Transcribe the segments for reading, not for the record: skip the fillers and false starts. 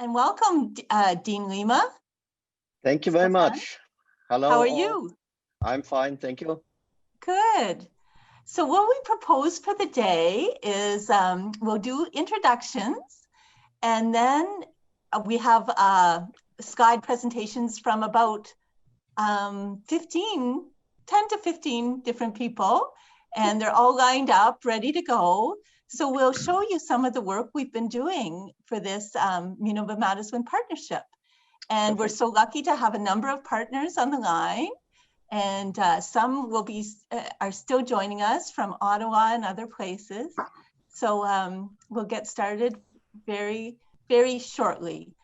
And welcome, Dean Lima. Thank you very much. Hello. How are you? I'm fine, thank you. Good. So what we propose for the day is we'll do introductions, and then we have slide presentations from about 10 to 15 different people, and they're all lined up, ready to go. So we'll show you some of the work we've been doing for this Mino Bimaadiziwin partnership. And we're so lucky to have a number of partners on the line, and some will be are still joining us from Ottawa and other places. So we'll get started very, very shortly.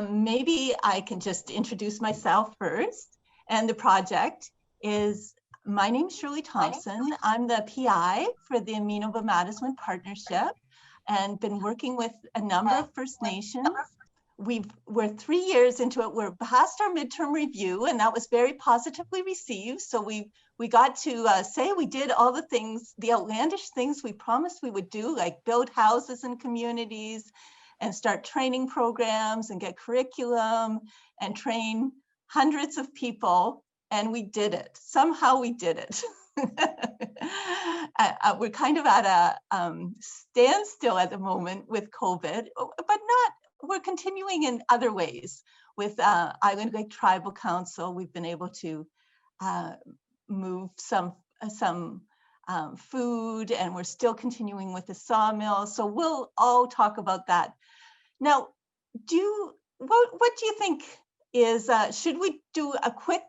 Maybe I can just introduce myself first. And the project is, my name's Shirley Thompson. I'm the PI for the Mino Bimaadiziwin partnership and been working with a number of First Nations. We're 3 years into it. We're past our midterm review, and that was very positively received. So we got to say we did all the things, the outlandish things we promised we would do, like build houses in communities and start training programs and get curriculum and train hundreds of people. And we did it. Somehow we did it. We're kind of at a standstill at the moment with COVID, but we're continuing in other ways. With Island Lake Tribal Council, we've been able to move some food, and we're still continuing with the sawmill. So we'll all talk about that. Now, what do you think is, should we do a quick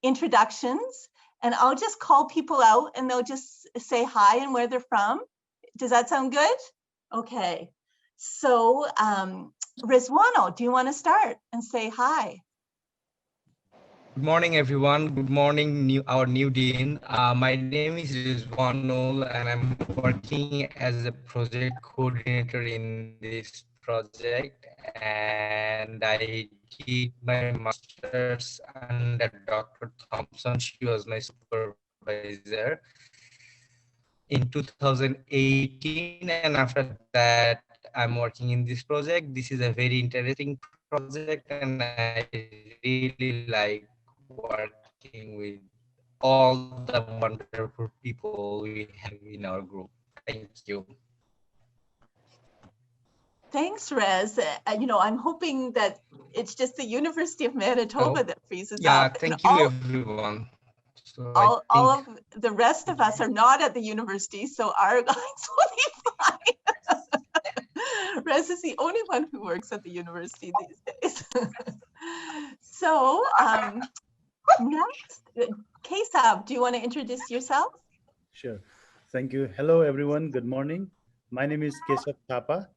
introductions, and I'll just call people out and they'll just say hi and where they're from? Does that sound good? Okay. So Rizwano, do you want to start and say hi? Good morning, everyone. Good morning, our new dean. My name is Rizwano, and I'm working as a project coordinator in this project. And I did my master's under Dr. Thompson. She was my supervisor in 2018. And after that, I'm working in this project. This is a very interesting project, and I really like working with all the wonderful people we have in our group. Thank you. Thanks, Rez. I'm hoping that it's just the University of Manitoba that freezes up. Yeah, thank you, everyone. So all of the rest of us are not at the university, so our lines will be fine. Rez is the only one who works at the university these days. So next, Keshab, do you want to introduce yourself? Sure. Thank you. Hello, everyone. Good morning. My name is Keshab Thapa.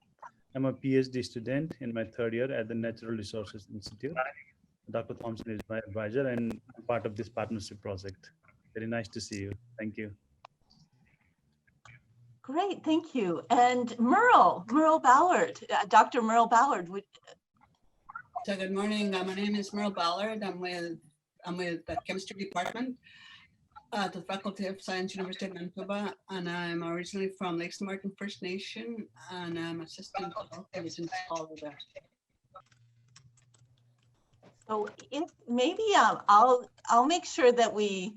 I'm a PhD student in my third year at the Natural Resources Institute. Dr. Thompson is my advisor, and I'm part of this partnership project. Very nice to see you. Thank you. Great, thank you. And Merle Ballard, Dr. Merle Ballard. So good morning. My name is Merle Ballard. I'm with the chemistry department at the Faculty of Science, University of Manitoba, and I'm originally from Lakes Martin First Nation, and I'm assistant ever since Florida. So maybe I'll make sure that we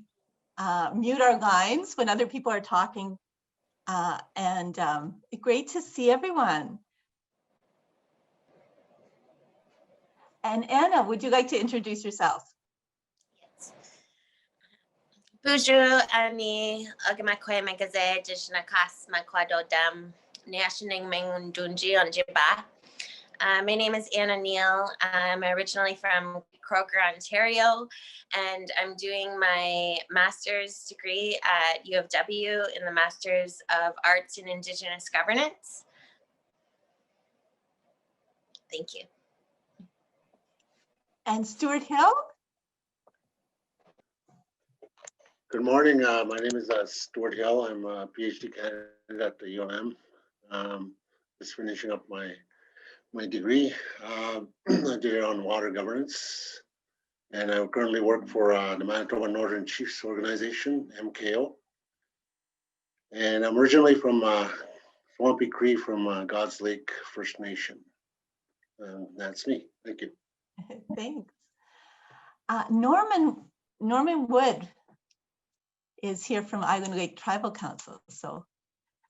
mute our lines when other people are talking, and great to see everyone. And Anna, would you like to introduce yourself? Bonjour, Ani, Ogamakoy Magaze, Jishnakas, Makwadodam, Nashning Mengundunji on Jiba. My name is Anna Neal. I'm originally from Croker, Ontario, and I'm doing my master's degree at U of W in the Masters of Arts in Indigenous Governance. Thank you. And Stewart Hill? Good morning. My name is Stewart Hill. I'm a PhD candidate at the UM. Just finishing up my degree. I did it on water governance, and I currently work for the Manitoba Northern Chiefs Organization, MKO. And I'm originally from Swampy Cree from God's Lake First Nation. That's me. Thank you. Thanks. Norman Wood is here from Island Lake Tribal Council, so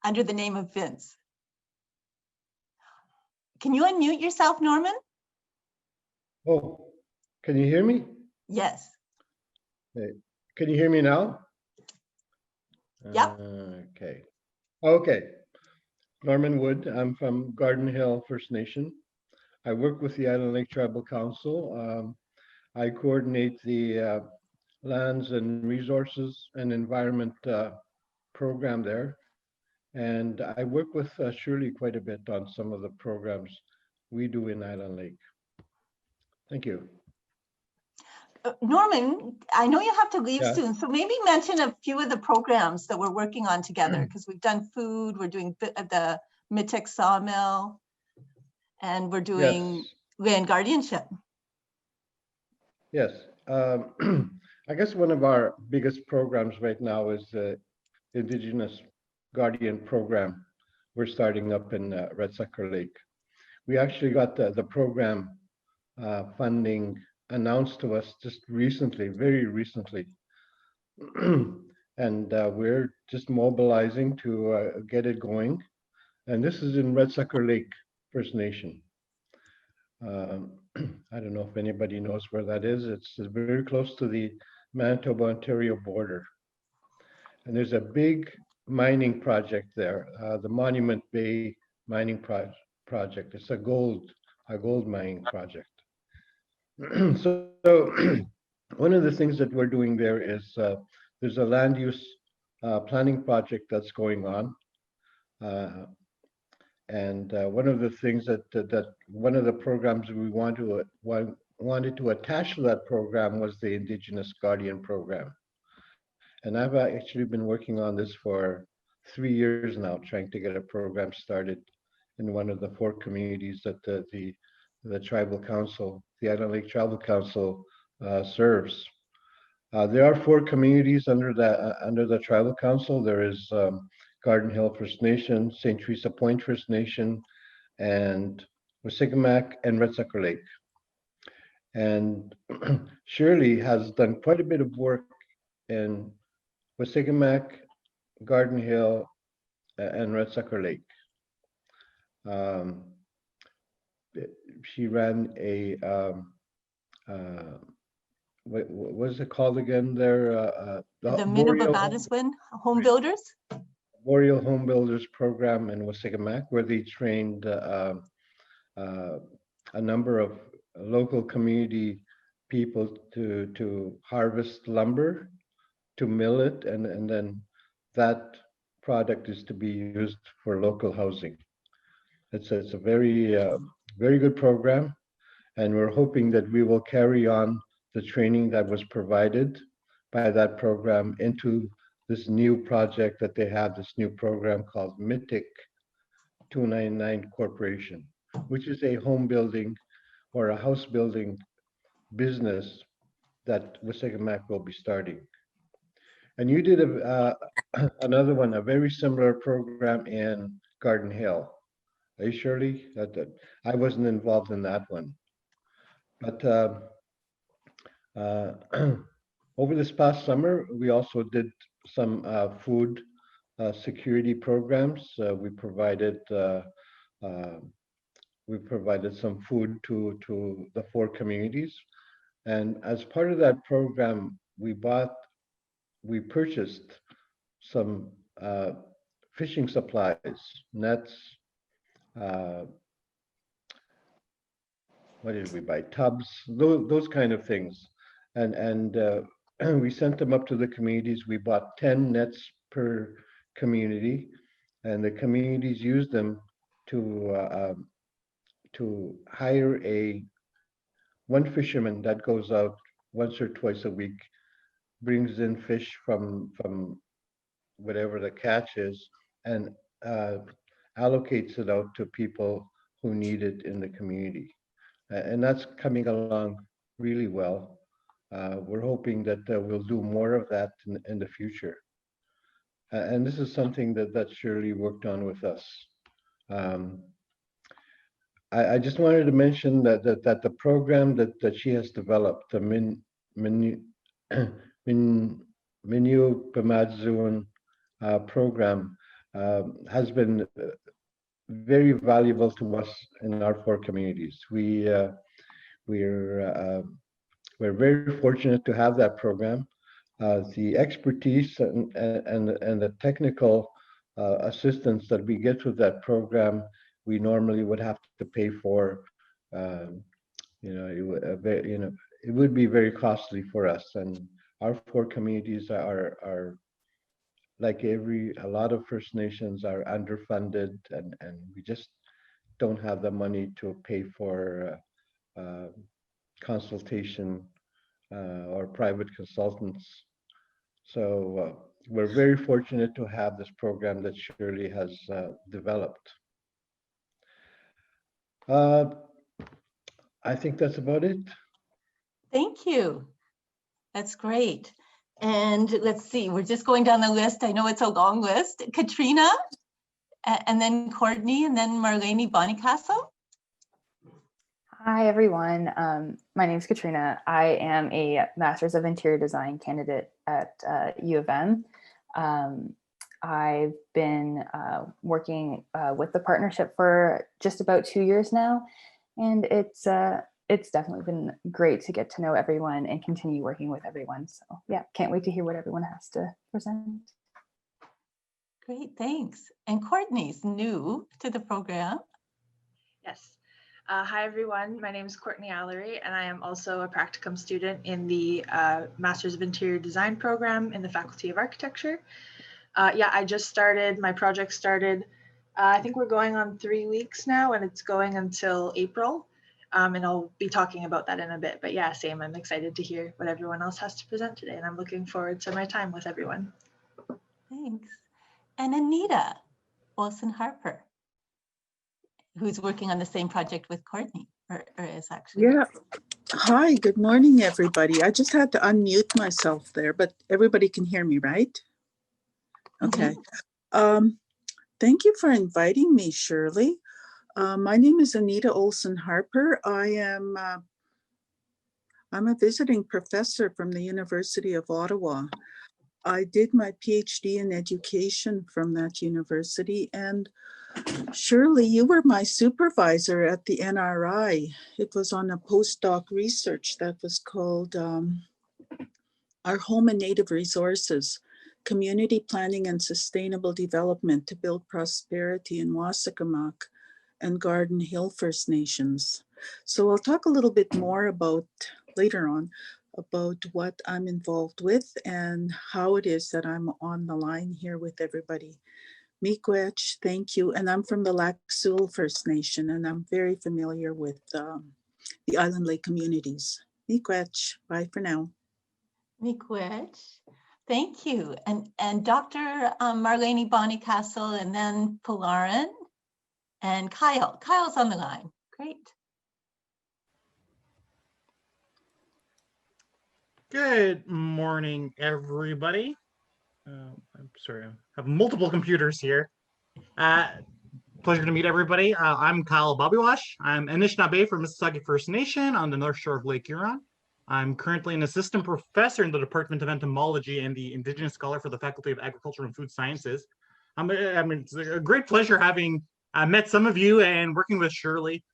under the name of Vince. Can you unmute yourself, Norman? Oh, can you hear me? Yes. Okay. Can you hear me now? Yep. Okay. Okay. Norman Wood. I'm from Garden Hill First Nation. I work with the Island Lake Tribal Council. I coordinate the lands and resources and environment program there. And I work with Shirley quite a bit on some of the programs we do in Island Lake. Thank you. Norman, I know you have to leave Yeah. soon, so maybe mention a few of the programs that we're working on together, because we've done food, we're doing the Mitek Sawmill, and we're doing Yes. land guardianship. Yes. I guess one of our biggest programs right now is the Indigenous Guardian Program we're starting up in Red Sucker Lake. We actually got the program funding announced to us just recently, very recently. And we're just mobilizing to get it going. And this is in Red Sucker Lake First Nation. I don't know if anybody knows where that is. It's very close to the Manitoba-Ontario border. And there's a big mining project there, the Monument Bay mining project. It's a gold mining project. So one of the things that we're doing there is there's a land use planning project that's going on. And one of the things that one of the programs we wanted to attach to that program was the Indigenous Guardian Program. And I've actually been working on this for 3 years now, trying to get a program started in one of the 4 communities that the tribal council, the Island Lake Tribal Council, serves. There are 4 communities under the tribal council. There is Garden Hill First Nation, St. Teresa Point First Nation, and Wasagamack and Red Sucker Lake. And Shirley has done quite a bit of work in Wasagamack, Garden Hill, and Red Sucker Lake. She ran a what was it called again? There, The Mino Bimaadiziwin Home Builders. Boreal Home Builders Program in Wasagamack, where they trained a number of local community people to harvest lumber, to mill it, and then that product is to be used for local housing. It's a very very good program, and we're hoping that we will carry on the training that was provided by that program into this new project that they have, this new program called Mitek 299 Corporation, which is a home building or a house building business that Wasagamack will be starting. And you did another one, a very similar program in Garden Hill. Are you Shirley? I wasn't involved in that one. But over this past summer, we also did some food security programs. We provided some food to the 4 communities. And as part of that program, we purchased some fishing supplies, nets, what did we buy? Tubs, those kind of things. And we sent them up to the communities. We bought 10 nets per community, and the communities used them to hire one fisherman that goes out once or twice a week, brings in fish from whatever the catch is, and allocates it out to people who need it in the community. And that's coming along really well. We're hoping that we'll do more of that in the future. And this is something that Shirley worked on with us. I just wanted to mention that the program that she has developed, the Mino Bimaadiziwin program, has been very valuable to us in our 4 communities. We're very fortunate to have that program. The expertise and the technical assistance that we get with that program, we normally would have to pay for. It would be very costly for us, and our 4 communities are like a lot of First Nations are underfunded, and we just don't have the money to pay for consultation or private consultants. So we're very fortunate to have this program that Shirley has developed. I think that's about it. Thank you. That's great. And let's see, we're just going down the list. I know it's a long list. Katrina, and then Courtney, and then Marlene Bonnycastle. Hi, everyone. My name is Katrina. I am a Master's of Interior Design candidate at U of M. I've been working with the partnership for just about 2 years now, and it's definitely been great to get to know everyone and continue working with everyone. So yeah, can't wait to hear what everyone has to present. Great, thanks. And Courtney's new to the program. Yes. Hi, everyone. My name is Courtney Allary, and I am also a practicum student in the Masters of Interior Design program in the Faculty of Architecture. Yeah, I just started, my project started, I think we're going on 3 weeks now, and it's going until April. And I'll be talking about that in a bit, but yeah, same. I'm excited to hear what everyone else has to present today, and I'm looking forward to my time with everyone. Thanks. And Anita Olson-Harper, who's working on the same project with Courtney, or is actually. Yeah. Hi, good morning, everybody. I just had to unmute myself there, but everybody can hear me, right? Okay. Thank you for inviting me, Shirley. My name is Anita Olson-Harper. I'm a visiting professor from the University of Ottawa. I did my PhD in education from that university, and Shirley, you were my supervisor at the NRI. It was on a postdoc research that was called Our Home and Native Resources, Community Planning and Sustainable Development to Build Prosperity in Wasagamack and Garden Hill First Nations. So I'll talk a little bit more about later on about what I'm involved with and how it is that I'm on the line here with everybody. Miigwech, thank you. And I'm from the Lac Seul First Nation, and I'm very familiar with the Island Lake communities. Miigwech, bye for now. Miigwech, thank you. And Dr. Marlene Bonnycastle, and then Folarin, and Kyle. Kyle's on the line. Great. Good morning, everybody. I'm sorry, I have multiple computers here. Pleasure to meet everybody. I'm Kyle Babiwash. I'm Anishinaabe from Mississauga First Nation on the North Shore of Lake Huron. I'm currently an assistant professor in the Department of Entomology and the Indigenous Scholar for the Faculty of Agriculture and Food Sciences. It's a great pleasure having met some of you and working with Shirley.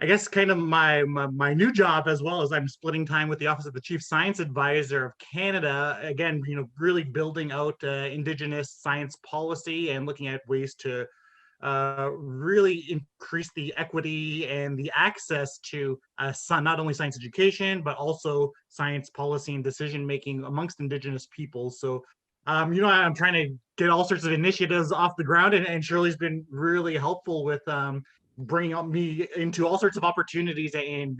I guess kind of my new job, as well as I'm splitting time with the Office of the Chief Science Advisor of Canada, again, really building out Indigenous science policy and looking at ways to really increase the equity and the access to not only science education, but also science policy and decision making amongst Indigenous peoples. So, I'm trying to get all sorts of initiatives off the ground, and Shirley's been really helpful with bringing up me into all sorts of opportunities and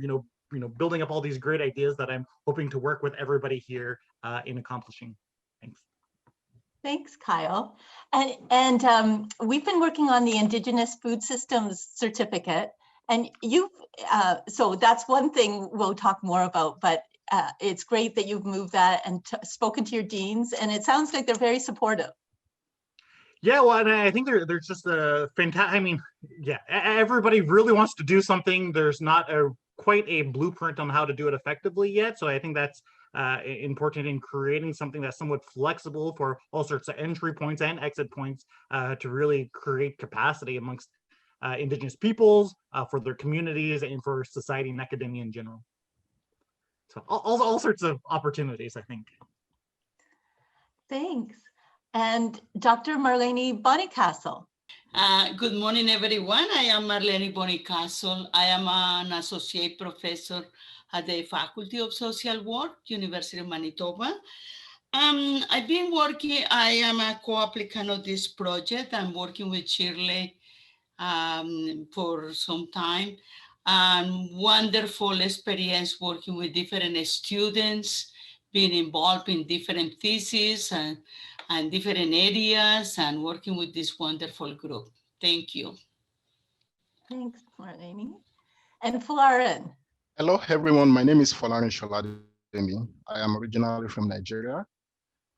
building up all these great ideas that I'm hoping to work with everybody here in accomplishing. Thanks. Thanks, Kyle. And we've been working on the Indigenous Food Systems certificate, and so that's one thing we'll talk more about, but it's great that you've moved that and spoken to your deans, and it sounds like they're very supportive. Yeah, well, and I think there's just a fantastic, I mean, yeah, everybody really wants to do something. There's not quite a blueprint on how to do it effectively yet. So I think that's important in creating something that's somewhat flexible for all sorts of entry points and exit points to really create capacity amongst Indigenous peoples, for their communities, and for society and academia in general. So all sorts of opportunities, I think. Thanks. And Dr. Marlene Bonnicastle. Good morning, everyone. I am Marlene Bonnicastle. I am an associate professor at the Faculty of Social Work, University of Manitoba. I've been working, I am a co-applicant of this project. I'm working with Shirley for some time, and wonderful experience working with different students, being involved in different theses and different areas, and working with this wonderful group. Thank you. Thanks, Marlene. And Folarin. Hello, everyone. My name is Folarin Solademi. I am originally from Nigeria.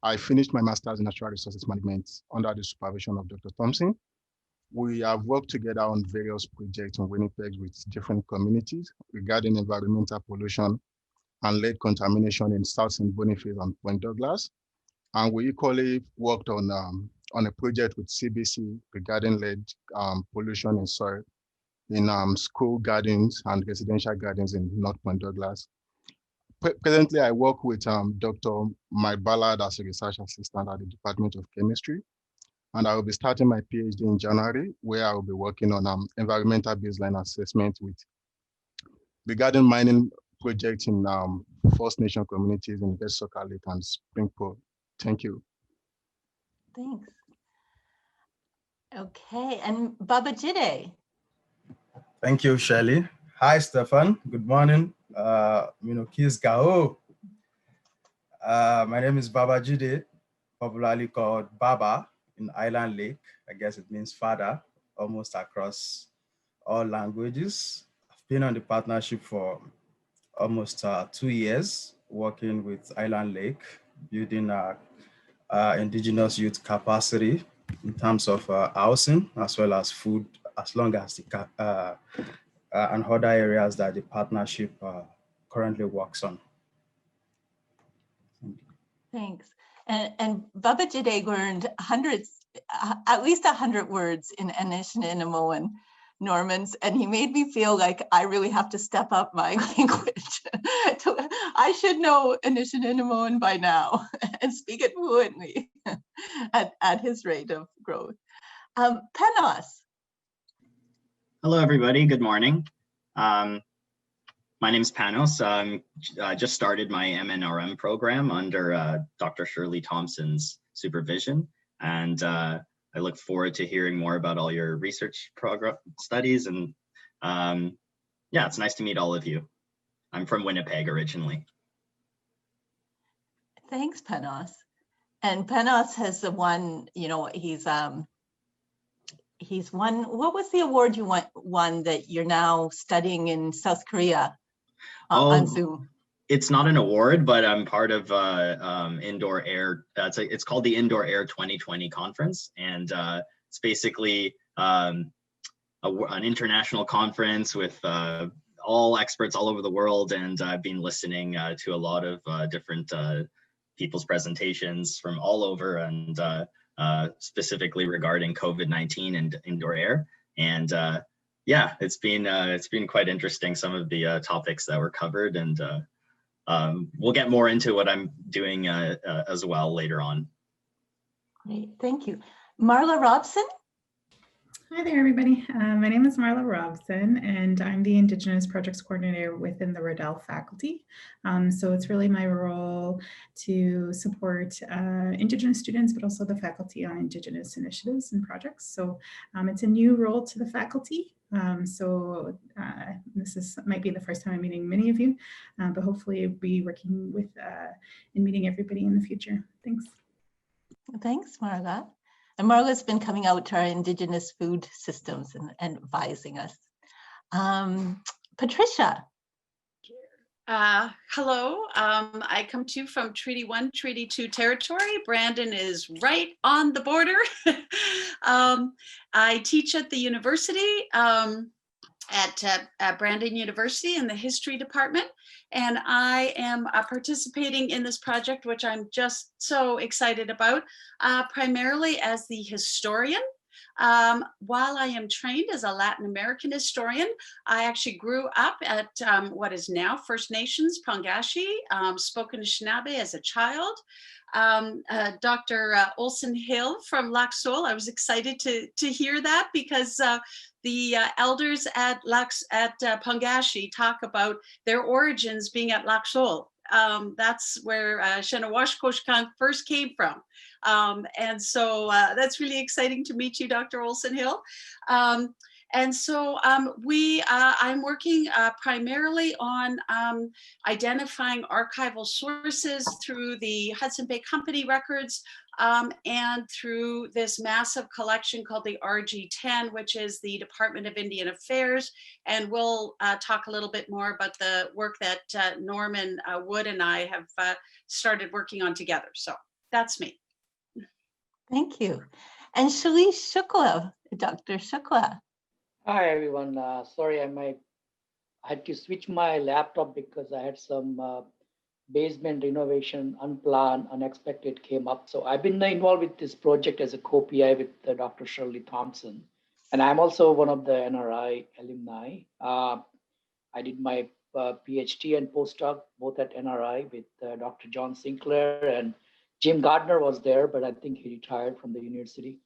I finished my master's in natural resources management under the supervision of Dr. Thompson. We have worked together on various projects in Winnipeg with different communities regarding environmental pollution and lead contamination in South St. Boniface and Point Douglas. And we equally worked on a project with CBC regarding lead pollution in soil in school gardens and residential gardens in North Point Douglas. Presently, I work with Dr. Mike Ballard as a research assistant at the Department of Chemistry. And I will be starting my PhD in January, where I will be working on environmental baseline assessment regarding mining projects in First Nation communities in West Soka Lake and Springpole. Thank you. Thanks. Okay, and Baba Jide. Thank you, Shirley. Hi, Stephan. Good morning. Minokis Gao. My name is Baba Jide, popularly called Baba in Island Lake. I guess it means father, almost across all languages. I've been on the partnership for almost 2 years, working with Island Lake, building Indigenous youth capacity in terms of housing, as well as food, as long as the and other areas that the partnership currently works on. Thanks. And Baba Jide learned at least 100 words in Anishinaabe Normans, and he made me feel like I really have to step up my language. I should know Anishinaabe by now and speak it fluently at his rate of growth. Panos. Hello, everybody. Good morning. My name is Panos. I just started my MNRM program under Dr. Shirley Thompson's supervision, and I look forward to hearing more about all your research studies. And yeah, it's nice to meet all of you. I'm from Winnipeg originally. Thanks, Panos. And Panos has won, he's won, what was the award you won that you're now studying in South Korea on Zoom? It's not an award, but I'm part of Indoor Air. It's called the Indoor Air 2020 conference. And it's basically an international conference with all experts all over the world. And I've been listening to a lot of different people's presentations from all over, and specifically regarding COVID-19 and indoor air. And yeah, it's been quite interesting, some of the topics that were covered, and we'll get more into what I'm doing as well later on. Great, thank you. Marla Robson. Hi there, everybody. My name is Marla Robson, and I'm the Indigenous Projects Coordinator within the Riddell Faculty. So it's really my role to support Indigenous students, but also the faculty on Indigenous initiatives and projects. So it's a new role to the faculty. This might be the first time I'm meeting many of you, but hopefully I'll be working with and meeting everybody in the future. Thanks. Thanks, Marla. And Marla's been coming out to our Indigenous food systems and advising us. Patricia. Hello, I come to you from Treaty 1, Treaty 2 territory. Brandon is right on the border. I teach at the university, at Brandon University in the history department. And I am participating in this project, which I'm just so excited about, primarily as the historian. While I am trained as a Latin American historian, I actually grew up at what is now First Nations, Pangashi, spoke Anishinaabe as a child. Dr. Olson Hill from Lac Seul, I was excited to hear that because the elders at Pangashi talk about their origins being at Lac Seul. That's where Shenawashkoshkan first came from. And so that's really exciting to meet you, Dr. Olson Hill. And so I'm working primarily on identifying archival sources through the Hudson Bay Company records and through this massive collection called the RG10, which is the Department of Indian Affairs. And we'll talk a little bit more about the work that Norman Wood and I have started working on together. So that's me. Thank you. And Shalish Shukla, Dr. Shukla. Hi, everyone. Sorry, I had to switch my laptop because I had some basement renovation, unplanned, unexpected came up. So I've been involved with this project as a co-PI with Dr. Shirley Thompson. And I'm also one of the NRI alumni. I did my PhD and postdoc both at NRI with Dr. John Sinclair, and Jim Gardner was there, but I think he retired from the university.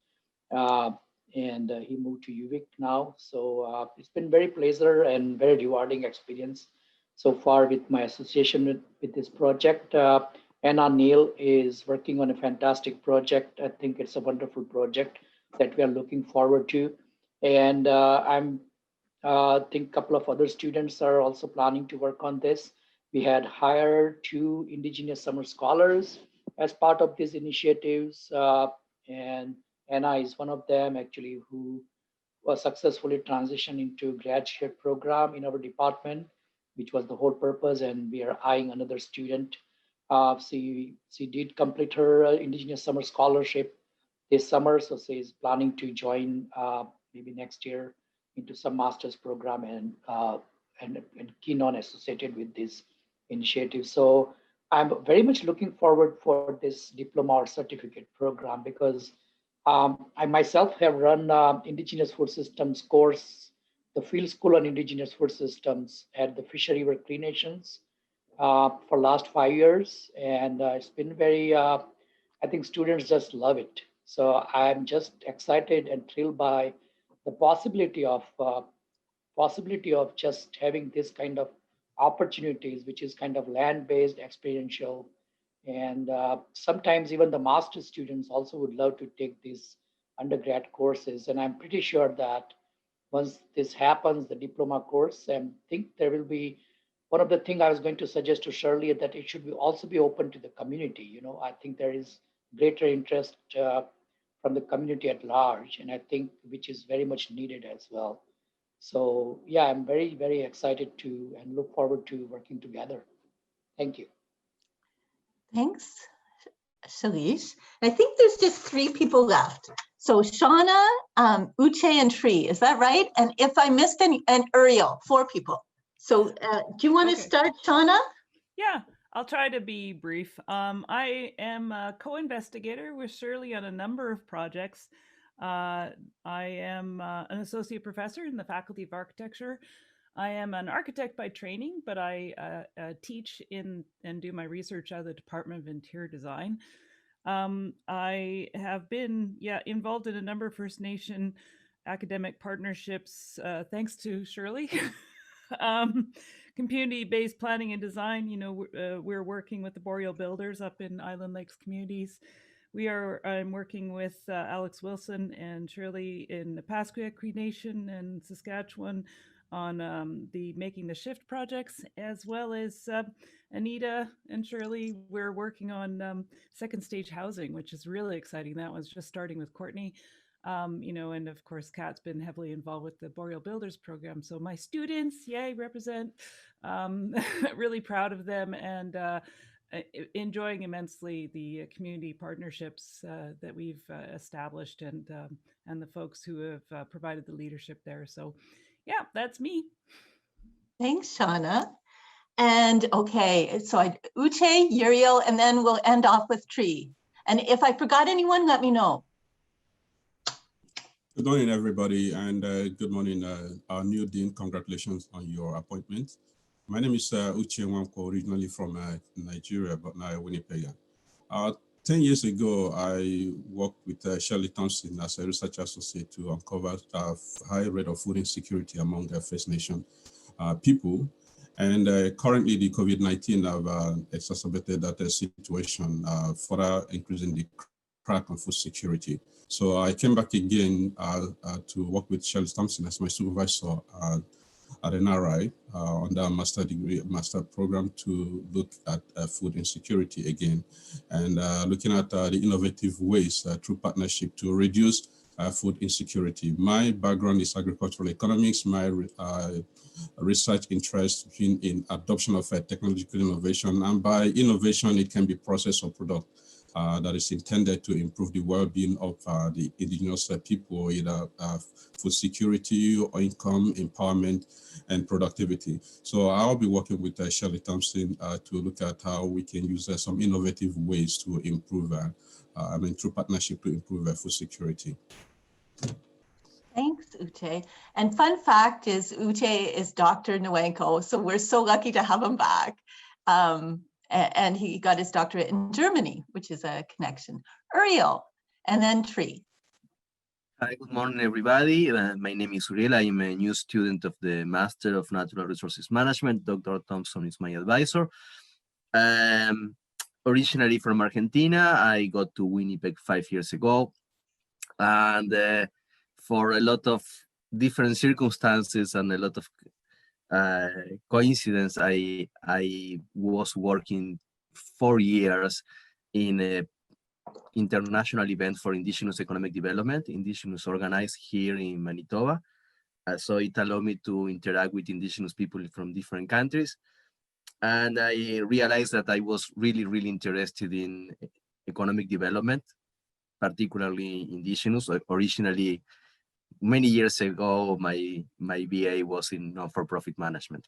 And he moved to UVic now. So it's been very pleasant and very rewarding experience so far with my association with this project. Anna Neal is working on a fantastic project. I think it's a wonderful project that we are looking forward to. And I think a couple of other students are also planning to work on this. We had hired 2 Indigenous summer scholars as part of these initiatives. And Anna is one of them actually who was successfully transitioned into graduate program in our department, which was the whole purpose. And we are eyeing another student. She did complete her Indigenous summer scholarship this summer. So she is planning to join maybe next year into some master's program and keen on associated with this initiative. So I'm very much looking forward for this diploma or certificate program because I myself have run Indigenous Food Systems course, the Field School on Indigenous Food Systems at the Fisher River Cree Nations for last 5 years. And it's been very, I think students just love it. So I'm just excited and thrilled by the possibility of just having this kind of opportunities, which is kind of land-based, experiential. And sometimes even the master's students also would love to take these undergrad courses. And I'm pretty sure that once this happens, the diploma course, I think there will be, one of the things I was going to suggest to Shirley that it should also be open to the community. You know, I think there is greater interest from the community at large, and I think which is very much needed as well. So yeah, I'm very, very excited to and look forward to working together. Thank you. Thanks, Shalish. I think there's just 3 people left. So Shauna, Uche, and Tree, is that right? And if I missed any, and Uriel, 4 people. So do you want to start, Shauna? Yeah, I'll try to be brief. I am a co-investigator with Shirley on a number of projects. I am an associate professor in the Faculty of Architecture. I am an architect by training, but I teach in and do my research at the Department of Interior Design. I have been involved in a number of First Nation academic partnerships, thanks to Shirley. Community-based planning and design, you know, we're working with the Boreal builders up in Island Lakes communities. I'm working with Alex Wilson and Shirley in the Pasquia Cree Nation and Saskatchewan on the Making the Shift projects, as well as Anita and Shirley, we're working on second stage housing, which is really exciting. That was just starting with Courtney. And of course, Cat's been heavily involved with the Boreal Builders program. So my students, yay, represent, really proud of them, and enjoying immensely the community partnerships that we've established, and the folks who have provided the leadership there. So yeah, that's me. Thanks, Shauna. And okay, so Uche, Uriel, and then we'll end off with Tree. And if I forgot anyone, let me know. Good morning, everybody, and good morning, our new dean. Congratulations on your appointment. My name is Uche Nwankwo, originally from Nigeria, but now Winnipeg. 10 years ago, I worked with Shirley Thompson as a research associate to uncover high rate of food insecurity among First Nation people. And currently, the COVID-19 have exacerbated that situation, further increasing the crack on food security. So I came back again to work with Shirley Thompson as my supervisor at NRI on our master program to look at food insecurity again, and looking at the innovative ways through partnership to reduce food insecurity. My background is agricultural economics. My research interest in adoption of technological innovation, and by innovation, it can be process or product that is intended to improve the well-being of the indigenous people, either food security or income, empowerment, and productivity. So I'll be working with Shirley Thompson to look at how we can use some innovative ways to improve, through partnership to improve food security. Thanks, Uche. And fun fact is Uche is Dr. Nwankwo, so we're so lucky to have him back. And he got his doctorate in Germany, which is a connection. Uriel, and then Tree. Hi, good morning, everybody. My name is Uriel. I'm a new student of the Master of Natural Resources Management. Dr. Thompson is my advisor. Originally from Argentina, I got to Winnipeg 5 years ago. And for a lot of different circumstances and a lot of coincidence, I was working 4 years in an international event for Indigenous economic development, Indigenous organized here in Manitoba. So it allowed me to interact with Indigenous people from different countries. And I realized that I was really, really interested in economic development, particularly Indigenous. Originally, many years ago, my BA was in non-for-profit management.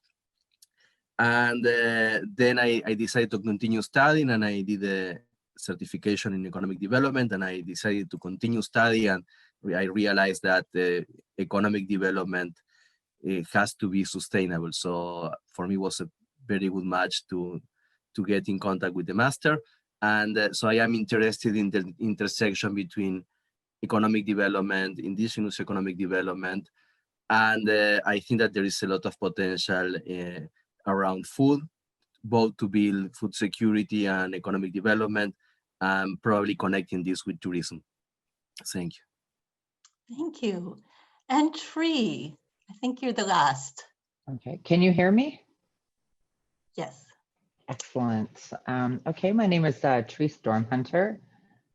And then I decided to continue studying, and I did a certification in economic development, and I decided to continue studying, and I realized that economic development has to be sustainable. So for me, it was a very good match to get in contact with the master. And so I am interested in the intersection between economic development, Indigenous economic development, and I think that there is a lot of potential around food, both to build food security and economic development, and probably connecting this with tourism. Thank you. Thank you. And Tree, I think you're the last. Okay, can you hear me? Yes. Excellent. Okay, my name is Trea StormHunter.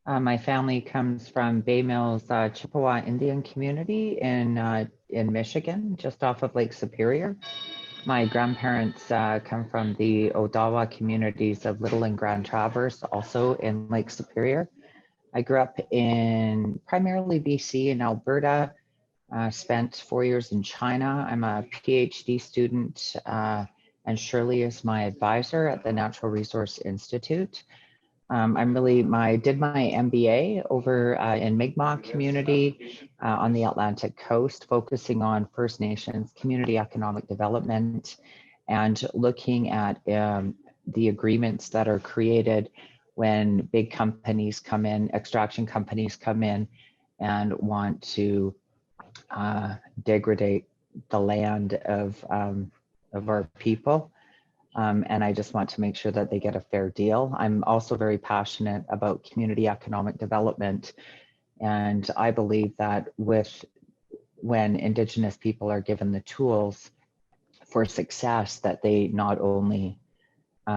My family comes from Bay Mills Chippewa Indian community in Michigan, just off of Lake Superior. My grandparents come from the Odawa communities of Little and Grand Traverse, also in Lake Superior. I grew up in primarily BC and Alberta, spent 4 years in China. I'm a PhD student, and Shirley is my advisor at the Natural Resource Institute. Did my MBA over in Mi'kmaq community on the Atlantic coast, focusing on First Nations community economic development and looking at the agreements that are created when big companies come in, extraction companies come in and want to degrade the land of our people. And I just want to make sure that they get a fair deal. I'm also very passionate about community economic development. And I believe that when Indigenous people are given the tools for success, that they not only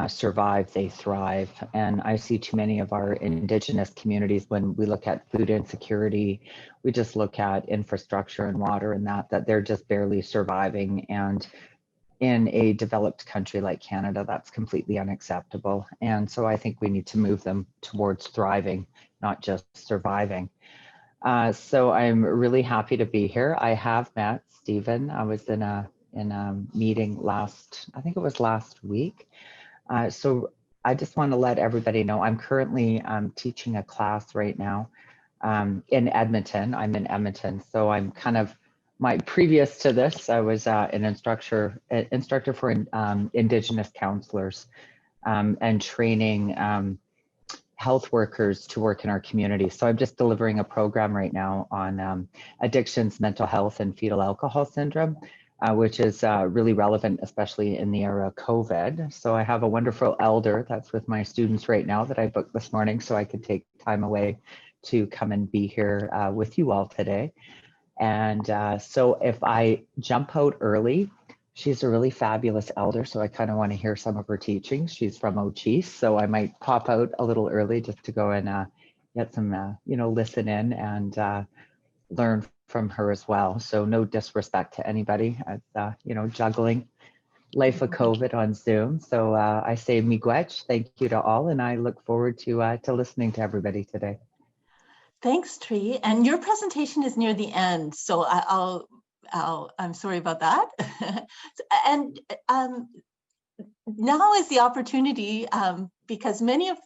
survive, they thrive. And I see too many of our Indigenous communities, when we look at food insecurity, we just look at infrastructure and water and that they're just barely surviving. And in a developed country like Canada, that's completely unacceptable. And so I think we need to move them towards thriving, not just surviving. So I'm really happy to be here. I have met Stephen. I was in a meeting I think it was last week. So I just want to let everybody know I'm currently teaching a class right now in Edmonton. I'm in Edmonton, so I'm kind of previous to this, I was an instructor for Indigenous counselors and training health workers to work in our community. So I'm just delivering a program right now on addictions, mental health, and fetal alcohol syndrome, which is really relevant, especially in the era of COVID. So I have a wonderful elder that's with my students right now that I booked this morning so I could take time away to come and be here with you all today. And so if I jump out early, she's a really fabulous elder, so I kind of want to hear some of her teachings. She's from Ochis, so I might pop out a little early just to go and get some, listen in and learn from her as well. So no disrespect to anybody, juggling life of COVID on Zoom. So I say miigwech, thank you to all, and I look forward to listening to everybody today. Thanks, Tree. And your presentation is near the end, so I'm sorry about that. And now is the opportunity, because many of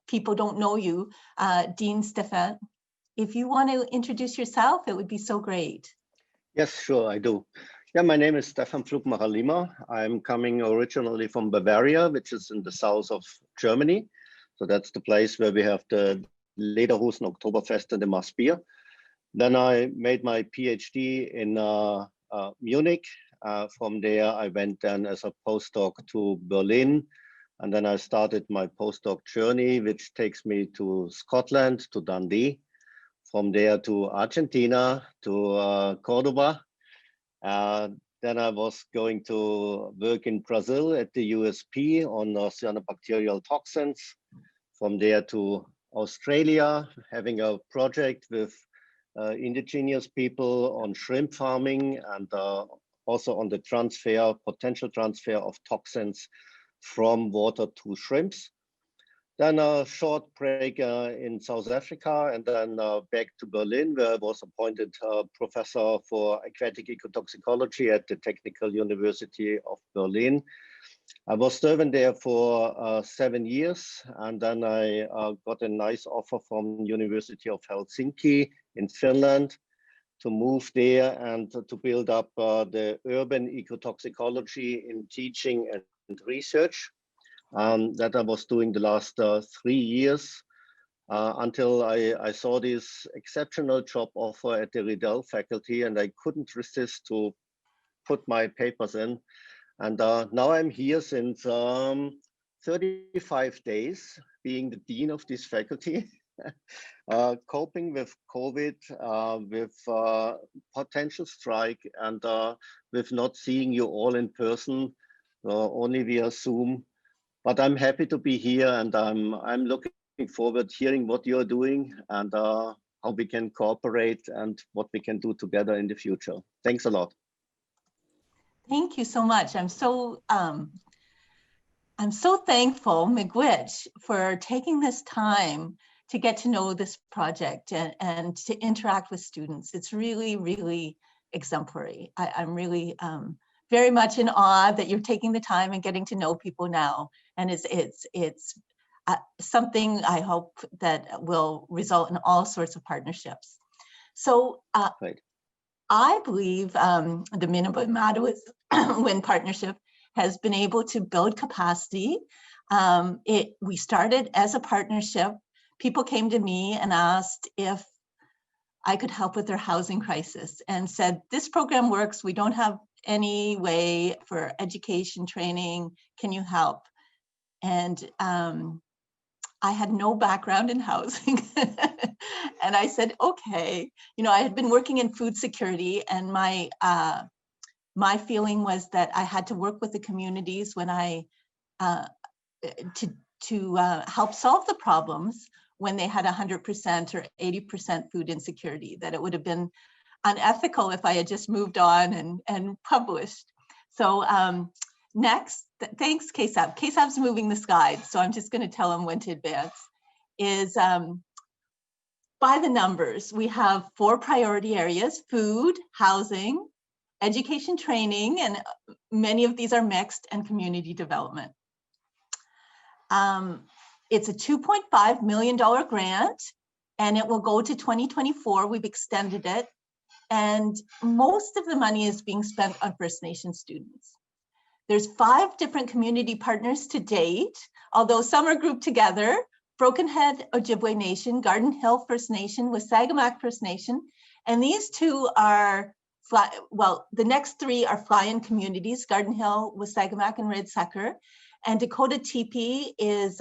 people don't know you, Dean Stephan. If you want to introduce yourself, it would be so great. Yes, sure, I do. Yeah, my name is Stephan Pflugmacher Lima. I'm coming originally from Bavaria, which is in the south of Germany. So that's the place where we have the Lederhosen Oktoberfest and the Maßbier. Then I made my PhD in Munich. From there, I went then as a postdoc to Berlin. And then I started my postdoc journey, which takes me to Scotland, to Dundee. From there to Argentina, to Cordoba. Then I was going to work in Brazil at the USP on cyanobacterial toxins. From there to Australia, having a project with indigenous people on shrimp farming and also on the potential transfer of toxins from water to shrimps. Then a short break in South Africa, and then back to Berlin, where I was appointed professor for aquatic ecotoxicology at the Technical University of Berlin. I was serving there for 7 years, and then I got a nice offer from University of Helsinki in Finland to move there and to build up the urban ecotoxicology in teaching and research that I was doing the last 3 years until I saw this exceptional job offer at the Riddell Faculty, and I couldn't resist to put my papers in. And now I'm here since 35 days, being the dean of this faculty, coping with COVID, with potential strike, and with not seeing you all in person, only via Zoom. But I'm happy to be here, and I'm looking forward to hearing what you're doing and how we can cooperate and what we can do together in the future. Thanks a lot. Thank you so much. I'm so thankful, miigwech, for taking this time to get to know this project and to interact with students. It's really, really exemplary. I'm really very much in awe that you're taking the time and getting to know people now. And it's something I hope that will result in all sorts of partnerships. So I believe the Mino Bimaadiziwin partnership has been able to build capacity. We started as a partnership. People came to me and asked if I could help with their housing crisis and said, this program works. We don't have any way for education training. Can you help? And I had no background in housing. And I said, okay. I had been working in food security, and my feeling was that I had to work with the communities when I to help solve the problems when they had 100% or 80% food insecurity, that it would have been unethical if I had just moved on and published. So next, thanks Keshab. Keshab's moving the slides, so I'm just going to tell him when to advance, is by the numbers. We have 4 priority areas: food, housing, education training, and many of these are mixed, and community development. It's a $2.5 million grant, and it will go to 2024. We've extended it, and most of the money is being spent on First Nation students. There's 5 different community partners to date, although some are grouped together: Brokenhead Ojibwe Nation, Garden Hill First Nation, Wasagamack First Nation, and these 2 are, well, the next 3 are fly-in communities: Garden Hill, Wasagamack, and Red Sucker. And Dakota Teepee is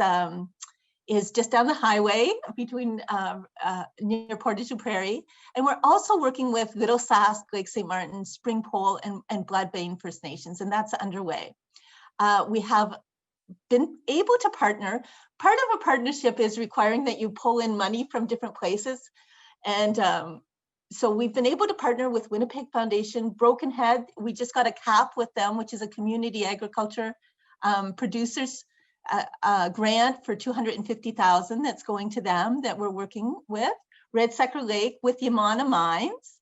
just down the highway between near Portage du Prairie. And we're also working with Little Sask, Lake St. Martin, Spring Pole, and Bloodbane First Nations, and that's underway. We have been able to partner. Part of a partnership is requiring that you pull in money from different places. And so we've been able to partner with Winnipeg Foundation, Brokenhead. We just got a CAP with them, which is a community agriculture producers grant for $250,000 that's going to them, that we're working with. Red Sucker Lake with Yamana Mines,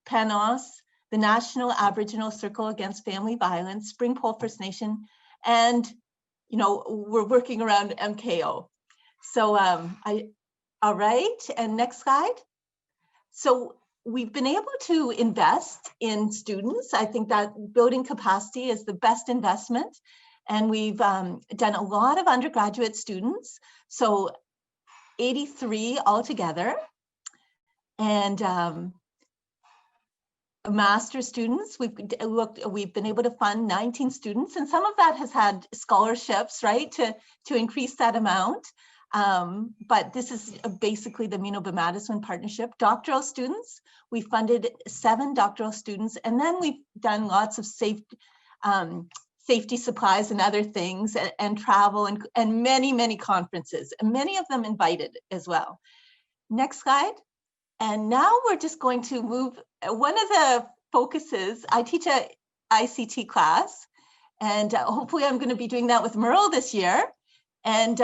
Panos, the National Aboriginal Circle Against Family Violence, Spring Pole First Nation, and we're working around MKO. So all right, and next slide. So we've been able to invest in students. I think that building capacity is the best investment. And we've done a lot of undergraduate students, so 83 altogether, and master students. We've been able to fund 19 students, and some of that has had scholarships, right, to increase that amount. But this is basically the Mino Bimaadiziwin partnership. Doctoral students, we funded 7 doctoral students, and then we've done lots of safety supplies and other things, and travel, and many conferences, and many of them invited as well. Next slide. And now we're just going to move. One of the focuses, I teach a ICT class, and hopefully I'm going to be doing that with Merle this year. And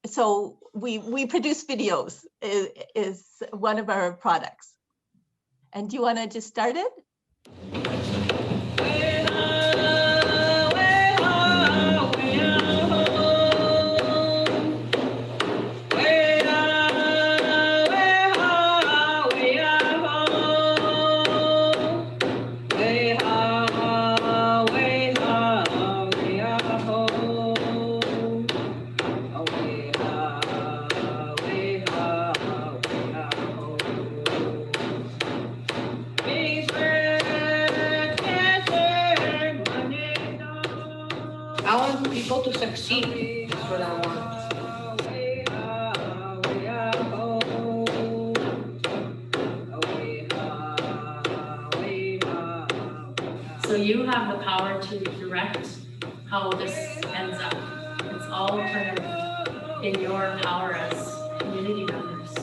so we produce videos is one of our products. And do you want to just start it? To succeed, that's what I want. So you have the power to direct how this ends up. It's all kind of in your power as community members.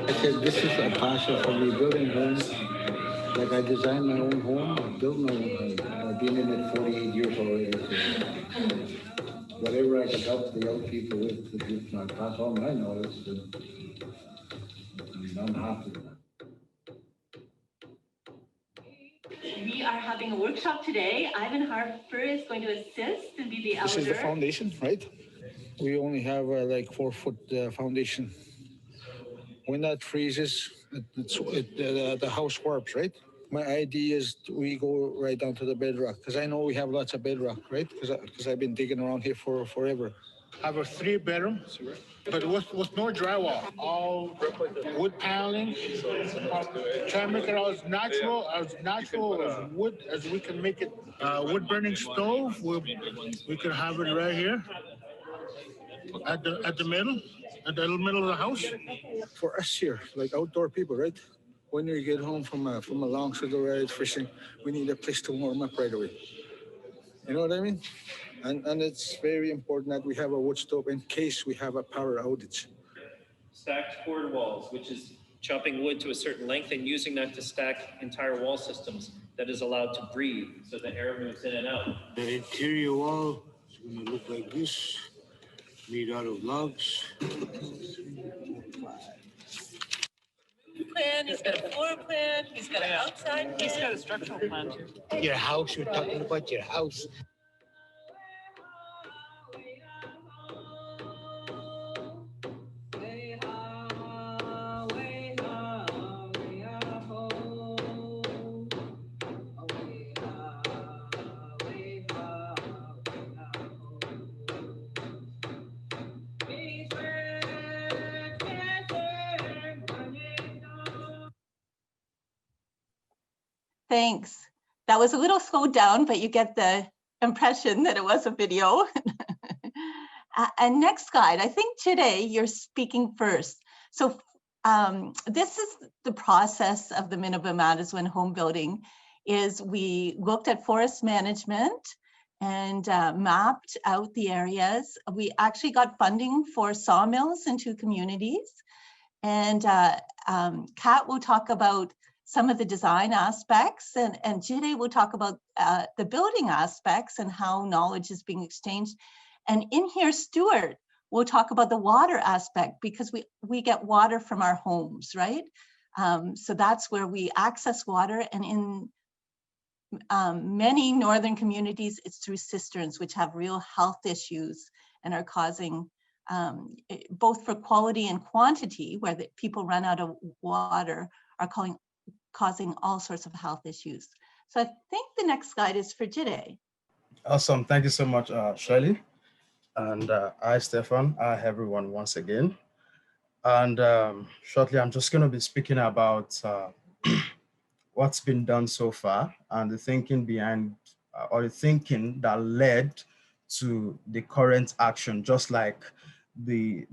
I said, this is a passion for me, building homes. Like I designed my own home, I built my own home. I've been in it 48 years already. So whatever I can help the young people with, I pass on my knowledge, I'm happy with that. We are having a workshop today. Ivan Harper is going to assist and be the elder. This is the foundation, right? We only have like 4-foot foundation. When that freezes, the house warps, right? My idea is we go right down to the bedrock, because I know we have lots of bedrock, right? Because I've been digging around here for forever. I have a 3-bedroom, but with no drywall, all wood paneling. Try to make it as natural as wood as we can make it. Wood burning stove, we can have it right here at the middle of the house. For us here, like outdoor people, right? When you get home from a long shuttle ride fishing, we need a place to warm up right away. You know what I mean? And it's very important that we have a wood stove in case we have a power outage. Stacked cord walls, which is chopping wood to a certain length and using that to stack entire wall systems that is allowed to breathe so the air moves in and out. The interior wall is going to look like this, made out of logs. Plan, he's got a floor plan, he's got an outside. He's got a structural plan too. Your house, we're talking about your house. Thanks. That was a little slowed down, but you get the impression that it was a video. And next slide, I think today you're speaking first. So this is the process of the Mino Bimaadiziwin home building. Is we looked at forest management and mapped out the areas. We actually got funding for sawmills in 2 communities. And Kat will talk about some of the design aspects, and Jide will talk about the building aspects and how knowledge is being exchanged. And in here, Stewart will talk about the water aspect, because we get water from our homes, right? So that's where we access water, and in many northern communities, it's through cisterns, which have real health issues and are causing, both for quality and quantity, where the people run out of water, are causing all sorts of health issues. So I think the next slide is for Jide. Awesome. Thank you so much, Shirley. And hi, Stephan. Hi, everyone, once again. And shortly, I'm just going to be speaking about what's been done so far and the thinking behind, or the thinking that led to the current action, just like the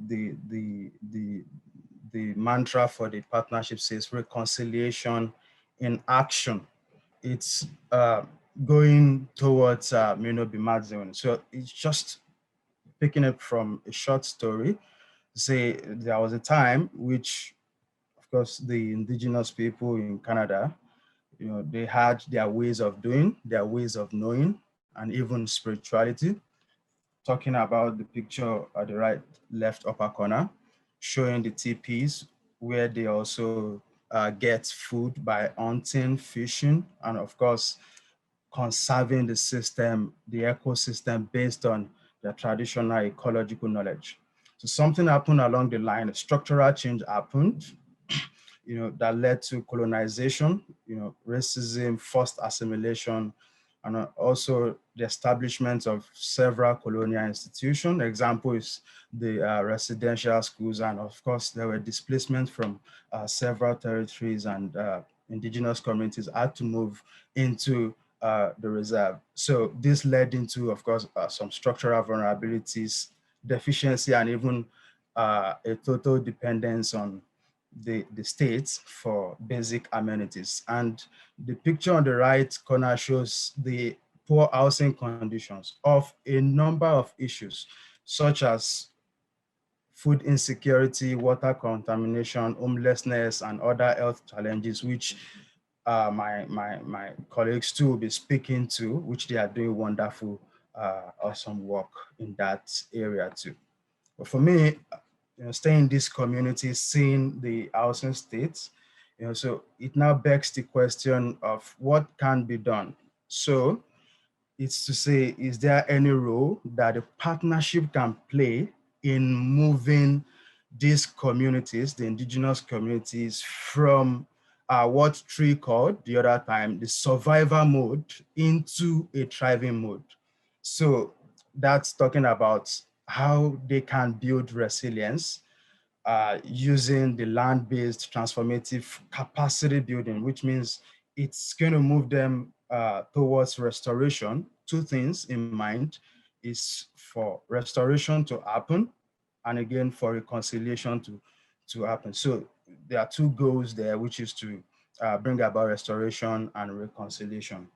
mantra for the partnership says reconciliation in action. It's going towards Mino Bimaadiziwin. So it's just picking up from a short story. Say there was a time which, of course, the indigenous people in Canada, you know, they had their ways of doing, their ways of knowing, and even spirituality. Talking about the picture at the right left upper corner, showing the teepees where they also get food by hunting, fishing, and of course, conserving the system, the ecosystem based on their traditional ecological knowledge. So something happened along the line, a structural change happened, you know, that led to colonization, you know, racism, forced assimilation, and also the establishment of several colonial institutions. Example is the residential schools, and of course there were displacements from several territories, and indigenous communities had to move into the reserve. So this led into, of course, some structural vulnerabilities, deficiency, and even a total dependence on the states for basic amenities. And the picture on the right corner shows the poor housing conditions of a number of issues, such as food insecurity, water contamination, homelessness, and other health challenges, which my colleagues too will be speaking to, which they are doing wonderful, awesome work in that area too. But for me, you know, staying in this community, seeing the housing states, you know, so it now begs the question of what can be done. So it's to say, is there any role that a partnership can play in moving these communities, the indigenous communities, from what Tree called the other time, the survivor mode, into a thriving mode? So that's talking about how they can build resilience using the land-based transformative capacity building, which means it's going to move them towards restoration. 2 things in mind is for restoration to happen, and again for reconciliation to happen. So there are 2 goals there, which is to bring about restoration and reconciliation.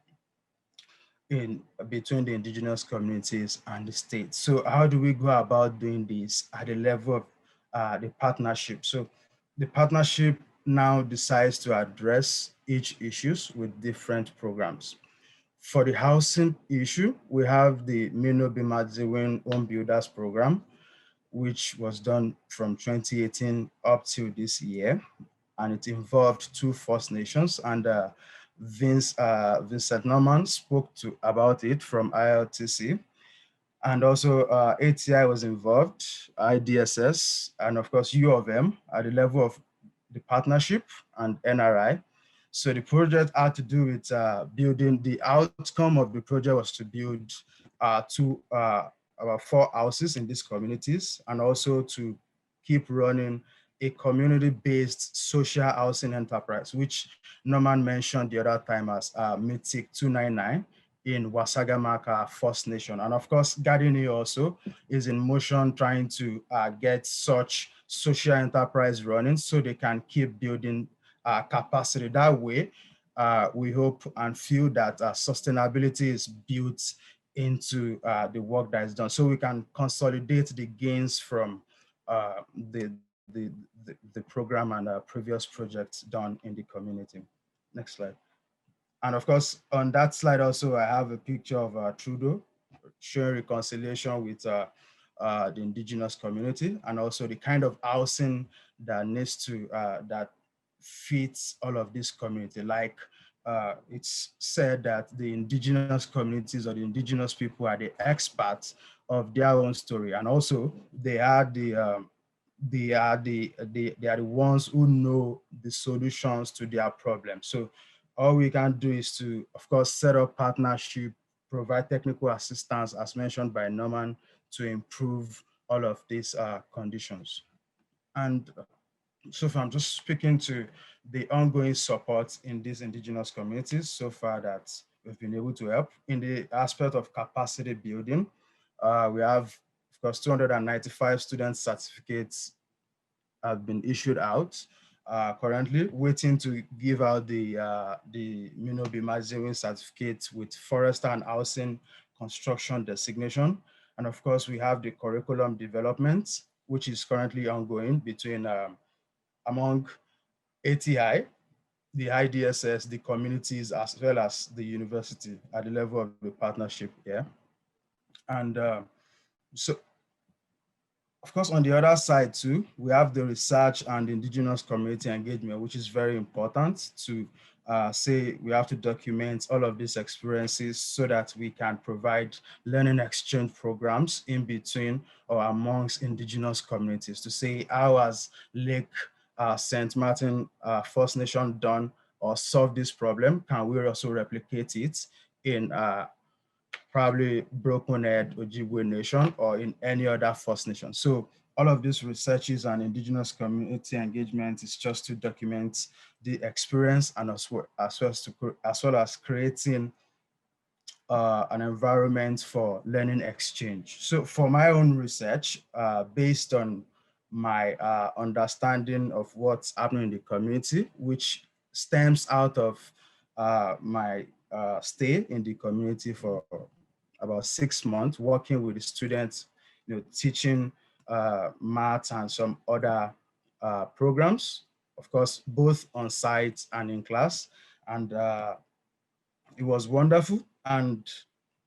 in between the indigenous communities and the state. So how do we go about doing this at the level of the partnership? So the partnership now decides to address each issues with different programs. For the housing issue, we have the Mino Bimaadiziwin Home Builders Program, which was done from 2018 up to this year. And it involved 2 First Nations, and Vincent Norman spoke about it from ILTC. And also ATI was involved, IDSS, and of course U of M at the level of the partnership and NRI. So the project had to do with building, the outcome of the project was to build about 4 houses in these communities, and also to keep running a community-based social housing enterprise, which Norman mentioned the other time as MITIC 299 in Wasagamack First Nation. And of course, Gardini also is in motion trying to get such social enterprise running so they can keep building capacity. That way, we hope and feel that sustainability is built into the work that is done, so we can consolidate the gains from the program and previous projects done in the community. Next slide. And of course, on that slide also, I have a picture of Trudeau showing reconciliation with the indigenous community, and also the kind of housing that needs to, that fits all of this community. Like it's said that the indigenous communities or the indigenous people are the experts of their own story. And also they are the ones who know the solutions to their problems. So all we can do is to, of course, set up partnership, provide technical assistance, as mentioned by Norman, to improve all of these conditions. And so far, I'm just speaking to the ongoing support in these indigenous communities so far that we've been able to help. In the aspect of capacity building, we have, of course, 295 student certificates have been issued out. Currently waiting to give out the Mino Bimaadiziwin certificate with forester and housing construction designation. And of course, we have the curriculum development, which is currently ongoing between among ATI, the IDSS, the communities, as well as the university at the level of the partnership here. And so, of course, on the other side too, we have the research and indigenous community engagement, which is very important to say we have to document all of these experiences so that we can provide learning exchange programs in between or amongst indigenous communities to say how has Lake St. Martin First Nation done or solved this problem? Can we also replicate it in probably Brokenhead, Ojibwe Nation, or in any other First Nation? So all of these researches and indigenous community engagement is just to document the experience and as well as creating an environment for learning exchange. So for my own research, based on my understanding of what's happening in the community, which stems out of my stay in the community for about 6 months, working with the students, teaching math and some other programs, of course, both on site and in class. And it was wonderful. And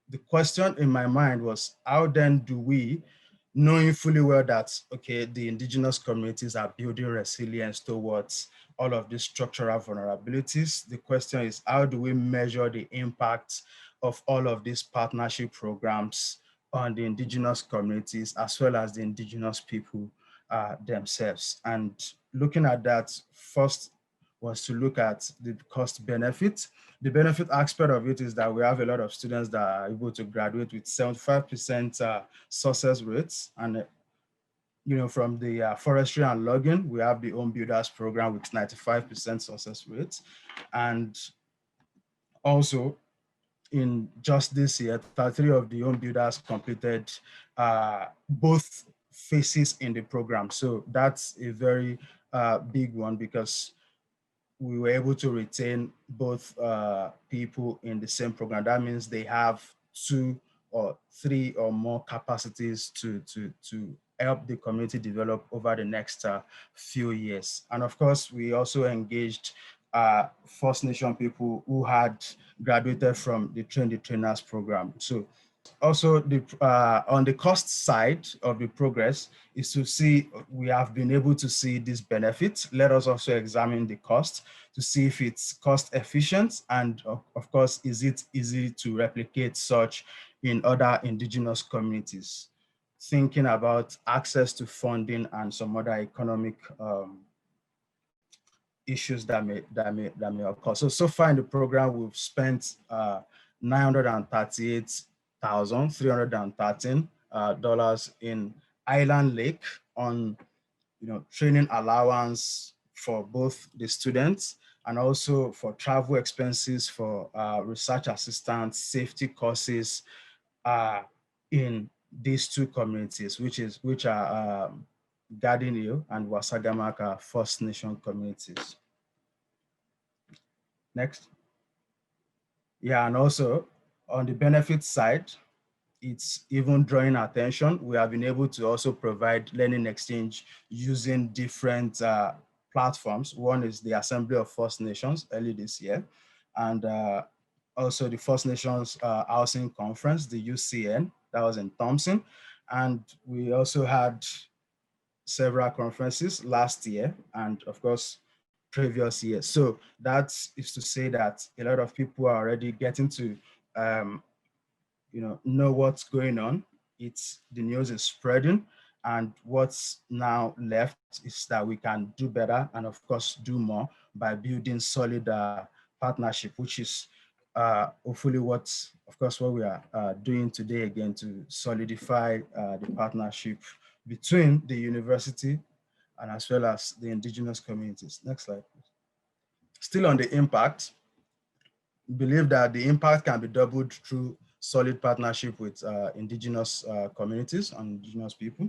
the question in my mind was, how then do we, knowing fully well that, okay, the indigenous communities are building resilience towards all of these structural vulnerabilities, the question is, how do we measure the impact of all of these partnership programs on the indigenous communities as well as the indigenous people themselves? And looking at that, first was to look at the cost benefit. The benefit aspect of it is that we have a lot of students that are able to graduate with 75% success rates. And from the forestry and logging, we have the Home Builders program with 95% success rates. And also, in just this year, 33 of the home builders completed both phases in the program. So that's a very big one, because we were able to retain both people in the same program. That means they have 2 or 3 or more capacities to help the community develop over the next few years. And of course, we also engaged First Nation people who had graduated from the Train the Trainers program. So also on the cost side of the progress is to see, we have been able to see these benefits. Let us also examine the cost to see if it's cost efficient, and of course, is it easy to replicate such in other indigenous communities, thinking about access to funding and some other economic issues that may occur. So far in the program, we've spent $938,313 in Island Lake on training allowance for both the students and also for travel expenses for research assistants, safety courses in these 2 communities, which are Garden Hill and Wasagamack First Nation communities. Next. Yeah, and also on the benefit side, it's even drawing attention. We have been able to also provide learning exchange using different platforms. One is the Assembly of First Nations early this year, and also the First Nations Housing Conference, the UCN, that was in Thompson. And we also had several conferences last year and of course previous years. So that is to say that a lot of people are already getting to know what's going on. The news is spreading, and what's now left is that we can do better and of course do more by building solid partnership, which is hopefully what we are doing today again, to solidify the partnership between the university and as well as the indigenous communities. Next slide, please. Still on the impact, believe that the impact can be doubled through solid partnership with indigenous communities and indigenous people,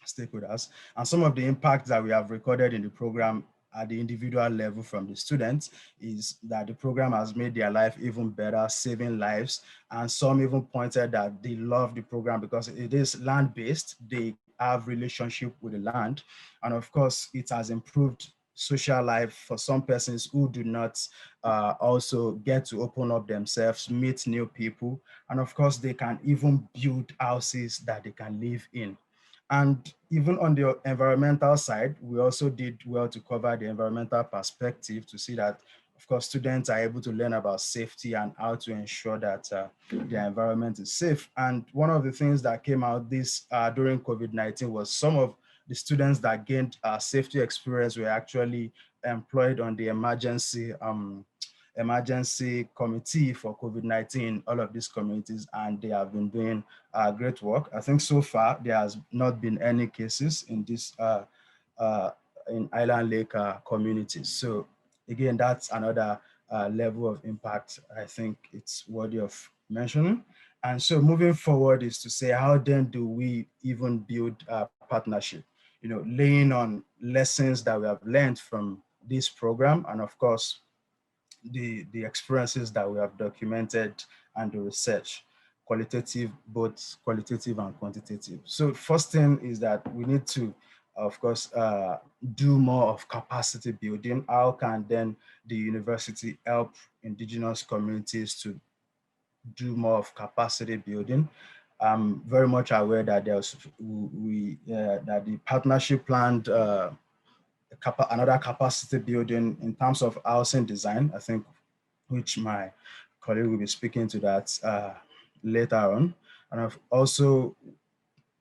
stakeholders. And some of the impacts that we have recorded in the program at the individual level from the students is that the program has made their life even better, saving lives. And some even pointed that they love the program because it is land-based. They have relationship with the land. And of course, it has improved social life for some persons who do not also get to open up themselves, meet new people. And of course, they can even build houses that they can live in. And even on the environmental side, we also did well to cover the environmental perspective to see that, of course, students are able to learn about safety and how to ensure that their environment is safe. And one of the things that came out during COVID-19 was some of the students that gained safety experience were actually employed on the emergency committee for COVID-19, all of these communities, and they have been doing great work. I think so far there has not been any cases in this in Island Lake communities. So again, that's another level of impact. I think it's worthy of mentioning. And so moving forward is to say, how then do we even build a partnership? Laying on lessons that we have learned from this program, and of course, the experiences that we have documented and the research, both qualitative and quantitative. So first thing is that we need to, of course, do more of capacity building. How can then the university help indigenous communities to do more of capacity building? I'm very much aware that that the partnership planned another capacity building in terms of housing design, I think, which my colleague will be speaking to that later on. And also,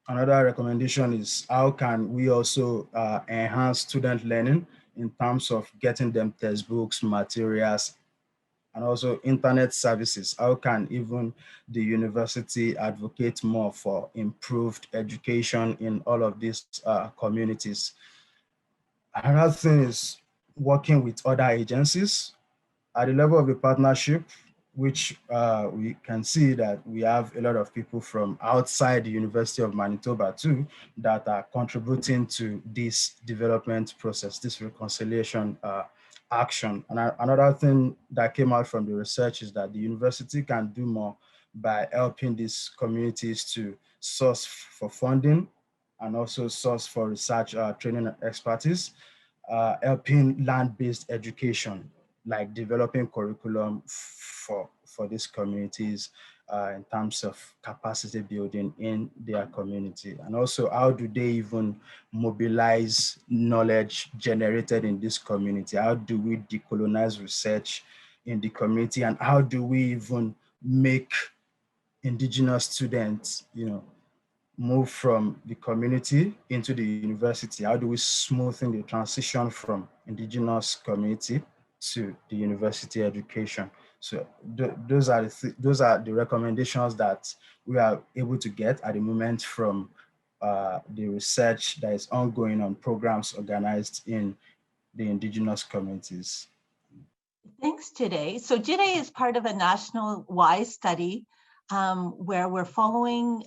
another recommendation is how can we also enhance student learning in terms of getting them textbooks, materials, and also internet services. How can even the university advocate more for improved education in all of these communities? Another thing is working with other agencies at the level of the partnership, which we can see that we have a lot of people from outside the University of Manitoba too that are contributing to this development process, this reconciliation action. And another thing that came out from the research is that the university can do more by helping these communities to source for funding and also source for research, training and expertise, helping land-based education, like developing curriculum for these communities in terms of capacity building in their community. And also, how do they even mobilize knowledge generated in this community? How do we decolonize research in the community? And how do we even make Indigenous students, move from the community into the university? How do we smoothen the transition from Indigenous community to the university education? So those are the recommendations that we are able to get at the moment from the research that is ongoing on programs organized in the Indigenous communities. Thanks, Jide. So Jide is part of a national-wide study where we're following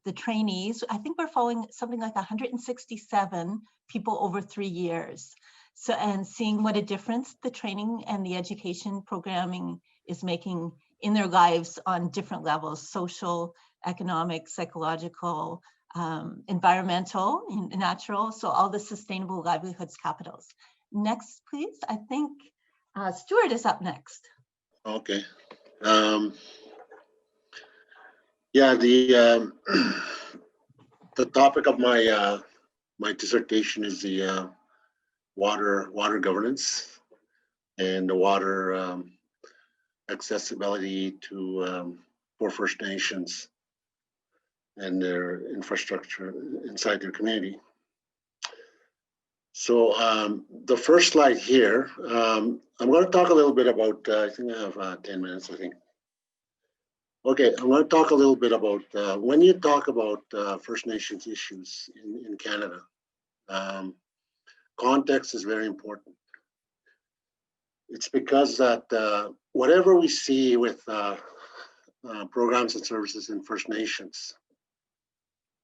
the trainees. I think we're following something like 167 people over 3 years. So, and seeing what a difference the training and the education programming is making in their lives on different levels: social, economic, psychological, environmental, natural, so all the sustainable livelihoods capitals. Next, please. I think Stewart is up next. Okay. Yeah, the topic of my my dissertation is the water governance and the water accessibility to for First Nations and their infrastructure inside their community. So the first slide here, I'm going to talk a little bit about, I think I have 10 minutes, I think. Okay, I'm going to talk a little bit about, when you talk about First Nations issues in Canada, context is very important. It's because that whatever we see with programs and services in First Nations,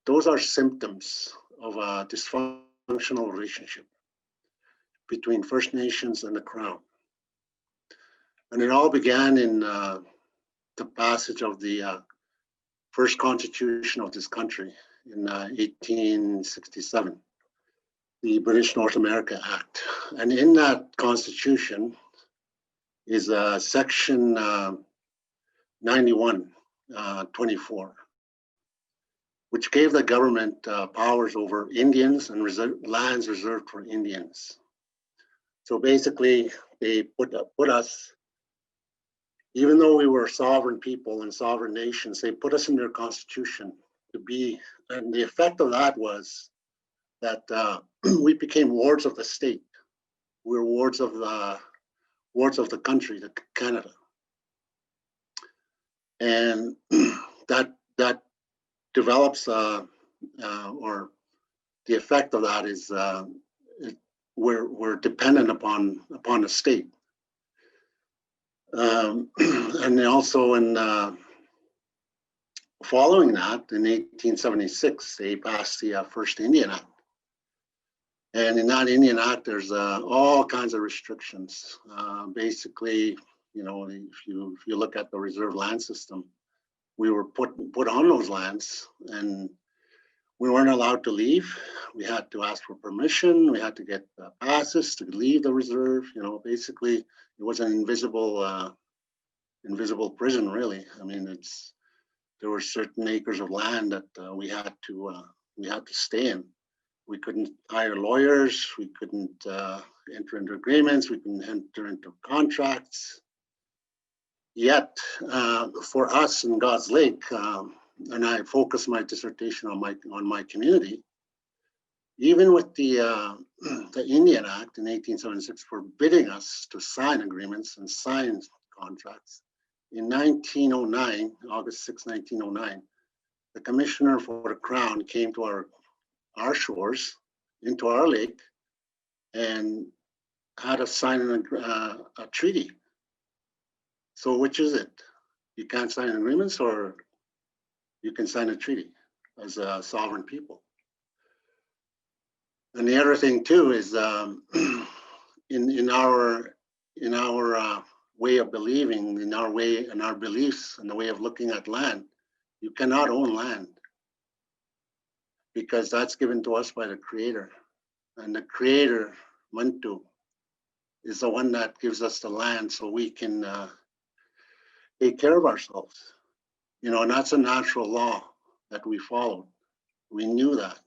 those are symptoms of a dysfunctional relationship between First Nations and the Crown. And it all began in the passage of the first constitution of this country in 1867, the British North America Act. And in that constitution is section 91:24, which gave the government powers over Indians and lands reserved for Indians. So basically, they put us, even though we were sovereign people and sovereign nations, they put us in their constitution to be, and the effect of that was that we became wards of the state. We were wards of the country, the Canada. And that develops, or the effect of that is we're dependent upon the state. And also in following that, in 1876, they passed the first Indian Act. And in that Indian Act, there's all kinds of restrictions. Basically, if you look at the reserve land system, we were put on those lands, and we weren't allowed to leave. We had to ask for permission. We had to get passes to leave the reserve. Basically, it was an invisible prison, really. I mean, there were certain acres of land that we had to stay in. We couldn't hire lawyers. We couldn't enter into agreements. We couldn't enter into contracts. Yet, for us in God's Lake, and I focus my dissertation on my community, even with the Indian Act in 1876 forbidding us to sign agreements and sign contracts, in 1909, August 6, 1909, the commissioner for the Crown came to our shores, into our lake, and had us sign a treaty. So which is it? You can't sign agreements, or you can sign a treaty as a sovereign people. And the other thing too is in our in our way of believing, in our way, in our beliefs, and the way of looking at land, you cannot own land because that's given to us by the Creator. And the Creator, Muntu, is the one that gives us the land so we can take care of ourselves. You know, and that's a natural law that we followed. We knew that.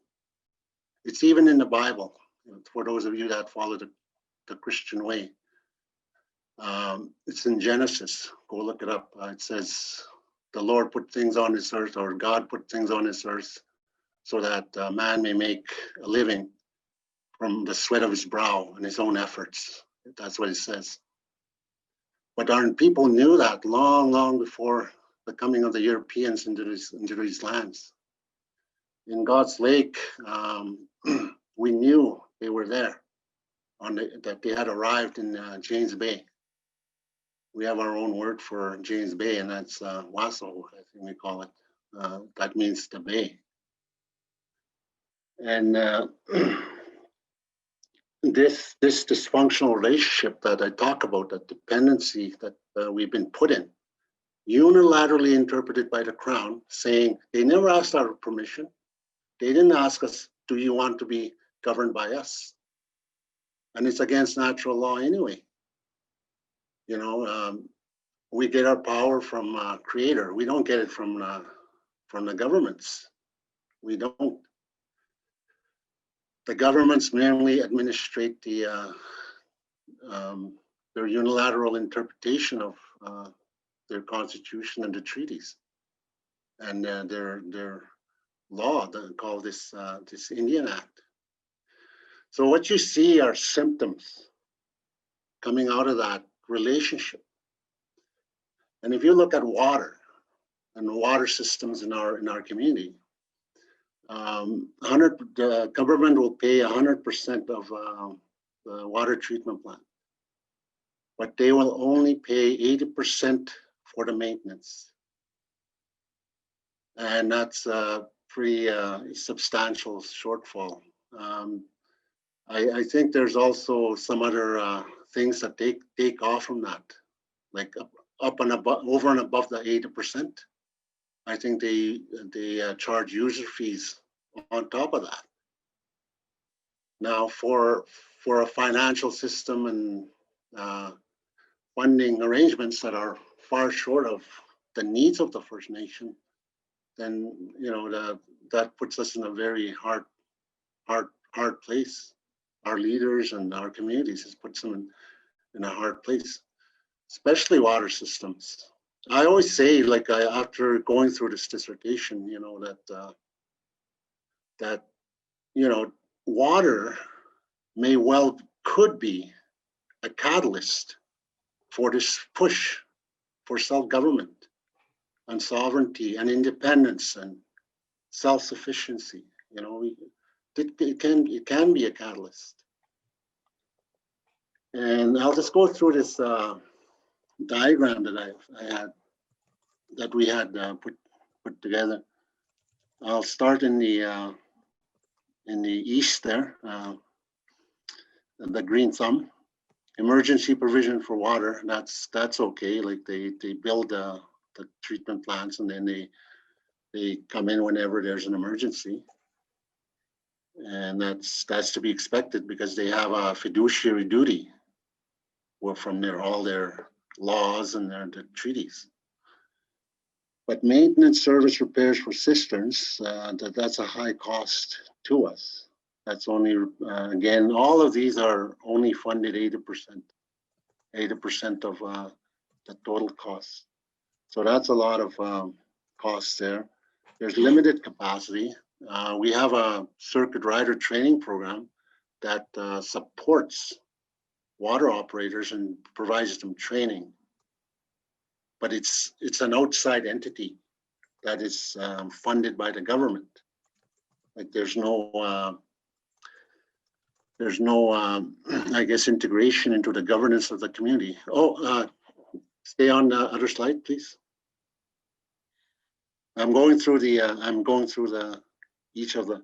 It's even in the Bible, for those of you that follow the Christian way. It's in Genesis. Go look it up. It says, the Lord put things on this earth, or God put things on this earth, so that man may make a living from the sweat of his brow and his own efforts. That's what it says. But our people knew that long, long before the coming of the Europeans into these lands. In God's Lake, we knew they were there, that they had arrived in James Bay. We have our own word for James Bay, and that's Waso, I think we call it. That means the bay. And this dysfunctional relationship that I talk about, that dependency that we've been put in, unilaterally interpreted by the Crown, saying they never asked our permission. They didn't ask us, do you want to be governed by us? And it's against natural law anyway. You know, we get our power from Creator. We don't get it from the governments. We don't. The governments merely administrate their unilateral interpretation of their constitution and the treaties, and their law, called this Indian Act. So what you see are symptoms coming out of that relationship. And if you look at water and the water systems in our community, the government will pay 100% of the water treatment plant, but they will only pay 80% for the maintenance. And that's a pretty substantial shortfall. I think there's also some other things that they take off from that, like up and above, over and above the 80%. I think they charge user fees on top of that. Now, for a financial system and funding arrangements that are far short of the needs of the First Nation, then you know that puts us in a very hard place. Our leaders and our communities, it puts them in a hard place, especially water systems. I always say, like after going through this dissertation, you know, that you know, water could be a catalyst for this push for self-government and sovereignty and independence and self-sufficiency. You know, it can be a catalyst. And I'll just go through this diagram that we had put together. I'll start in the east there, the green thumb. Emergency provision for water. That's okay. Like they build the treatment plants and then they come in whenever there's an emergency. And that's to be expected because they have a fiduciary duty from all their laws and their treaties. But maintenance, service, repairs for cisterns, that's a high cost to us. That's only, again, all of these are only funded 80% of the total cost. So that's a lot of costs there. There's limited capacity. We have a circuit rider training program that supports water operators and provides them training. But it's an outside entity that is funded by the government. Like there's no I guess, integration into the governance of the community. Oh, stay on the other slide, please. I'm going through each of the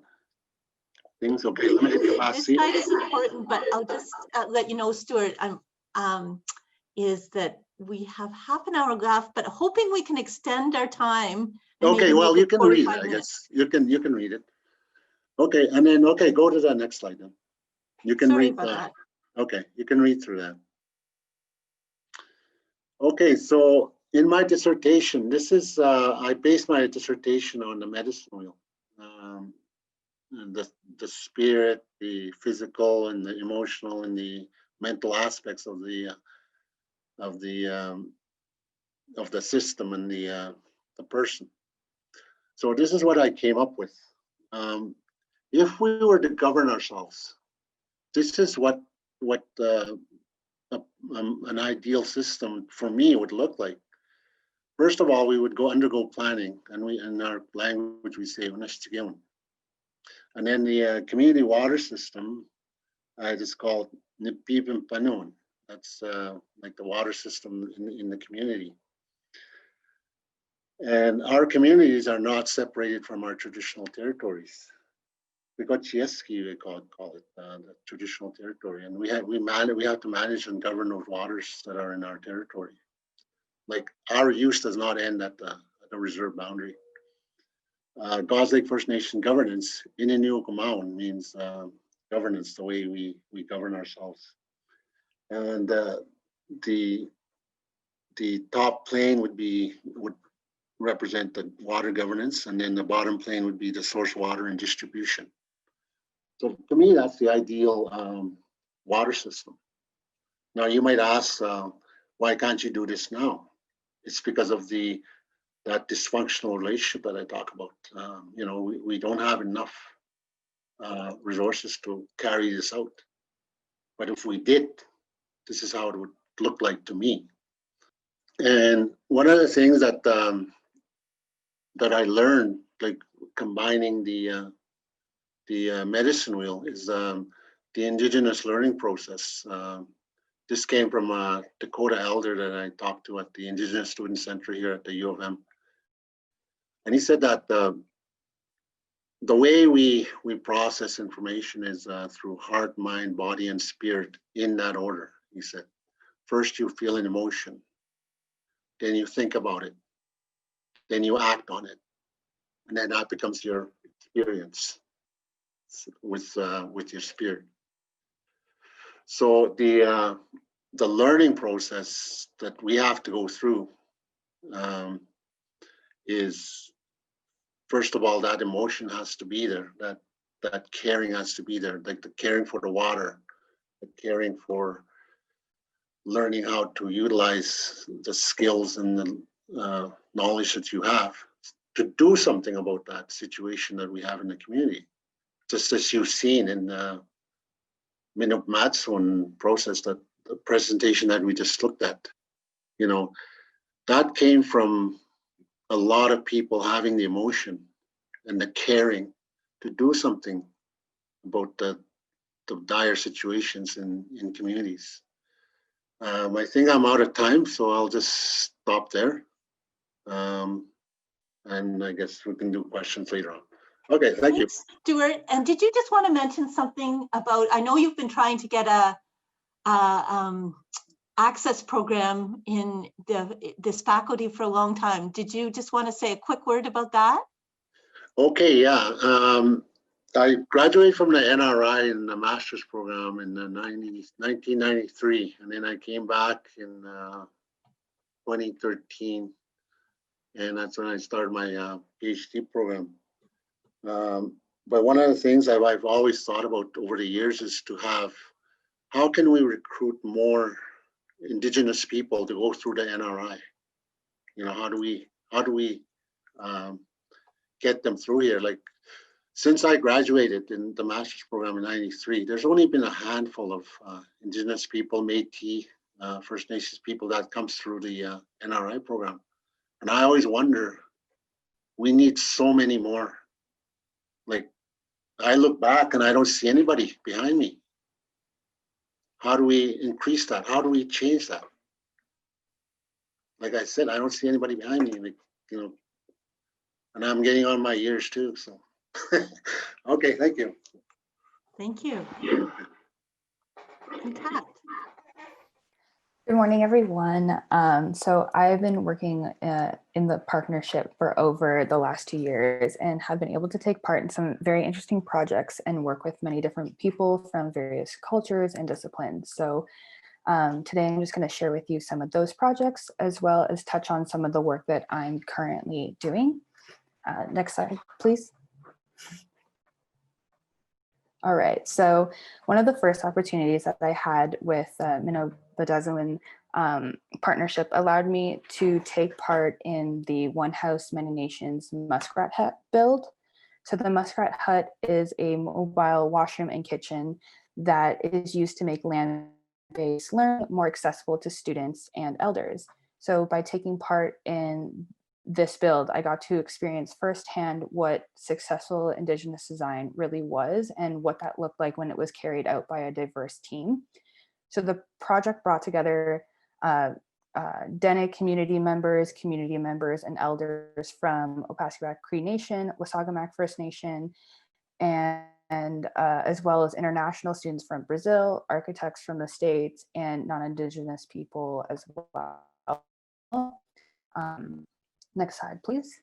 things. Okay, limited capacity. This slide is important, but I'll just let you know, Stewart, is that we have half an hour left, but hoping we can extend our time. Okay, well, you can read it, I guess. You can read it. Okay, and then, okay, go to the next slide then. You can read that. Okay, you can read through that. Okay, so in my dissertation, this is, I based my dissertation on the medicine wheel. And the spirit, the physical and the emotional and the mental aspects of the system and the person. So this is what I came up with. If we were to govern ourselves, this is what an ideal system for me would look like. First of all, we would undergo planning, and we, in our language, we say "Unashtigion." And then the community water system is called Nipibim Panon. That's like the water system in the community. And our communities are not separated from our traditional territories. We got Chieski, we call it the traditional territory, and we have to manage and govern those waters that are in our territory. Like our use does not end at the reserve boundary. Gauze Lake First Nation governance in Inuukumawan means governance, the way we govern ourselves. And the top plane would represent the water governance, and then the bottom plane would be the source water and distribution. So to me, that's the ideal water system. Now you might ask, why can't you do this now? It's because of that dysfunctional relationship that I talk about. You know, we don't have enough resources to carry this out. But if we did, this is how it would look like to me. And one of the things that that I learned, like combining the medicine wheel, is the Indigenous learning process. This came from a Dakota elder that I talked to at the Indigenous Student Center here at the U of M. And he said that the way we process information is through heart, mind, body, and spirit in that order. He said, first you feel an emotion, then you think about it, then you act on it, and then that becomes your experience with your spirit. So the learning process that we have to go through is, first of all, that emotion has to be there, that caring has to be there, like the caring for the water, the caring for learning how to utilize the skills and the knowledge that you have to do something about that situation that we have in the community. Just as you've seen in the Mino Bimaadiziwin process, that the presentation that we just looked at, you know, that came from a lot of people having the emotion and the caring to do something about the dire situations in communities. I think I'm out of time, so I'll just stop there. And I guess we can do questions later on. Okay, thank you. Stewart, and did you just want to mention something about, I know you've been trying to get a access program in this faculty for a long time. Did you just want to say a quick word about that? Okay, yeah. I graduated from the NRI in the master's program in the 1993, and then I came back in 2013, and that's when I started my PhD program. But one of the things I've always thought about over the years is to have, how can we recruit more Indigenous people to go through the NRI? You know, how do we get them through here? Like, since I graduated in the master's program in '93, there's only been a handful of Indigenous people, Métis, First Nations people that comes through the NRI program. And I always wonder, we need so many more. Like, I look back and I don't see anybody behind me. How do we increase that? How do we change that? Like I said, I don't see anybody behind me, like, you know, and I'm getting on my years too, so. Okay, thank you. Thank you. And Kat. Good morning, everyone. So I've been working in the partnership for over the last 2 years and have been able to take part in some very interesting projects and work with many different people from various cultures and disciplines. So today I'm just going to share with you some of those projects, as well as touch on some of the work that I'm currently doing. Next slide, please. All right, so one of the first opportunities that I had with Mino Bimaadiziwin partnership allowed me to take part in the One House Many Nations muskrat hut build. So the muskrat hut is a mobile washroom and kitchen that is used to make land-based learning more accessible to students and elders. So by taking part in this build, I got to experience firsthand what successful Indigenous design really was and what that looked like when it was carried out by a diverse team. So the project brought together Dene community members, and elders from Wasagamack Cree Nation, Wasagamack First Nation, and as well as international students from Brazil, architects from the States, and non-Indigenous people as well. Next slide, please.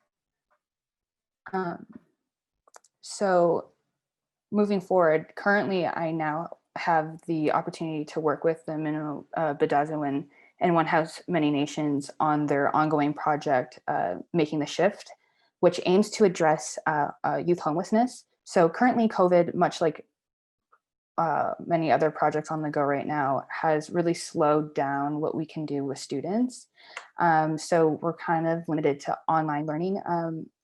So moving forward, currently I now have the opportunity to work with the Mino Bimaadiziwin and One House Many Nations on their ongoing project, Making the Shift, which aims to address youth homelessness. So currently COVID, much like many other projects on the go right now, has really slowed down what we can do with students. So we're kind of limited to online learning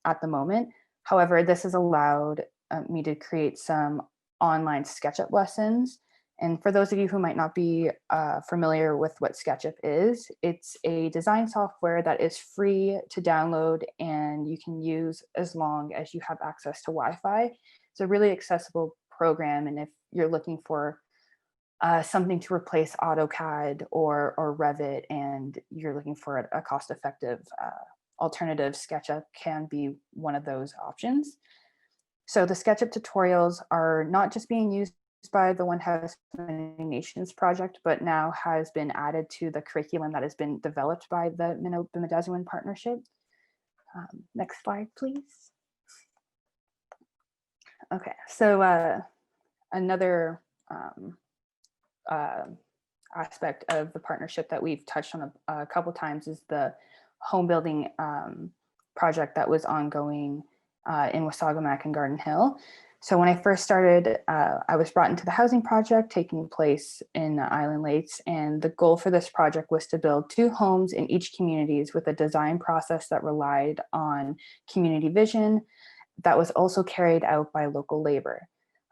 at the moment. However, this has allowed me to create some online SketchUp lessons. And for those of you who might not be familiar with what SketchUp is, it's a design software that is free to download and you can use as long as you have access to Wi-Fi. It's a really accessible program, and if you're looking for something to replace AutoCAD or Revit and you're looking for a cost-effective alternative, SketchUp can be one of those options. So the SketchUp tutorials are not just being used by the One House Many Nations project, but now has been added to the curriculum that has been developed by the Mino Bimaadiziwin partnership. Next slide, please. Okay, so another aspect of the partnership that we've touched on a couple times is the home building project that was ongoing in Wasagamack and Garden Hill. So when I first started, I was brought into the housing project taking place in Island Lakes, and the goal for this project was to build 2 homes in each communities with a design process that relied on community vision that was also carried out by local labor.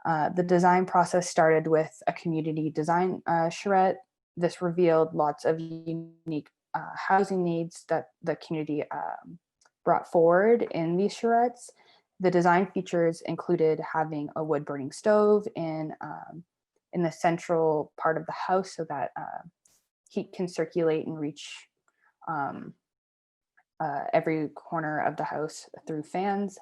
The design process started with a community design charrette. This revealed lots of unique housing needs that the community brought forward in these charrettes. The design features included having a wood burning stove in the central part of the house so that heat can circulate and reach every corner of the house through fans.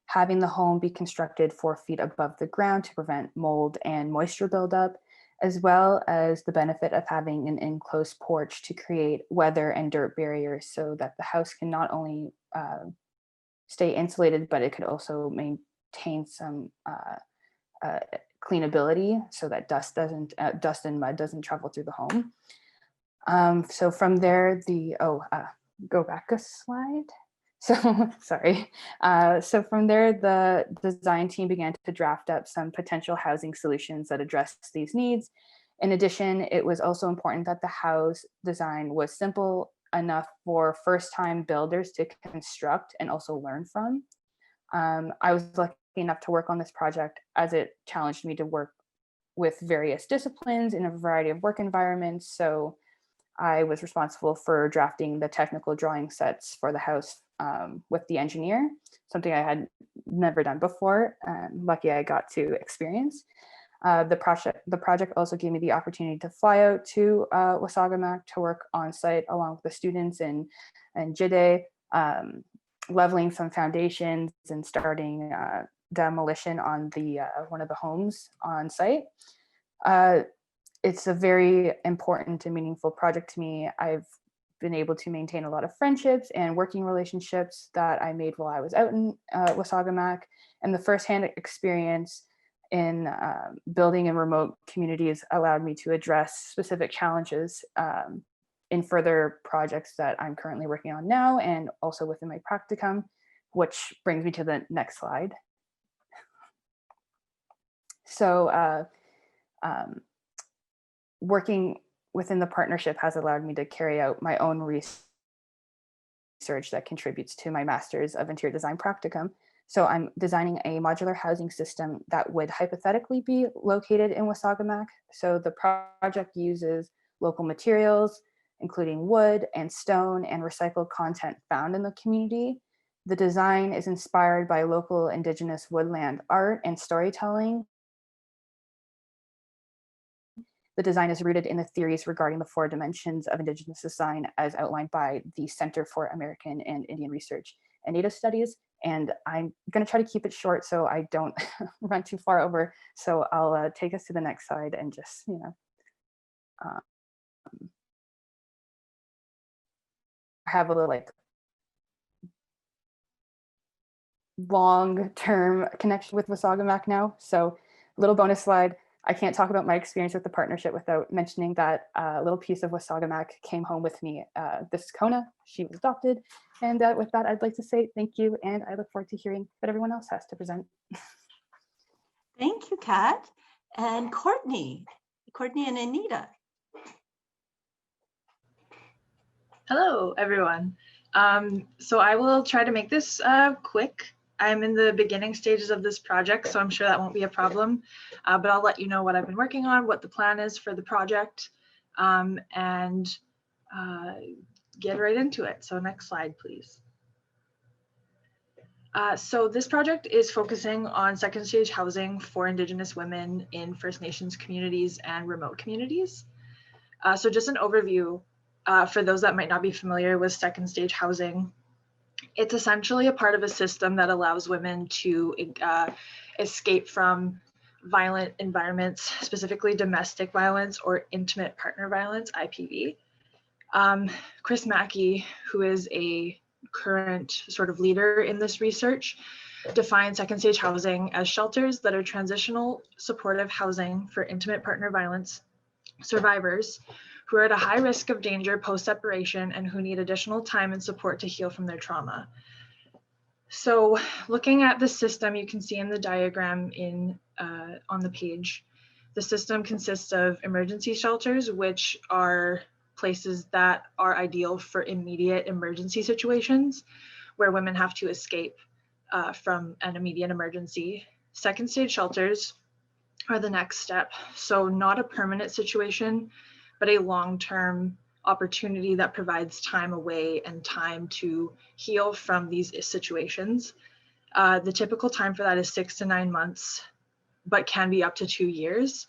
Having the home be constructed 4 feet above the ground to prevent mold and moisture buildup, as well as the benefit of having an enclosed porch to create weather and dirt barriers so that the house can not only stay insulated, but it could also maintain some cleanability so that dust and mud doesn't travel through the home. So from there, go back a slide. So sorry. So from there, the design team began to draft up some potential housing solutions that addressed these needs. In addition, it was also important that the house design was simple enough for first-time builders to construct and also learn from. I was lucky enough to work on this project as it challenged me to work with various disciplines in a variety of work environments. So I was responsible for drafting the technical drawing sets for the house with the engineer, something I had never done before. Lucky I got to experience. The project also gave me the opportunity to fly out to Wasagamack to work on site along with the students and Jide, leveling some foundations and starting demolition on the one of the homes on site. it's a very important and meaningful project to me. I've been able to maintain a lot of friendships and working relationships that I made while I was out in Wasagamack, and the firsthand experience in building in remote communities allowed me to address specific challenges in further projects that I'm currently working on now and also within my practicum, which brings me to the next slide. So working within the partnership has allowed me to carry out my own research that contributes to my Master's of Interior Design practicum. So I'm designing a modular housing system that would hypothetically be located in Wasagamack. So the project uses local materials, including wood and stone and recycled content found in the community. The design is inspired by local Indigenous woodland art and storytelling. The design is rooted in the theories regarding the 4 dimensions of Indigenous design as outlined by the Center for American and Indian Research and Native Studies. And I'm going to try to keep it short so I don't run too far over. So I'll take us to the next slide and just, have a little like long-term connection with Wasagamack now. So little bonus slide. I can't talk about my experience with the partnership without mentioning that a little piece of Wasagamack came home with me. This is Kona, she was adopted. And with that, I'd like to say thank you. And I look forward to hearing what everyone else has to present. Thank you, Kat. And Courtney and Anita. Hello, everyone. So I will try to make this quick. I'm in the beginning stages of this project, so I'm sure that won't be a problem, but I'll let you know what I've been working on, what the plan is for the project, and get right into it. So next slide, please. So this project is focusing on second stage housing for Indigenous women in First Nations communities and remote communities. So just an overview for those that might not be familiar with second stage housing. It's essentially a part of a system that allows women to escape from violent environments, specifically domestic violence or intimate partner violence, IPV. Chris Mackey, who is a current sort of leader in this research, defines second stage housing as shelters that are transitional supportive housing for intimate partner violence survivors who are at a high risk of danger post-separation and who need additional time and support to heal from their trauma. So looking at the system, you can see in the diagram on the page, the system consists of emergency shelters, which are places that are ideal for immediate emergency situations where women have to escape from an immediate emergency. Second stage shelters are the next step. So not a permanent situation, but a long-term opportunity that provides time away and time to heal from these situations. The typical time for that is 6 to 9 months, but can be up to 2 years.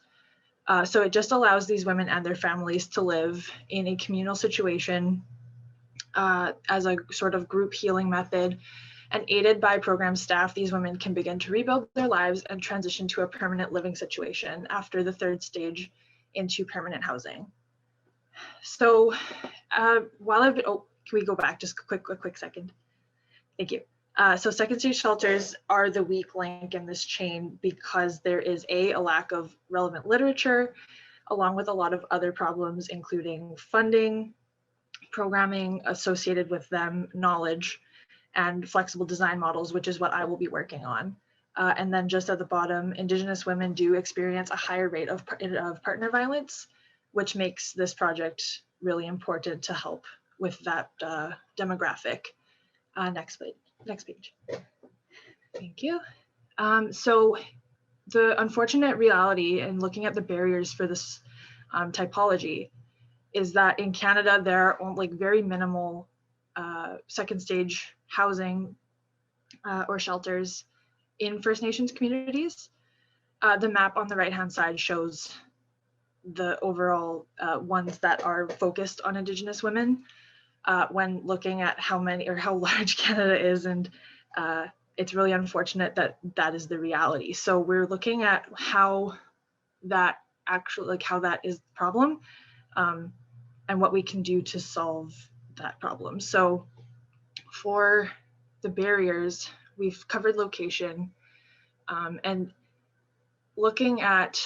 So it just allows these women and their families to live in a communal situation as a sort of group healing method. And aided by program staff, these women can begin to rebuild their lives and transition to a permanent living situation after the 3rd stage into permanent housing. So while I've been, can we go back just a quick second? Thank you. So second stage shelters are the weak link in this chain because there is a lack of relevant literature, along with a lot of other problems, including funding, programming associated with them, knowledge, and flexible design models, which is what I will be working on. And then just at the bottom, Indigenous women do experience a higher rate of partner violence, which makes this project really important to help with that demographic. Next page. Thank you. So the unfortunate reality in looking at the barriers for this typology is that in Canada, there are like very minimal second stage housing or shelters in First Nations communities. The map on the right-hand side shows the overall ones that are focused on Indigenous women when looking at how many or how large Canada is, and it's really unfortunate that that is the reality. So we're looking at how that actually like how that is the problem, and what we can do to solve that problem. So for the barriers, we've covered location, and looking at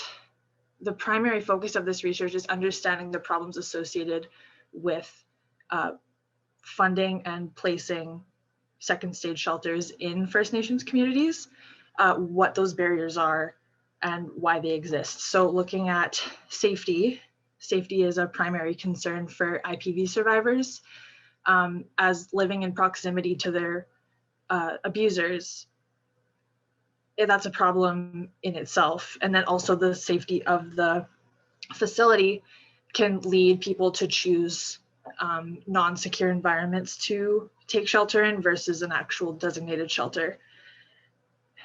the primary focus of this research is understanding the problems associated with funding and placing second stage shelters in First Nations communities, what those barriers are and why they exist. So looking at safety is a primary concern for IPV survivors, as living in proximity to their abusers. That's a problem in itself. And then also the safety of the facility can lead people to choose non-secure environments to take shelter in versus an actual designated shelter.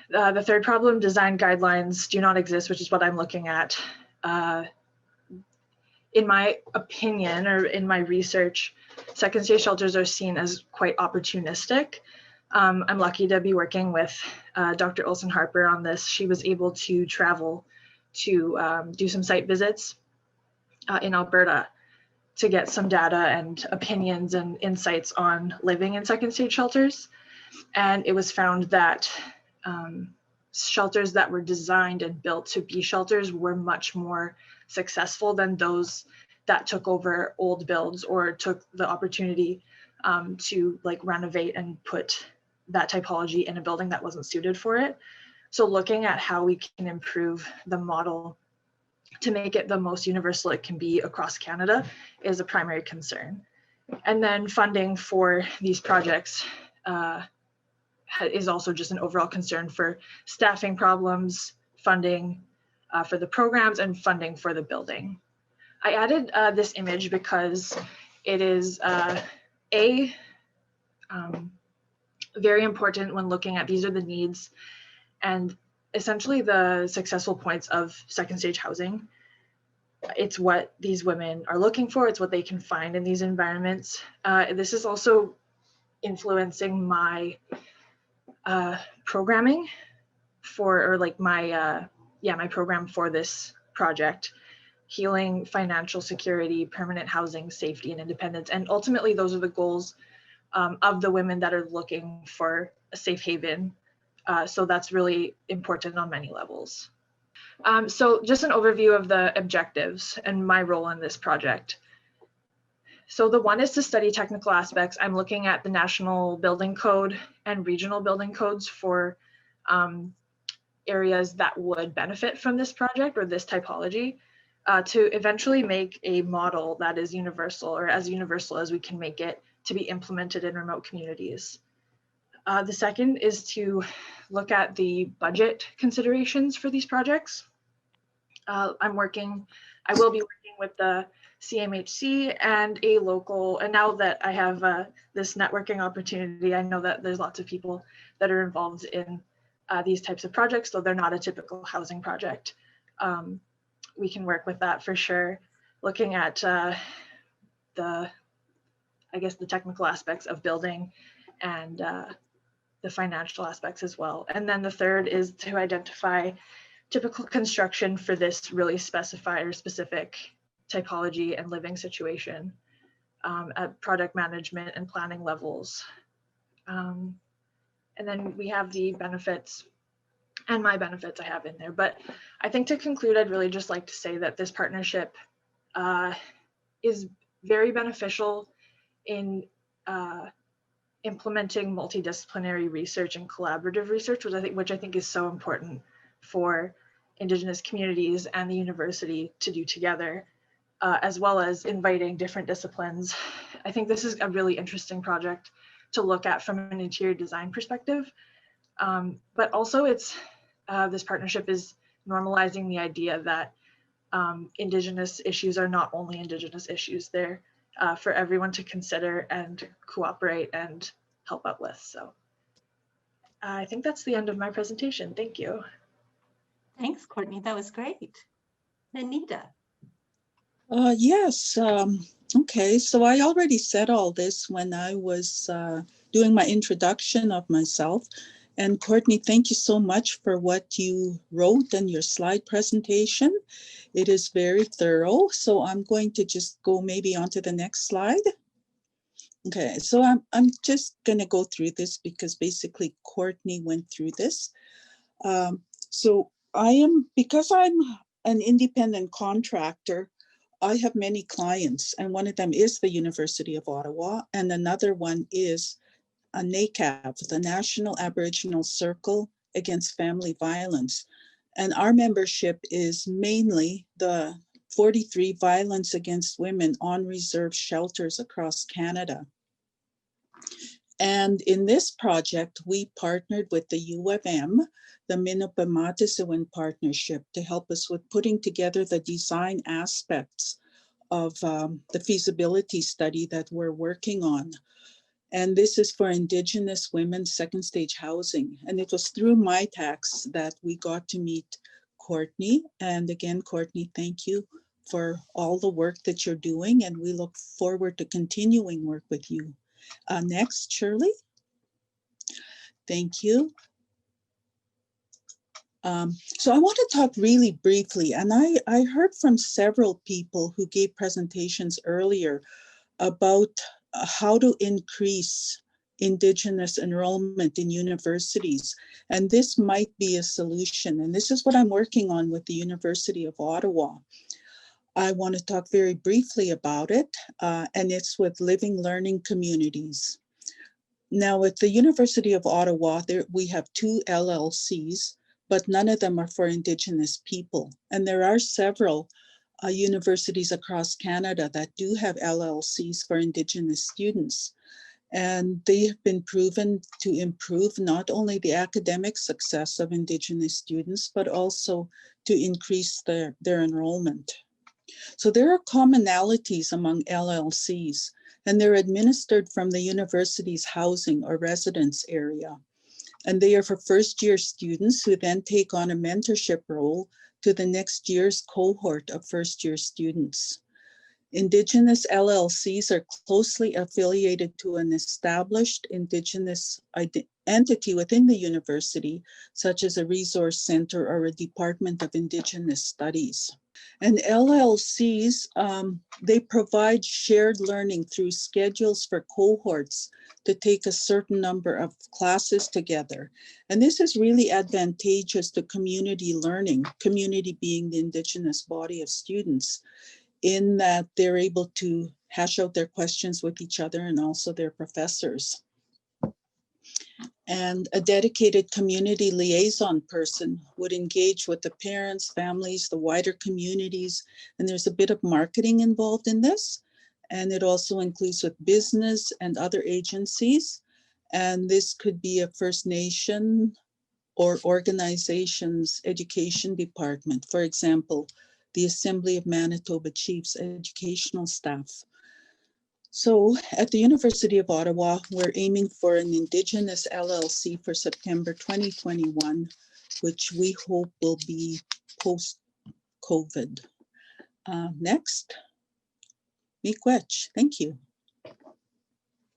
The third problem, design guidelines do not exist, which is what I'm looking at. In my opinion, or in my research, second stage shelters are seen as quite opportunistic. I'm lucky to be working with Dr. Olsen Harper on this. She was able to travel to do some site visits in Alberta to get some data and opinions and insights on living in second stage shelters. And it was found that shelters that were designed and built to be shelters were much more successful than those that took over old builds or took the opportunity to like renovate and put that typology in a building that wasn't suited for it. So looking at how we can improve the model to make it the most universal it can be across Canada is a primary concern. And then funding for these projects is also just an overall concern for staffing problems, funding for the programs, and funding for the building. I added this image because it is very important when looking at these are the needs and essentially the successful points of second stage housing. It's what these women are looking for. It's what they can find in these environments. This is also influencing my programming for, or like my, my program for this project: healing, financial security, permanent housing, safety, and independence. And ultimately, those are the goals of the women that are looking for a safe haven. So that's really important on many levels. So just an overview of the objectives and my role in this project. So the one is to study technical aspects. I'm looking at the National Building Code and regional building codes for areas that would benefit from this project or this typology, to eventually make a model that is universal, or as universal as we can make it, to be implemented in remote communities. The second is to look at the budget considerations for these projects. I will be working with the CMHC and a local, and now that I have this networking opportunity, I know that there's lots of people that are involved in these types of projects, so they're not a typical housing project. We can work with that for sure, looking at the technical aspects of building and the financial aspects as well. And then the third is to identify typical construction for this really specified or specific typology and living situation at product management and planning levels. And then we have the benefits, and my benefits I have in there. But I think to conclude, I'd really just like to say that this partnership is very beneficial in implementing multidisciplinary research and collaborative research, which I think is so important for Indigenous communities and the university to do together, as well as inviting different disciplines. I think this is a really interesting project to look at from an interior design perspective. But also this partnership is normalizing the idea that Indigenous issues are not only Indigenous issues. They're for everyone to consider and cooperate and help out with. So I think that's the end of my presentation. Thank you. Thanks, Courtney. That was great. Anita. Yes. Okay. So I already said all this when I was doing my introduction of myself. And Courtney, thank you so much for what you wrote in your slide presentation. It is very thorough. So I'm going to just go maybe onto the next slide. Okay, so I'm just going to go through this because basically Courtney went through this. So because I'm an independent contractor, I have many clients, and one of them is the University of Ottawa, and another one is a NACAFV, the National Aboriginal Circle Against Family Violence. And our membership is mainly the 43 Violence Against Women on Reserve shelters across Canada. And in this project, we partnered with the U of M, the Mino Bimaadiziwin partnership, to help us with putting together the design aspects of the feasibility study that we're working on. And this is for Indigenous women's second stage housing. And it was through MyTax that we got to meet Courtney. And again, Courtney, thank you for all the work that you're doing. And we look forward to continuing work with you. Next, Shirley. Thank you. So I want to talk really briefly, and I heard from several people who gave presentations earlier about how to increase Indigenous enrollment in universities. And this might be a solution. And this is what I'm working on with the University of Ottawa. I want to talk very briefly about it, and it's with living learning communities. Now, at the University of Ottawa, we have 2 LLCs, but none of them are for Indigenous people. And there are several universities across Canada that do have LLCs for Indigenous students. And they have been proven to improve not only the academic success of Indigenous students, but also to increase their enrollment. So there are commonalities among LLCs, and they're administered from the university's housing or residence area. And they are for first-year students who then take on a mentorship role to the next year's cohort of first-year students. Indigenous LLCs are closely affiliated to an established Indigenous entity within the university, such as a resource center or a Department of Indigenous Studies. And LLCs, they provide shared learning through schedules for cohorts to take a certain number of classes together. And this is really advantageous to community learning, community being the Indigenous body of students, in that they're able to hash out their questions with each other and also their professors. And a dedicated community liaison person would engage with the parents, families, the wider communities, and there's a bit of marketing involved in this. And it also includes with business and other agencies. And this could be a First Nation or organization's education department. For example, the Assembly of Manitoba Chiefs educational staff. So at the University of Ottawa, we're aiming for an Indigenous LLC for September 2021, which we hope will be post-COVID. Next, Miigwech, thank you.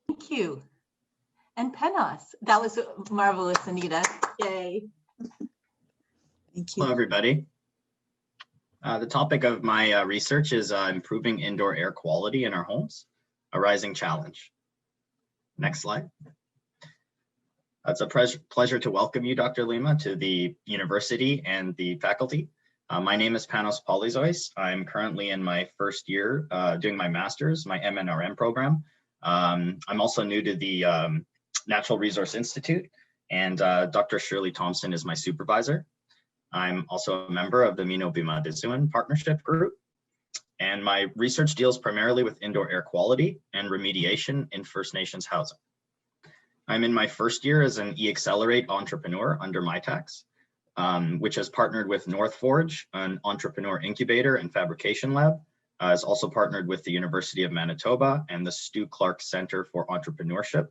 Thank you. And Panos, that was marvelous, Anita. Yay. Thank you. Hello, everybody. The topic of my research is improving indoor air quality in our homes, a rising challenge. Next slide. It's a pleasure to welcome you, Dr. Lima, to the university and the faculty. My name is Panos Polyzois. I'm currently in my first year doing my master's, my MNRM program. I'm also new to the Natural Resource Institute, and Dr. Shirley Thompson is my supervisor. I'm also a member of the Mino Bimaadiziwin partnership group, and my research deals primarily with indoor air quality and remediation in First Nations housing. I'm in my first year as an eAccelerate entrepreneur under MyTax, which has partnered with North Forge, an entrepreneur incubator and fabrication lab. Has also partnered with the University of Manitoba and the Stu Clark Center for Entrepreneurship.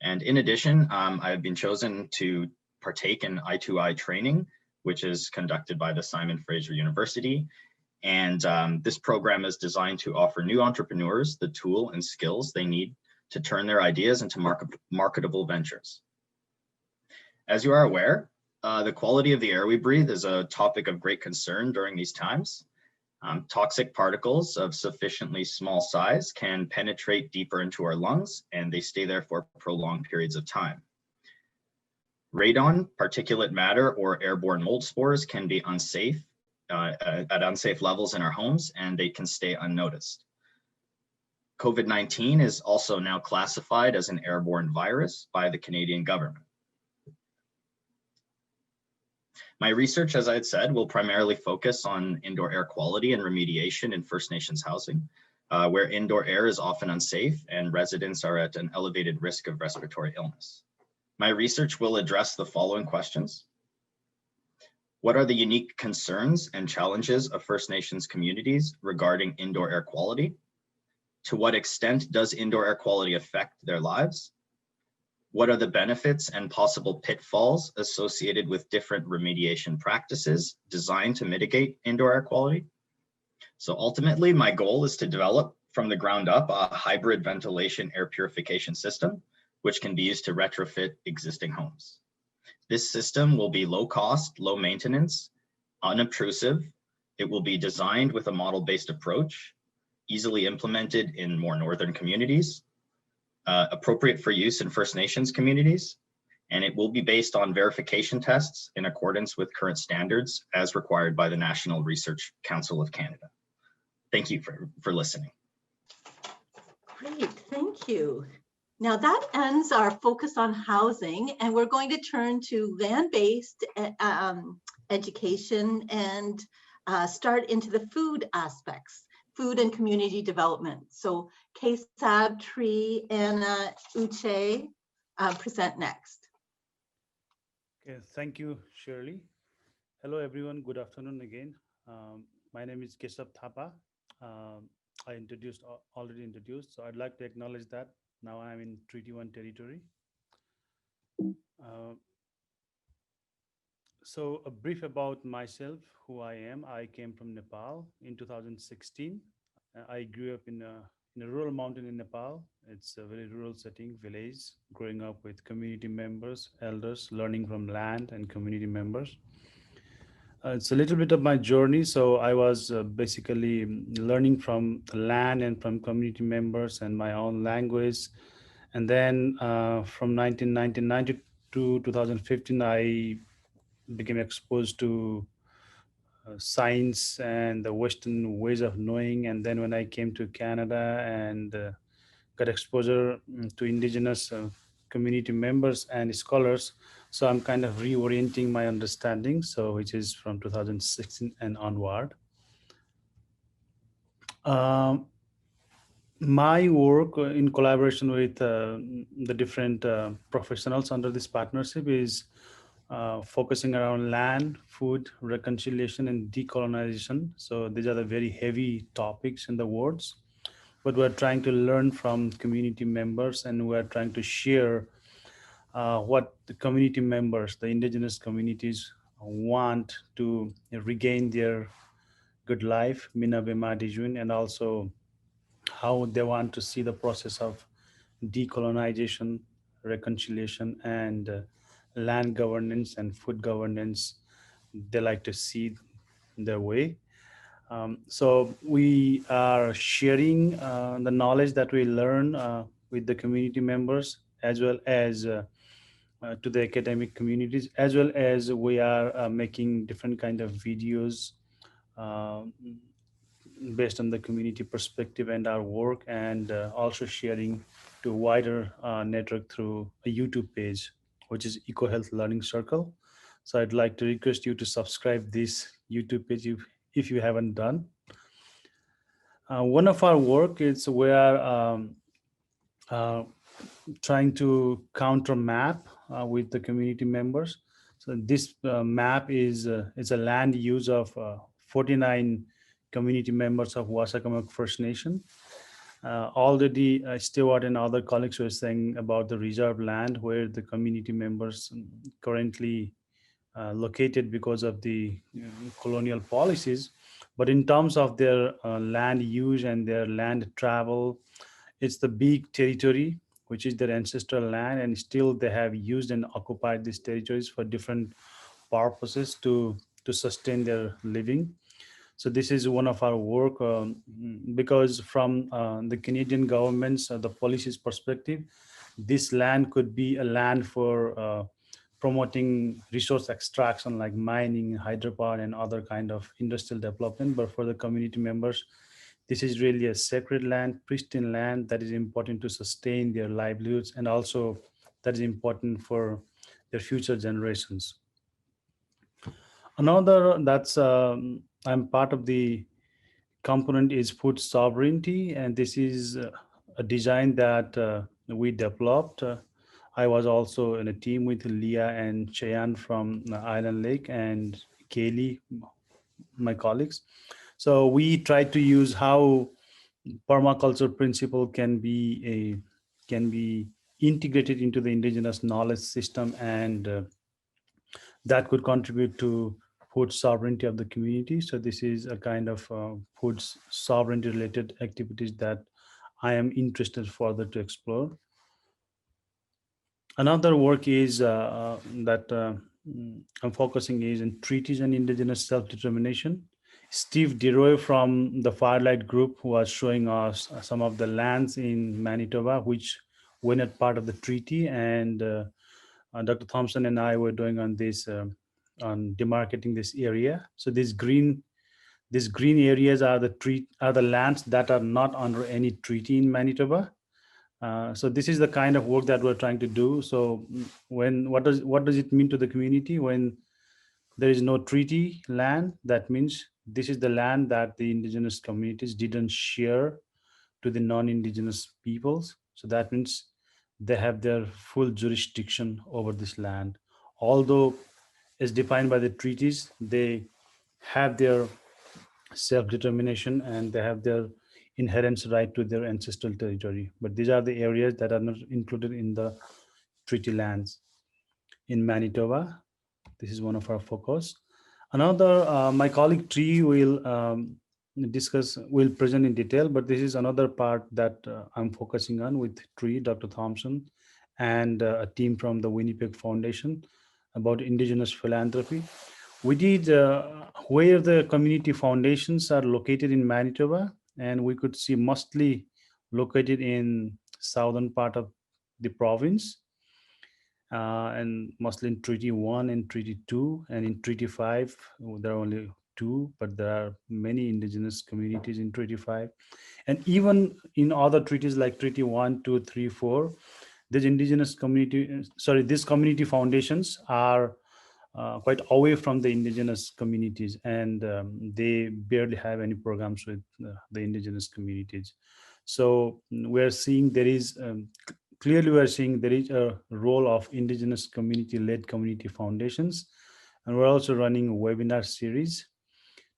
And in addition, I've been chosen to partake in I2I training, which is conducted by the Simon Fraser University. And this program is designed to offer new entrepreneurs the tool and skills they need to turn their ideas into marketable ventures. As you are aware, the quality of the air we breathe is a topic of great concern during these times. Toxic particles of sufficiently small size can penetrate deeper into our lungs, and they stay there for prolonged periods of time. Radon, particulate matter, or airborne mold spores can be unsafe at unsafe levels in our homes, and they can stay unnoticed. COVID-19 is also now classified as an airborne virus by the Canadian government. My research, as I had said, will primarily focus on indoor air quality and remediation in First Nations housing, where indoor air is often unsafe and residents are at an elevated risk of respiratory illness. My research will address the following questions. What are the unique concerns and challenges of First Nations communities regarding indoor air quality? To what extent does indoor air quality affect their lives? What are the benefits and possible pitfalls associated with different remediation practices designed to mitigate indoor air quality? So ultimately, my goal is to develop from the ground up a hybrid ventilation air purification system, which can be used to retrofit existing homes. This system will be low cost, low maintenance, unobtrusive. It will be designed with a model-based approach, easily implemented in more northern communities, appropriate for use in First Nations communities, and it will be based on verification tests in accordance with current standards as required by the National Research Council of Canada. Thank you for listening. Great, thank you. Now that ends our focus on housing, and we're going to turn to land-based education and start into the food aspects. Food and community development. So Keshab, Trea, Anna, Uche present next. Okay, thank you, Shirley. Hello, everyone. Good afternoon again. My name is Keshab Thapa. I already introduced, so I'd like to acknowledge that now I'm in Treaty 1 territory. So a brief about myself, who I am. I came from Nepal in 2016. I grew up in a rural mountain in Nepal. It's a very rural setting, village, growing up with community members, elders, learning from land and community members. It's a little bit of my journey. So I was basically learning from the land and from community members and my own language. And then from 1999 to 2015, I became exposed to science and the Western ways of knowing. And then when I came to Canada and got exposure to Indigenous community members and scholars, so I'm kind of reorienting my understanding, so which is from 2016 and onward. My work in collaboration with the different professionals under this partnership is focusing around land, food, reconciliation, and decolonization. So these are the very heavy topics in the words, but we're trying to learn from community members, and we're trying to share what the community members, the Indigenous communities, want to regain their good life, Mino Bimaadiziwin, and also how they want to see the process of decolonization, reconciliation, and land governance and food governance. They like to see their way. So we are sharing the knowledge that we learn with the community members, as well as to the academic communities, as well as we are making different kind of videos based on the community perspective and our work, and also sharing to a wider network through a YouTube page, which is EcoHealth Learning Circle. So I'd like to request you to subscribe this YouTube page if you haven't done. One of our work is we are trying to counter map with the community members. So this map is a land use of 49 community members of Wasagamack First Nation. Already Stewart and other colleagues were saying about the reserve land where the community members currently located because of the colonial policies. But in terms of their land use and their land travel, it's the big territory which is their ancestral land, and still they have used and occupied these territories for different purposes to sustain their living. So this is one of our work, because from the Canadian government's the policies perspective, this land could be a land for promoting resource extraction like mining, hydropower, and other kind of industrial development. But for the community members, this is really a sacred land, pristine land that is important to sustain their livelihoods, and also that is important for their future generations. Another that's I'm part of the component is food sovereignty, and this is a design that we developed. I was also in a team with Leah and Cheyenne from Island Lake and Kaylee, my colleagues. So we tried to use how permaculture principle can be integrated into the indigenous knowledge system, and that could contribute to food sovereignty of the community. So this is a kind of food sovereignty related activities that I am interested further to explore. Another work is that I'm focusing is in treaties and indigenous self-determination. Steve DeRoy from the Firelight Group was showing us some of the lands in Manitoba which were not part of the treaty, and Dr. Thompson and I were doing on this on demarcating this area. So these green areas are the lands that are not under any treaty in Manitoba. So this is the kind of work that we're trying to do. So what does it mean to the community when there is no treaty land? That means this is the land that the indigenous communities didn't share to the non-indigenous peoples. So that means they have their full jurisdiction over this land. Although as defined by the treaties, they have their self-determination and they have their inherent right to their ancestral territory. But these are the areas that are not included in the treaty lands. In Manitoba, this is one of our focus. Another, my colleague Tree will present in detail, but this is another part that I'm focusing on with Tree, Dr. Thompson, and a team from the Winnipeg Foundation about indigenous philanthropy. We did where the community foundations are located in Manitoba, and we could see mostly located in southern part of the province, and mostly in Treaty 1 and Treaty 2, and in Treaty 5, there are only 2, but there are many indigenous communities in Treaty 5. And even in other treaties like Treaty 1, 2, 3, 4, these these community foundations are quite away from the indigenous communities, and they barely have any programs with the indigenous communities. So we're seeing there is clearly we're seeing there is a role of indigenous community-led community foundations, and we're also running a webinar series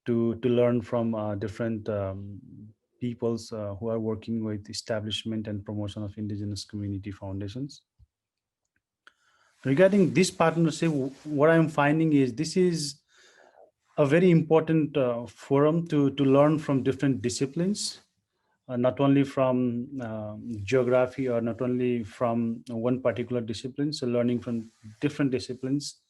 to learn from different peoples who are working with establishment and promotion of indigenous community foundations. Regarding this partnership, what I'm finding is this is a very important forum to learn from different disciplines, not only from geography or not only from one particular discipline, so learning from different disciplines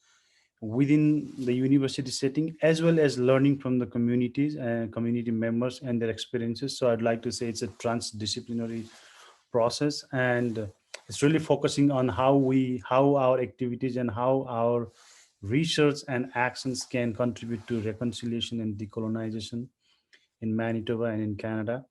within the university setting, as well as learning from the communities and community members and their experiences. So I'd like to say it's a transdisciplinary process, and it's really focusing on how our activities and how our research and actions can contribute to reconciliation and decolonization in Manitoba and in Canada.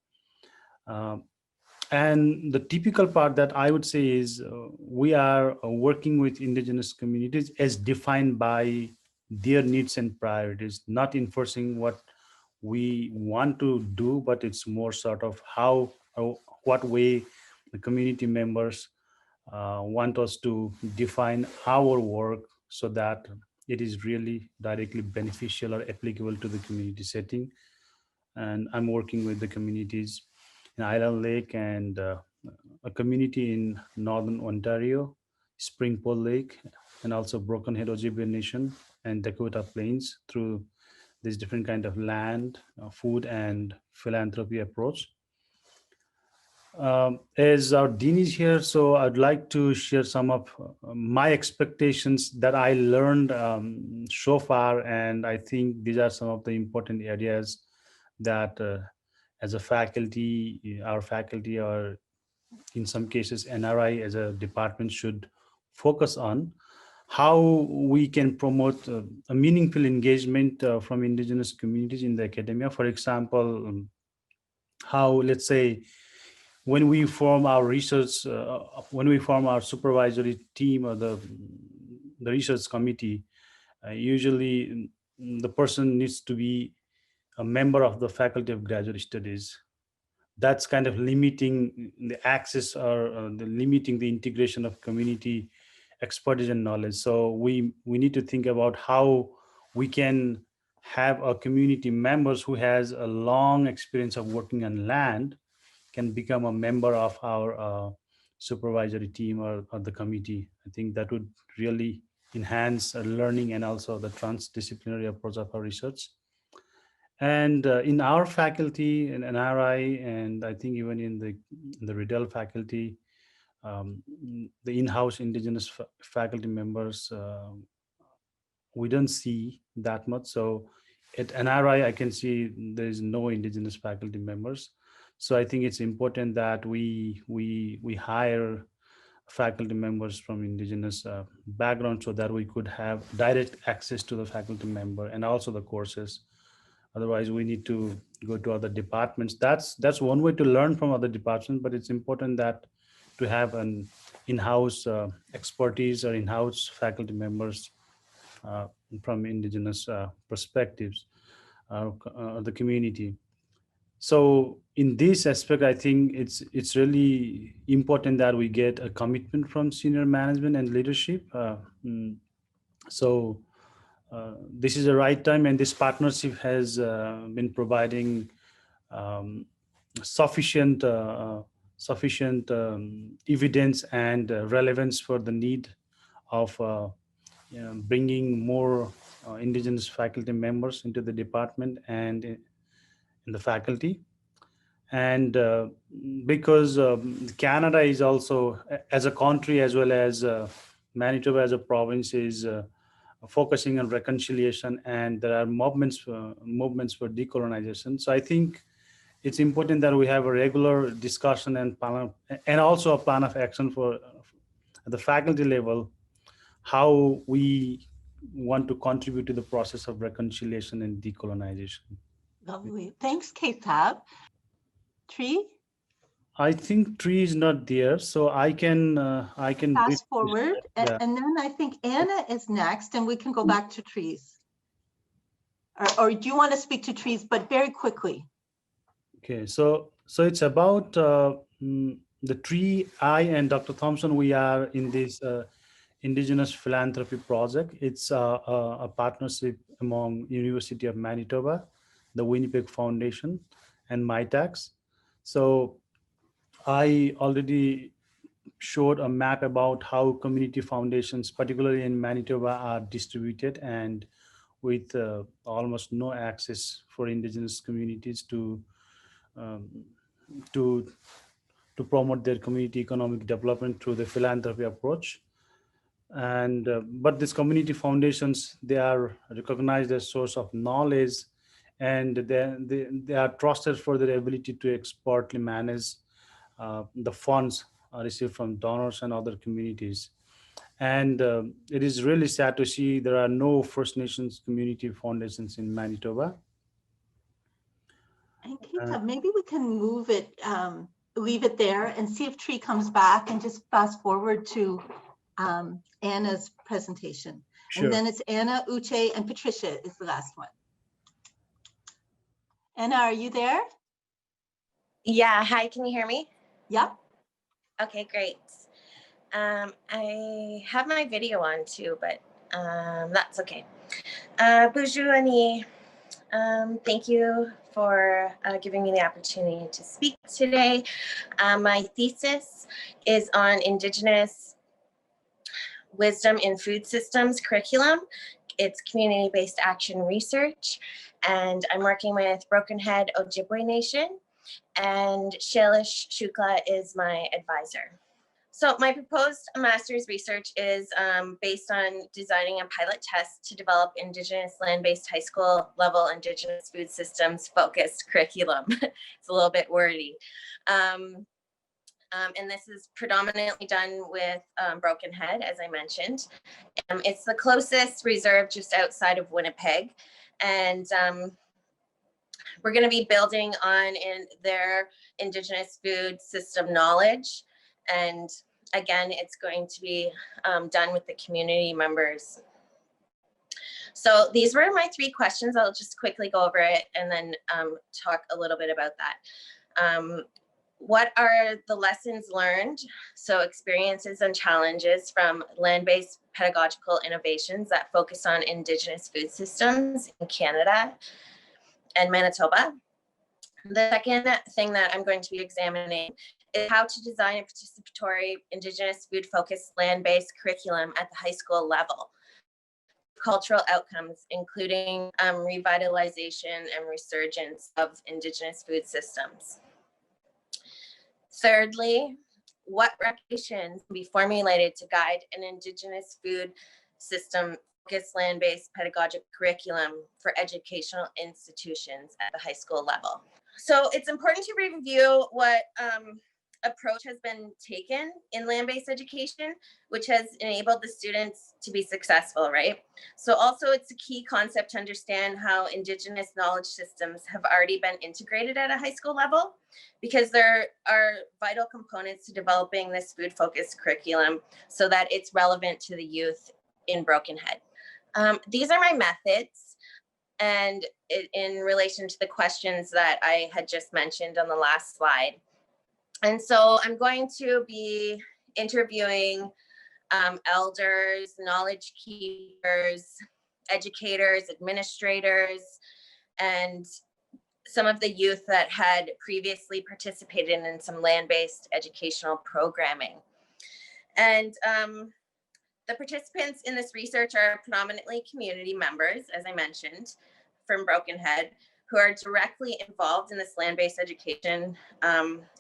And the typical part that I would say is we are working with indigenous communities as defined by their needs and priorities, not enforcing what we want to do, but it's more sort of how or what way the community members want us to define our work so that it is really directly beneficial or applicable to the community setting. And I'm working with the communities in Island Lake and a community in Northern Ontario, Springpole Lake, and also Brokenhead Ojibwe Nation and Dakota Plains through this different kind of land, food, and philanthropy approach. As our dean is here, so I'd like to share some of my expectations that I learned so far, and I think these are some of the important areas that as a faculty, our faculty, or in some cases NRI as a department should focus on. How we can promote a meaningful engagement from Indigenous communities in the academia. For example, how, let's say, when we form our research, when we form our supervisory team or the research committee, usually the person needs to be a member of the Faculty of Graduate Studies. That's kind of limiting the access or limiting the integration of community expertise and knowledge. So we need to think about how we can have a community members who has a long experience of working on land can become a member of our supervisory team or the committee. I think that would really enhance learning and also the transdisciplinary approach of our research. And in our faculty in NRI, and I think even in the Riddell faculty, the in-house Indigenous faculty members, we don't see that much. So at NRI, I can see there is no Indigenous faculty members. So I think it's important that we hire faculty members from Indigenous background so that we could have direct access to the faculty member and also the courses. Otherwise, we need to go to other departments. That's one way to learn from other departments, but it's important that to have an in-house expertise or in-house faculty members from Indigenous perspectives, the community. So in this aspect, I think it's really important that we get a commitment from senior management and leadership. This is the right time, and this partnership has been providing sufficient evidence and relevance for the need of bringing more Indigenous faculty members into the department and in the faculty. And because Canada is also, as a country, as well as Manitoba as a province, is focusing on reconciliation, and there are movements for decolonization. So I think it's important that we have a regular discussion and also a plan of action for at the faculty level, how we want to contribute to the process of reconciliation and decolonization. Lovely. Thanks, Keshab. Tree? I think Tree is not there, so I can fast forward, yeah. And then I think Anna is next, and we can go back to Trees. Or do you want to speak to Trees, but very quickly? Okay, so it's about the Tree. I and Dr. Thompson, we are in this Indigenous philanthropy project. It's a partnership among University of Manitoba, the Winnipeg Foundation, and MyTax. So I already showed a map about how community foundations, particularly in Manitoba, are distributed, and with almost no access for Indigenous communities to promote their community economic development through the philanthropy approach. And but these community foundations, they are recognized as source of knowledge, and they are trusted for their ability to expertly manage the funds received from donors and other communities. And it is really sad to see there are no First Nations community foundations in Manitoba. And maybe we can move it, leave it there, and see if Tree comes back, and just fast forward to Anna's presentation. Sure. And then it's Anna, Uche, and Patricia is the last one. Anna, are you there? Yeah, hi, can you hear me? Yep. Okay, great. I have my video on too, but that's okay. Bonjour, Ani. Thank you for giving me the opportunity to speak today. My thesis is on Indigenous wisdom in food systems curriculum. It's community-based action research, and I'm working with Brokenhead Ojibwe Nation and Shailesh Shukla is my advisor. So my proposed master's research is based on designing a pilot test to develop Indigenous land-based high school level Indigenous food systems focused curriculum. It's a little bit wordy. And this is predominantly done with Brokenhead, as I mentioned. It's the closest reserve just outside of Winnipeg. And we're going to be building on their Indigenous food system knowledge. And again, it's going to be done with the community members. So these were my 3 questions. I'll just quickly go over it and then talk a little bit about that. What are the lessons learned? So experiences and challenges from land-based pedagogical innovations that focus on Indigenous food systems in Canada and Manitoba. The second thing that I'm going to be examining is how to design a participatory Indigenous food-focused land-based curriculum at the high school level. Cultural outcomes, including revitalization and resurgence of Indigenous food systems. Thirdly, what recommendations can be formulated to guide an Indigenous food system focused land-based pedagogic curriculum for educational institutions at the high school level? So it's important to review what approach has been taken in land-based education, which has enabled the students to be successful, right? So also it's a key concept to understand how Indigenous knowledge systems have already been integrated at a high school level, because there are vital components to developing this food-focused curriculum so that it's relevant to the youth in Brokenhead. These are my methods, and in relation to the questions that I had just mentioned on the last slide. And so I'm going to be interviewing elders, knowledge keepers, educators, administrators, and some of the youth that had previously participated in some land-based educational programming. And the participants in this research are predominantly community members, as I mentioned, from Brokenhead, who are directly involved in this land-based education.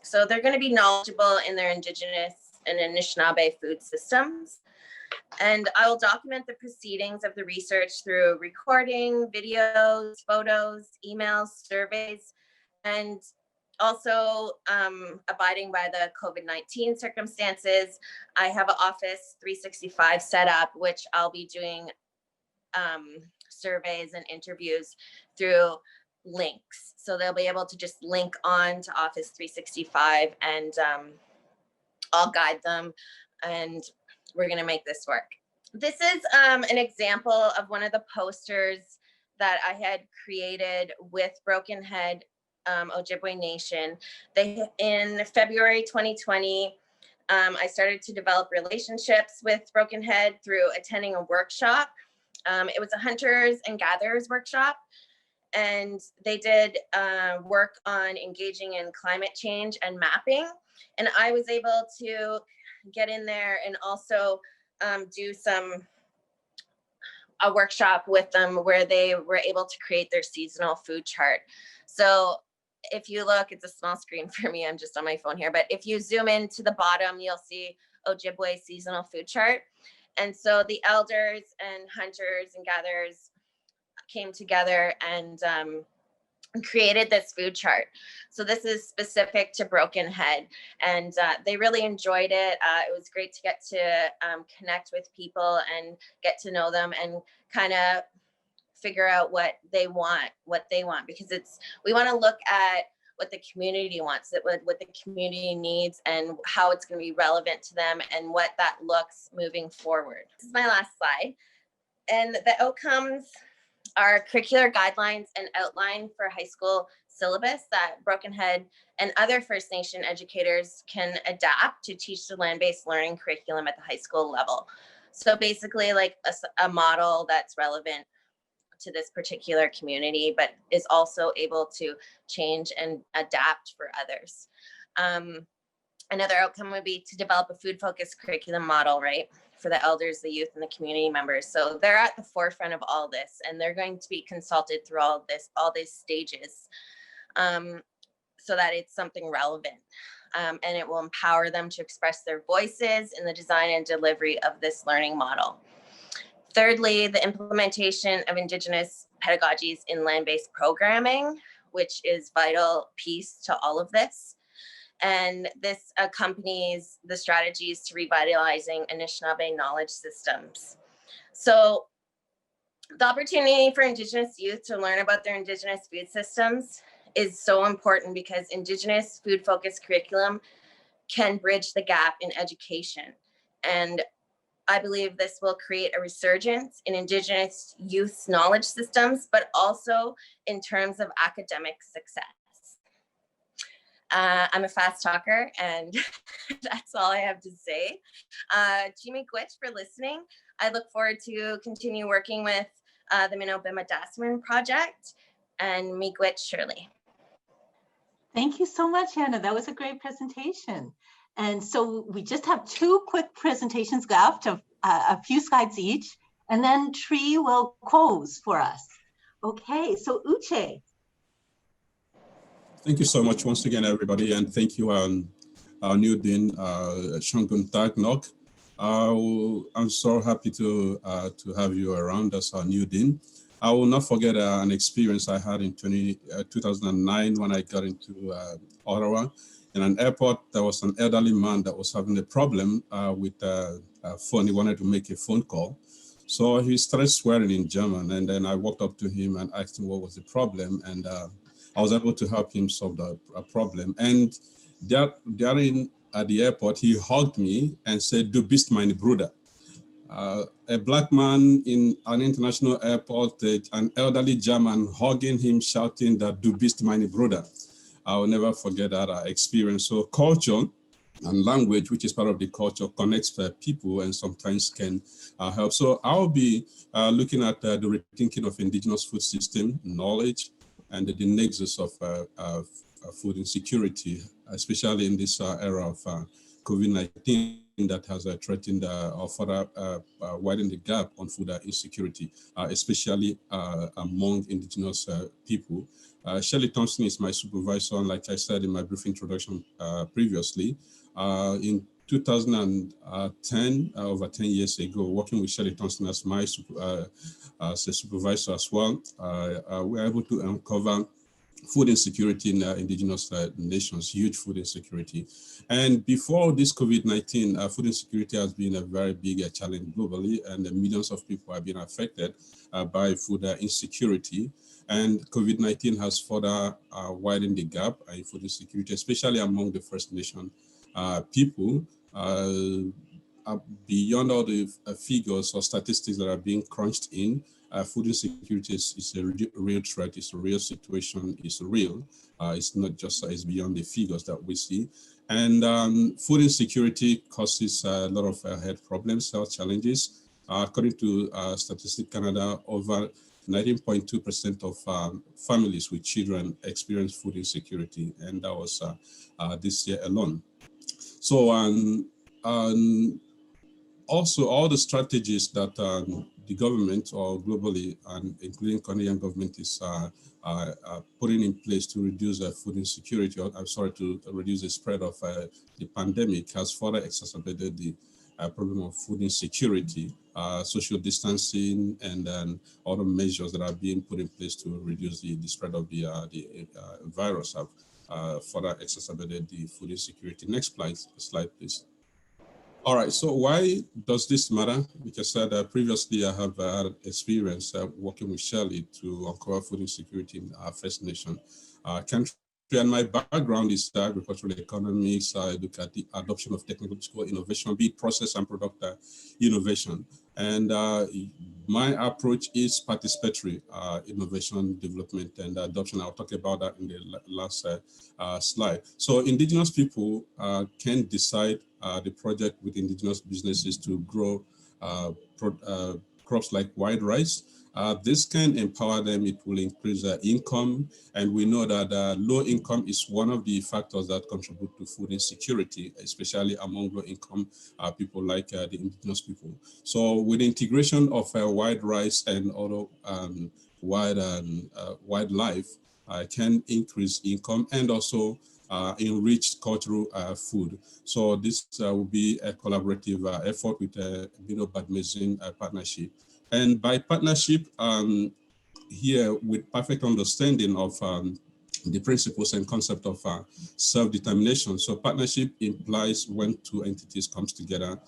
So they're going to be knowledgeable in their Indigenous and Anishinaabe food systems. And I will document the proceedings of the research through recording, videos, photos, emails, surveys, and also abiding by the COVID-19 circumstances. I have an Office 365 set up, which I'll be doing surveys and interviews through links. So they'll be able to just link on to Office 365 and I'll guide them, and we're gonna make this work. This is an example of one of the posters that I had created with Brokenhead Ojibwe Nation. In February 2020, I started to develop relationships with Brokenhead through attending a workshop. It was a hunters and gatherers workshop, and they did work on engaging in climate change and mapping. And I was able to get in there and also do a workshop with them where they were able to create their seasonal food chart. So if you look, it's a small screen for me, I'm just on my phone here, but if you zoom in to the bottom, you'll see Ojibwe seasonal food chart. And so the elders and hunters and gatherers came together and created this food chart. So this is specific to Brokenhead, and they really enjoyed it. It was great to get to connect with people and get to know them and kind of figure out what they want, because we want to look at what the community wants, what the community needs, and how it's going to be relevant to them and what that looks moving forward. This is my last slide. And the outcomes are curricular guidelines and outline for high school syllabus that Brokenhead and other First Nation educators can adapt to teach the land-based learning curriculum at the high school level. So basically like a model that's relevant to this particular community, but is also able to change and adapt for others. Another outcome would be to develop a food-focused curriculum model, right, for the elders, the youth, and the community members. So they're at the forefront of all this, and they're going to be consulted through all these stages. so that it's something relevant. And it will empower them to express their voices in the design and delivery of this learning model. Thirdly, the implementation of Indigenous pedagogies in land-based programming, which is vital piece to all of this. And this accompanies the strategies to revitalizing Anishinaabe knowledge systems. So the opportunity for Indigenous youth to learn about their Indigenous food systems is so important because Indigenous food-focused curriculum can bridge the gap in education. And I believe this will create a resurgence in Indigenous youth's knowledge systems, but also in terms of academic success. I'm a fast talker, and that's all I have to say. Miigwech for listening. I look forward to continue working with the Mino Bimaadiziwin project, and miigwech Shirley. Thank you so much, Hannah. That was a great presentation. And so we just have 2 quick presentations left of a few slides each, and then Trea will close for us. Okay, so Uche. Thank you so much once again, everybody, and thank you, our new Dean, Shangun Tagnok. I'm so happy to have you around as our new Dean. I will not forget an experience I had in 2009 when I got into Ottawa. In an airport, there was an elderly man that was having a problem with a phone. He wanted to make a phone call. So he started swearing in German, and then I walked up to him and asked him what was the problem, and I was able to help him solve the problem. And during at the airport, he hugged me and said, "Du bist meine Bruder." A black man in an international airport, an elderly German hugging him, shouting that "Du bist meine Bruder." I will never forget that experience. So culture and language, which is part of the culture, connects people and sometimes can help. So I'll be looking at the rethinking of Indigenous food system knowledge and the nexus of food insecurity, especially in this era of COVID-19 that has threatened or further widened the gap on food insecurity, especially among Indigenous people. Shirley Thompson is my supervisor, and like I said in my brief introduction previously, in 2010, over 10 years ago, working with Shirley Thompson as my as a supervisor as well, we were able to uncover food insecurity in Indigenous nations, huge food insecurity. And before this COVID-19, food insecurity has been a very big challenge globally, and millions of people have been affected by food insecurity. And COVID-19 has further widened the gap in food insecurity, especially among the First Nation people. Beyond all the figures or statistics that are being crunched in, food insecurity is a real threat, it's a real situation, it's real. It's not just, it's beyond the figures that we see. And food insecurity causes a lot of health problems, health challenges. According to Statistics Canada, over 19.2% of families with children experience food insecurity, and that was this year alone. So, also all the strategies that the government or globally, and including Canadian government, is putting in place to reduce food insecurity, or I'm sorry, to reduce the spread of the pandemic, has further exacerbated the problem of food insecurity. Social distancing and then other measures that are being put in place to reduce the spread of the virus have further exacerbated the food insecurity. Next slide, please. All right, so why does this matter? Because I said previously I have had experience working with Shirley to uncover food insecurity in our First Nation country. And my background is agricultural economics. I look at the adoption of technological innovation, be it process and product innovation. And my approach is participatory innovation, development, and adoption. I'll talk about that in the last slide. So Indigenous people can decide the project with Indigenous businesses to grow crops like white rice. This can empower them, it will increase their income, and we know that low income is one of the factors that contribute to food insecurity, especially among low income people like the Indigenous people. So with the integration of white rice and other wildlife, can increase income and also enrich cultural food. So this will be a collaborative effort with Mino Bimaadiziwin partnership. And by partnership, here with perfect understanding of the principles and concept of self-determination. So partnership implies when two entities comes together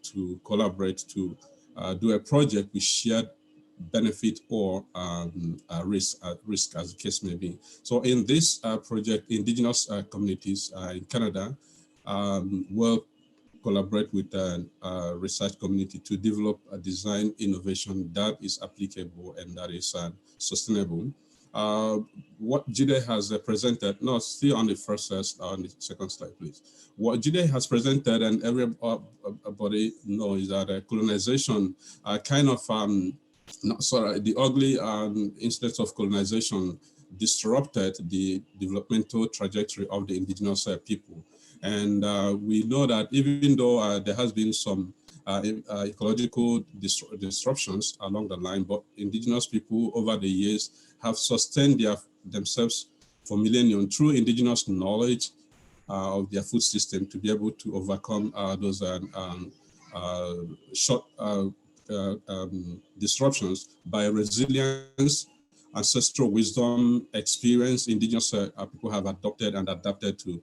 to collaborate to do a project with shared benefit or risk as the case may be. So in this project, Indigenous communities in Canada will collaborate with a research community to develop a design innovation that is applicable and that is sustainable. What Jide has presented, no, still on the on the second slide, please. What Jide has presented, and everybody knows that colonization kind of, the ugly incidents of colonization disrupted the developmental trajectory of the indigenous people. And we know that even though there has been some ecological disruptions along the line, but indigenous people over the years have sustained themselves for millennia through indigenous knowledge of their food system to be able to overcome those short disruptions by resilience, ancestral wisdom, experience. Indigenous people have adopted and adapted to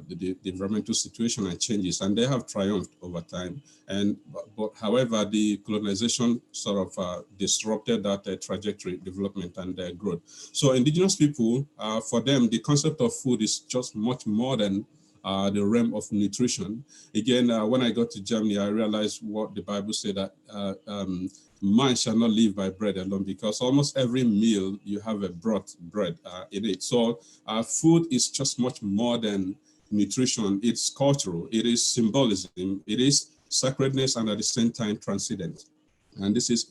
the environmental situation and changes, and they have triumphed over time. And but however, the colonization sort of disrupted that trajectory, development, and growth. So indigenous people, for them, the concept of food is just much more than the realm of nutrition. Again, when I got to Germany, I realized what the Bible said, that man shall not live by bread alone, because almost every meal you have a bread in it. So food is just much more than nutrition. It's cultural, it is symbolism, it is sacredness, and at the same time transcendent. And this is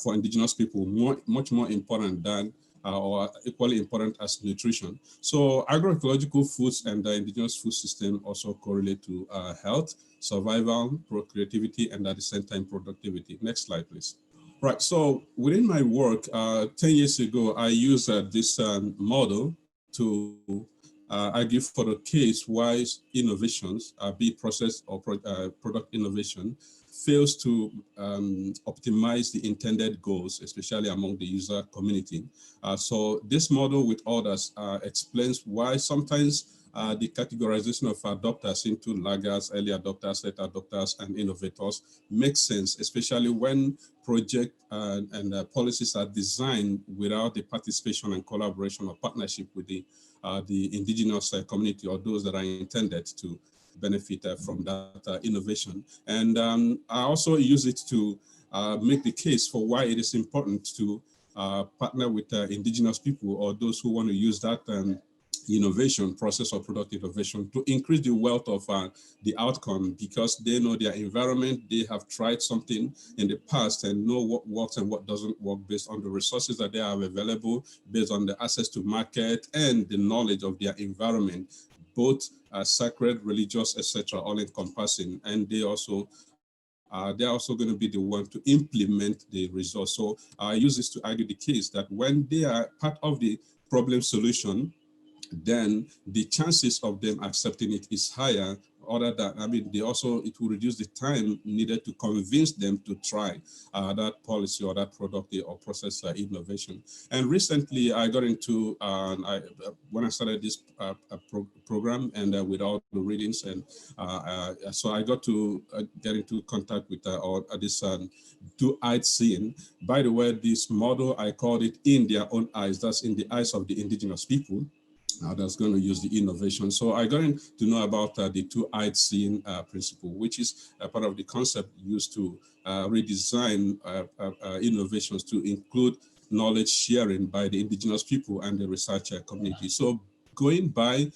for indigenous people much more important than or equally important as nutrition. So agroecological foods and the indigenous food system also correlate to health, survival, procreativity, and at the same time productivity. Next slide, please. Right, so within my work, 10 years ago, I used this model to argue for the case why innovations, be process or product innovation, fails to optimize the intended goals, especially among the user community. So this model with others explains why sometimes the categorization of adopters into laggards, early adopters, late adopters, and innovators makes sense, especially when projects and policies are designed without the participation and collaboration or partnership with the indigenous community or those that are intended to benefit from that innovation. And I also use it to make the case for why it is important to partner with indigenous people or those who want to use that innovation process or product innovation to increase the wealth of the outcome, because they know their environment, they have tried something in the past and know what works and what doesn't work based on the resources that they have available, based on the access to market and the knowledge of their environment, both sacred, religious, etc., all encompassing. And they also they're also going to be the one to implement the results. So I use this to argue the case that when they are part of the problem solution, then the chances of them accepting it is higher. Other than, I mean, it will reduce the time needed to convince them to try that policy or that product or process innovation. And recently I got into, when I started this program and with all the readings, and so I got to get into contact with this two-eyed seeing. By the way, this model, I called it in their own eyes. That's in the eyes of the indigenous people. That's going to use the innovation. So I got to know about the two-eyed seeing principle, which is a part of the concept used to redesign innovations to include knowledge sharing by the indigenous people and the research community. So going by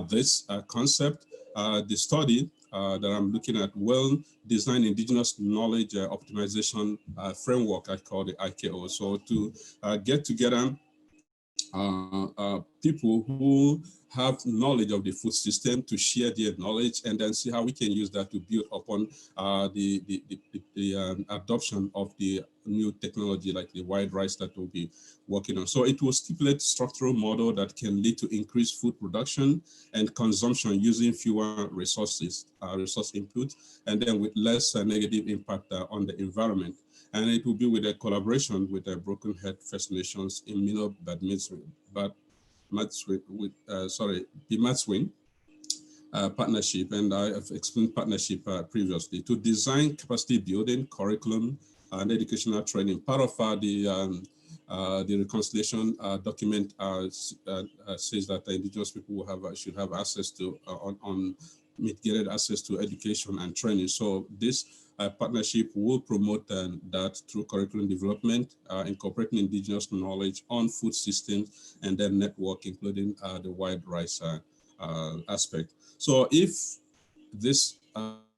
this concept, the study that I'm looking at well-designed indigenous knowledge optimization framework, I call the IKO. So to get together people who have knowledge of the food system, to share their knowledge, and then see how we can use that to build upon the adoption of the new technology like the white rice that we'll be working on. So it will stipulate structural model that can lead to increased food production and consumption using fewer resources, resource input, and then with less negative impact on the environment. And it will be with a collaboration with the Brokenhead First Nations in Mino Bimaadiziwin partnership, and I have explained partnership previously, to design capacity building, curriculum, and educational training. Part of the reconciliation document says that the Indigenous people will have, should have access to mitigated access to education and training. So this partnership will promote that through curriculum development, incorporating Indigenous knowledge on food systems, and then network, including the white rice aspect. So if this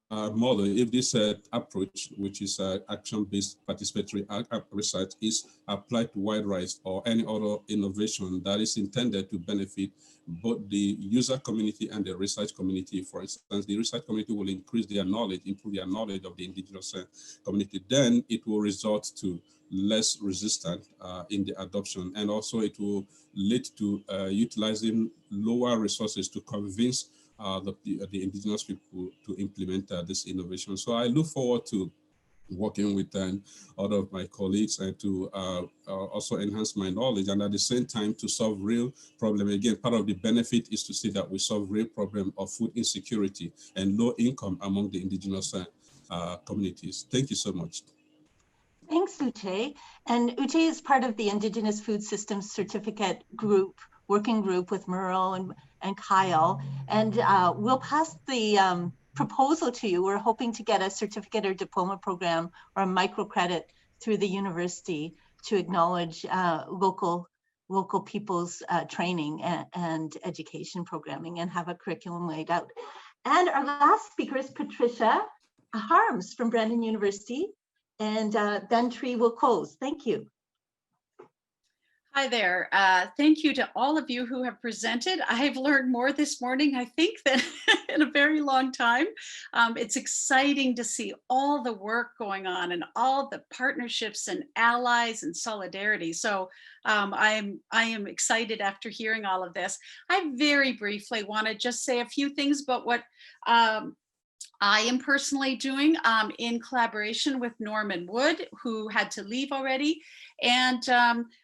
model, if this approach, which is action-based participatory research, is applied to white rice or any other innovation that is intended to benefit both the user community and the research community, for instance, the research community will increase their knowledge, improve their knowledge of the Indigenous community, then it will result to less resistance in the adoption, and also it will lead to utilizing lower resources to convince the Indigenous people to implement this innovation. So I look forward to working with other of my colleagues and to also enhance my knowledge, and at the same time to solve real problem. Again, part of the benefit is to see that we solve real problem of food insecurity and low income among the Indigenous communities. Thank you so much. Thanks, Uche. And Uche is part of the Indigenous Food Systems Certificate Group, working group with Merle and Kyle. And we'll pass the proposal to you. We're hoping to get a certificate or diploma program or a microcredit through the university to acknowledge local people's training and education programming, and have a curriculum laid out. And our last speaker is Patricia Harms from Brandon University. And then Tree will close. Thank you. Hi there. Thank you to all of you who have presented. I've learned more this morning, I think, than in a very long time. It's exciting to see all the work going on and all the partnerships and allies and solidarity. So I am excited after hearing all of this. I very briefly want to just say a few things about what I am personally doing in collaboration with Norman Wood, who had to leave already, and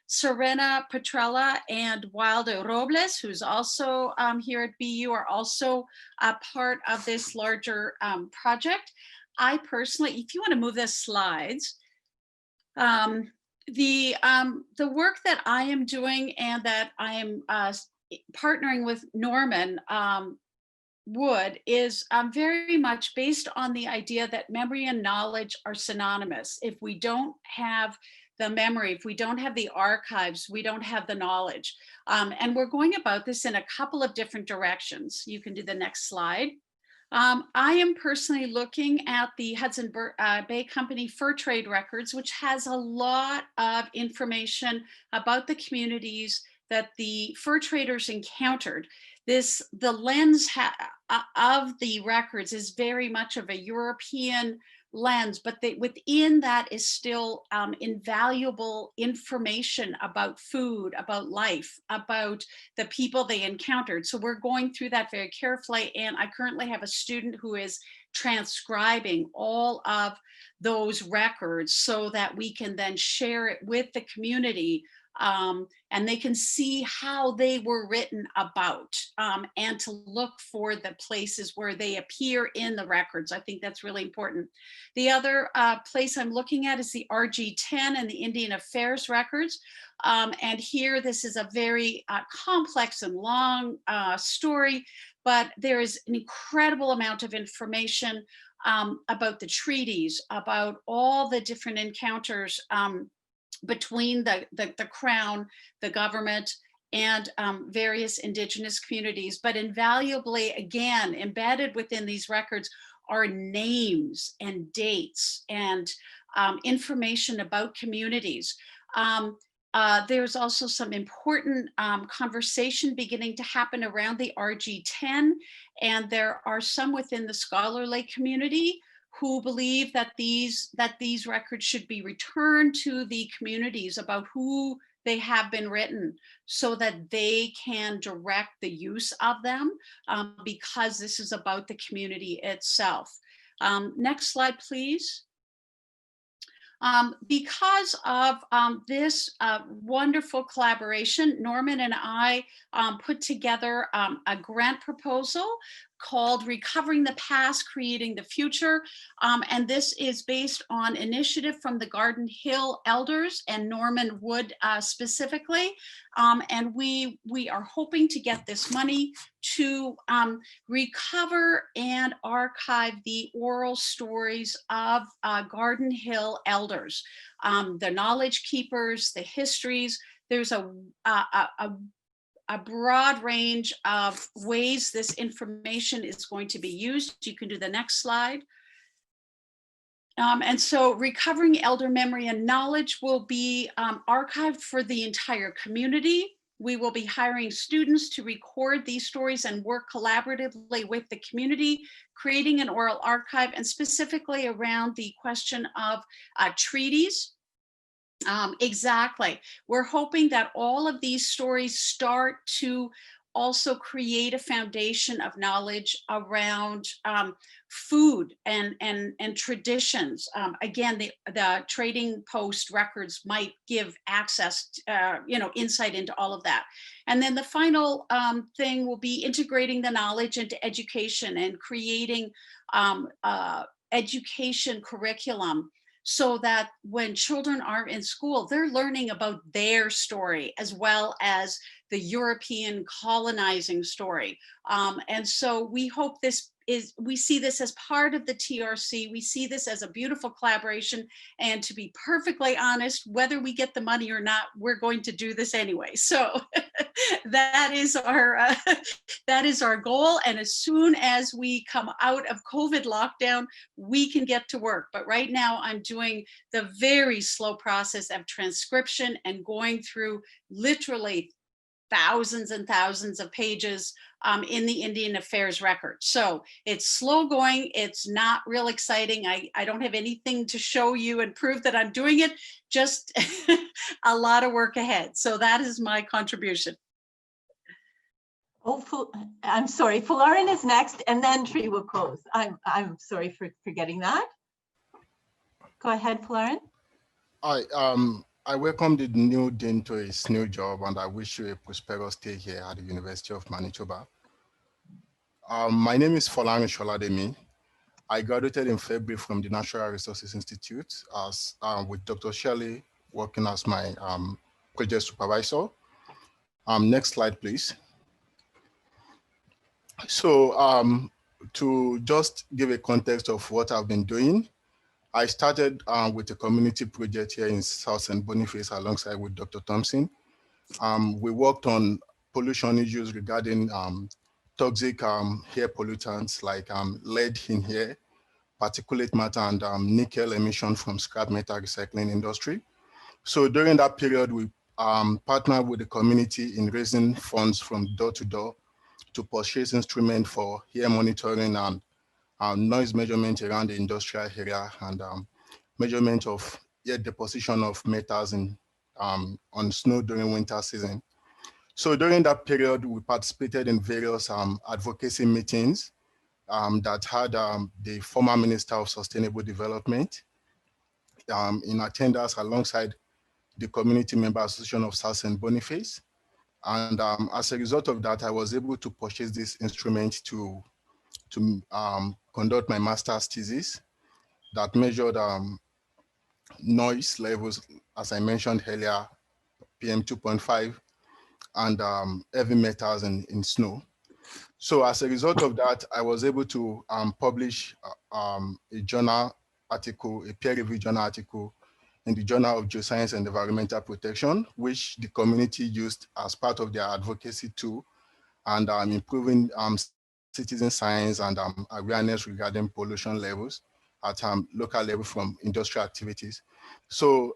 Serena Petrella and Wilder Robles, who's also here at BU, are also a part of this larger project. I personally, if you want to move the slides, the work that I am doing and that I am partnering with Norman Wood is very much based on the idea that memory and knowledge are synonymous. If we don't have the memory, if we don't have the archives, we don't have the knowledge. And we're going about this in a couple of different directions. You can do the next slide. I am personally looking at the Hudson Bay Company fur trade records, which has a lot of information about the communities that the fur traders encountered. The lens of the records is very much of a European lens, but within that is still invaluable information about food, about life, about the people they encountered. So we're going through that very carefully. And I currently have a student who is transcribing all of those records so that we can then share it with the community, and they can see how they were written about, and to look for the places where they appear in the records. I think that's really important. The other place I'm looking at is the RG10 and the Indian Affairs records. And here, this is a very complex and long story, but there is an incredible amount of information about the treaties, about all the different encounters between the Crown, the government, and various Indigenous communities. But invaluably, again, embedded within these records are names and dates and information about communities. There's also some important conversation beginning to happen around the RG10, and there are some within the scholarly community who believe that these records should be returned to the communities about who they have been written, so that they can direct the use of them, because this is about the community itself. Next slide, please. Because of this wonderful collaboration, Norman and I put together a grant proposal called Recovering the Past, Creating the Future. And this is based on initiative from the Garden Hill elders and Norman Wood specifically. And we are hoping to get this money to recover and archive the oral stories of Garden Hill elders, the knowledge keepers, the histories. There's a broad range of ways this information is going to be used. You can do the next slide. And so recovering elder memory and knowledge will be archived for the entire community. We will be hiring students to record these stories and work collaboratively with the community, creating an oral archive, and specifically around the question of treaties. Exactly. We're hoping that all of these stories start to also create a foundation of knowledge around food and traditions. Again, the trading post records might give access, insight into all of that. And then the final thing will be integrating the knowledge into education and creating education curriculum, so that when children are in school, they're learning about their story as well as the European colonizing story. And so we hope we see this as part of the TRC. We see this as a beautiful collaboration. And to be perfectly honest, whether we get the money or not, we're going to do this anyway. So that is our goal. And as soon as we come out of COVID lockdown, we can get to work. But right now I'm doing the very slow process of transcription and going through literally thousands and thousands of pages in the Indian Affairs record. So it's slow going. It's not real exciting. I don't have anything to show you and prove that I'm doing it, just a lot of work ahead. So that is my contribution. Oh, I'm sorry, Folarin is next, and then Tree will close. I'm sorry for forgetting that. Go ahead, Folarin. I welcome the new dean to his new job, and I wish you a prosperous stay here at the University of Manitoba. My name is Folarin Solademi. I graduated in February from the Natural Resources Institute with Dr. Shirley working as my project supervisor. Next slide, please. So to just give a context of what I've been doing, I started with a community project here in South St. Boniface alongside with Dr. Thompson. We worked on pollution issues regarding toxic hair pollutants like lead in hair, particulate matter, and nickel emission from scrap metal recycling industry. So during that period, we partnered with the community in raising funds from door to door to purchase instruments for hair monitoring and noise measurement around the industrial area and measurement of air deposition of metals on snow during winter season. So during that period, we participated in various advocacy meetings that had the former Minister of Sustainable Development in attendance alongside the Community Member Association of South St. Boniface. And as a result of that, I was able to purchase this instrument to conduct my master's thesis that measured noise levels, as I mentioned earlier, PM 2.5, and heavy metals in snow. So as a result of that, I was able to publish a journal article, a peer-reviewed journal article in the Journal of Geoscience and Environmental Protection, which the community used as part of their advocacy tool and improving citizen science and awareness regarding pollution levels at local level from industrial activities. So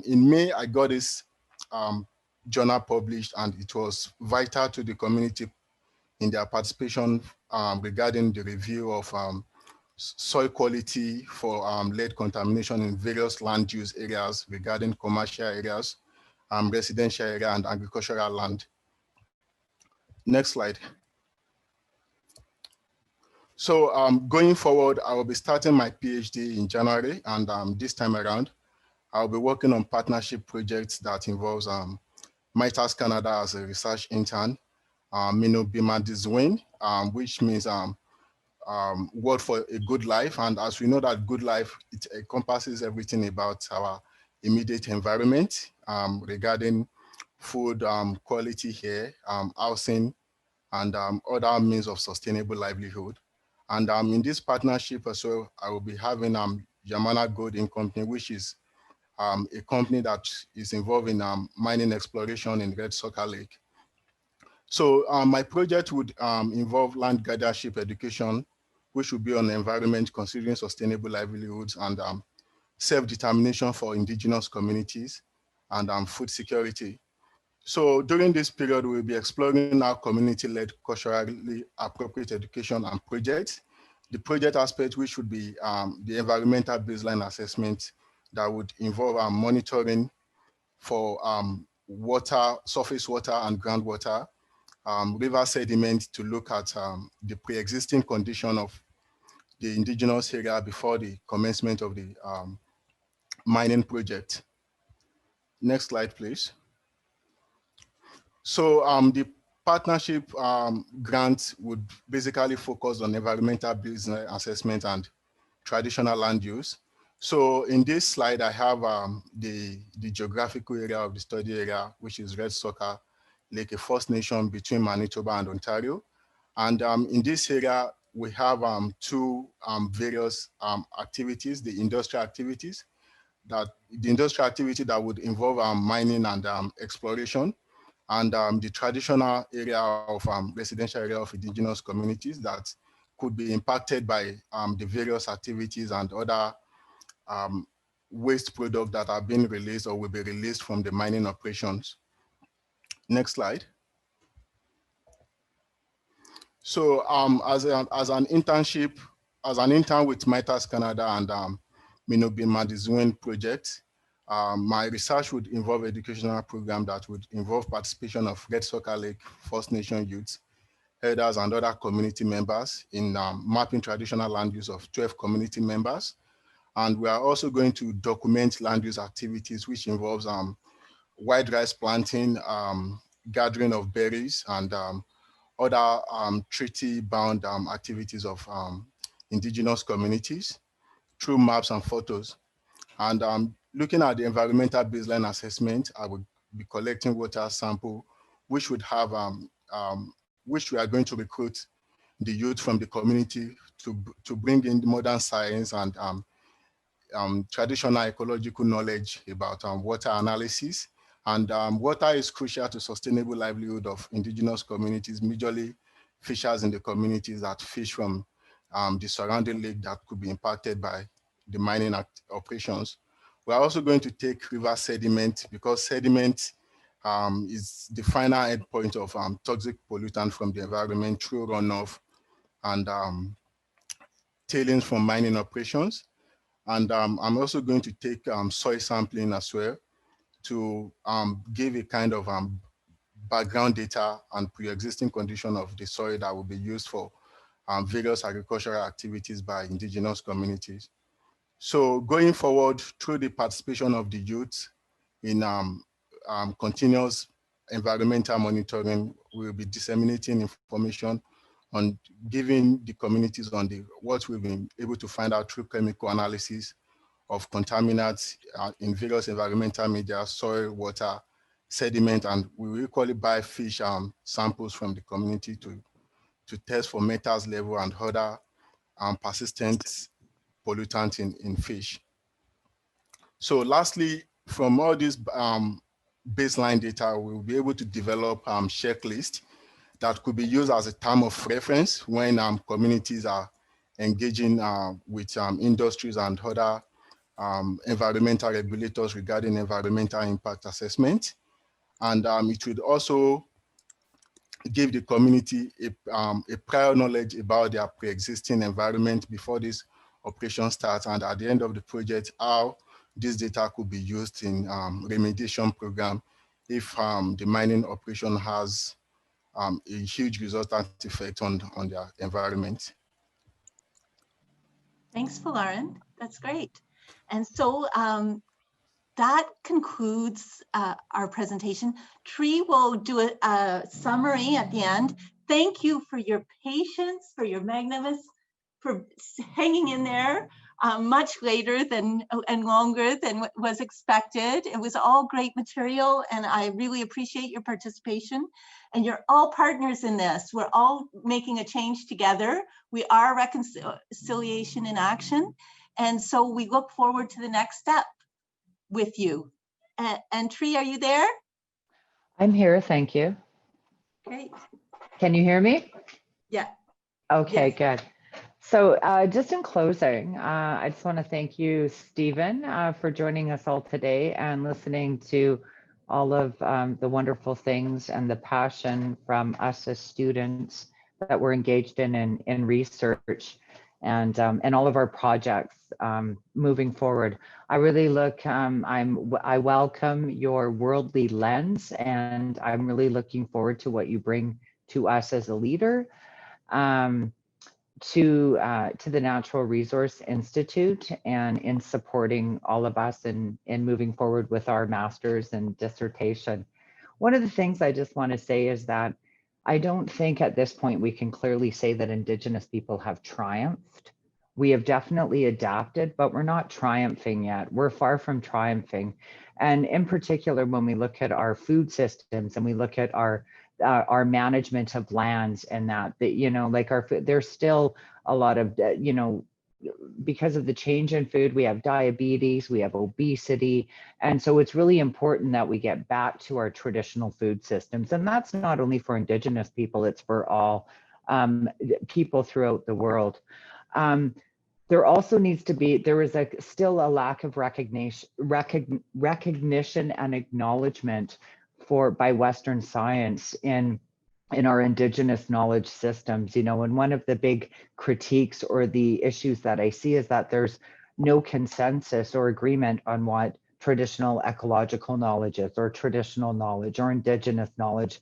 in May, I got this journal published, and it was vital to the community in their participation regarding the review of soil quality for lead contamination in various land use areas regarding commercial areas, residential area, and agricultural land. Next slide. So going forward, I will be starting my PhD in January, and this time around, I'll be working on partnership projects that involves Mitas Canada as a research intern, Mino Bimaadiziwin, which means word for a good life. And as we know that good life, it encompasses everything about our immediate environment regarding food, quality here, housing, and other means of sustainable livelihood. And in this partnership as well, I will be having Yamana Gold Company, which is a company that is involved in mining exploration in Red Soccer Lake. So my project would involve land guardianship education, which would be on environment considering sustainable livelihoods and self-determination for indigenous communities and food security. So during this period, we'll be exploring our community-led culturally appropriate education and projects. The project aspect, which would be the environmental baseline assessment that would involve monitoring for water, surface water and groundwater, river sediment to look at the pre-existing condition of the indigenous area before the commencement of the mining project. Next slide, please. So the partnership grant would basically focus on environmental business assessment and traditional land use. So in this slide, I have the geographical area of the study area, which is Red Soccer Lake, a First Nation between Manitoba and Ontario. And in this area, we have two various activities, the industrial activities, the industrial activity that would involve mining and exploration, and the traditional area of residential area of indigenous communities that could be impacted by the various activities and other waste products that are being released or will be released from the mining operations. Next slide. So as an internship, as an intern with Mitas Canada and Mino Bimaadiziwin project, my research would involve educational program that would involve participation of Red Soccer Lake First Nation youths, elders, and other community members in mapping traditional land use of 12 community members. And we are also going to document land use activities, which involves wild rice planting, gathering of berries, and other treaty-bound activities of indigenous communities through maps and photos. And looking at the environmental baseline assessment, I would be collecting water sample, which would have, which we are going to recruit the youth from the community to bring in modern science and traditional ecological knowledge about water analysis. And water is crucial to sustainable livelihood of indigenous communities, majorly fishers in the communities that fish from the surrounding lake that could be impacted by the mining operations. We're also going to take river sediment because sediment is the final endpoint of toxic pollutant from the environment through runoff and tailings from mining operations. And I'm also going to take soil sampling as well to give a kind of background data and pre-existing condition of the soil that will be used for various agricultural activities by indigenous communities. So going forward through the participation of the youth in continuous environmental monitoring, we'll be disseminating information on giving the communities on what we've been able to find out through chemical analysis of contaminants in various environmental media, soil, water, sediment, and we will equally buy fish samples from the community to test for metals level and other persistent pollutant in fish. So lastly, from all this baseline data, we'll be able to develop checklists that could be used as a term of reference when communities are engaging with industries and other environmental regulators regarding environmental impact assessment. And it would also give the community a prior knowledge about their pre-existing environment before this operation starts, and at the end of the project, how this data could be used in remediation program if the mining operation has a huge resultant effect on their environment. Thanks, Folarin. That's great. And so that concludes our presentation. Tree will do a summary at the end. Thank you for your patience, for your magnanimous, for hanging in there much later than and longer than what was expected. It was all great material, and I really appreciate your participation. And you're all partners in this. We're all making a change together. We are reconciliation in action. And so we look forward to the next step with you. And Tree, are you there? I'm here, thank you. Great. Can you hear me? Yeah. Okay, good. So just in closing, I just want to thank you, Stephen, for joining us all today and listening to all of the wonderful things and the passion from us as students that we're engaged in research and all of our projects moving forward. I really look, I welcome your worldly lens, and I'm really looking forward to what you bring to us as a leader, to the Natural Resource Institute, and in supporting all of us in moving forward with our master's and dissertation. One of the things I just want to say is that I don't think at this point we can clearly say that Indigenous people have triumphed. We have definitely adapted, but we're not triumphing yet. We're far from triumphing. And in particular, when we look at our food systems and we look at our management of lands and that you know, like there's still a lot of, you know, because of the change in food, we have diabetes, we have obesity. And so it's really important that we get back to our traditional food systems. And that's not only for Indigenous people, it's for all people throughout the world. There also needs to be, there is still a lack of recognition and acknowledgement by Western science in our Indigenous knowledge systems. You know, and one of the big critiques or the issues that I see is that there's no consensus or agreement on what traditional ecological knowledge is, or traditional knowledge, or Indigenous knowledge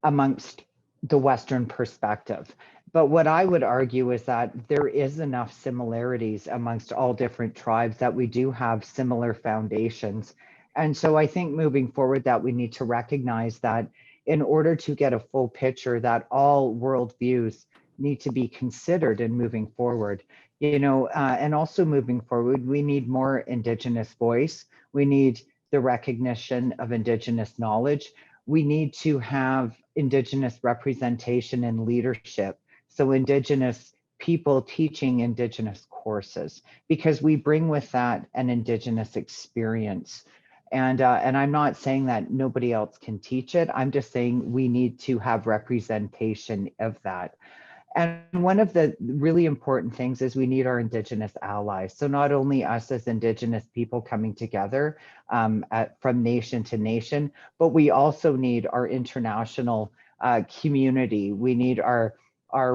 amongst the Western perspective. But what I would argue is that there is enough similarities amongst all different tribes that we do have similar foundations. And so I think moving forward that we need to recognize that in order to get a full picture, that all worldviews need to be considered in moving forward. You know, and also moving forward, we need more Indigenous voice. We need the recognition of Indigenous knowledge. We need to have Indigenous representation in leadership. So Indigenous people teaching Indigenous courses, because we bring with that an Indigenous experience. And I'm not saying that nobody else can teach it. I'm just saying we need to have representation of that. And one of the really important things is we need our Indigenous allies. So not only us as Indigenous people coming together from nation to nation, but we also need our international community. We need our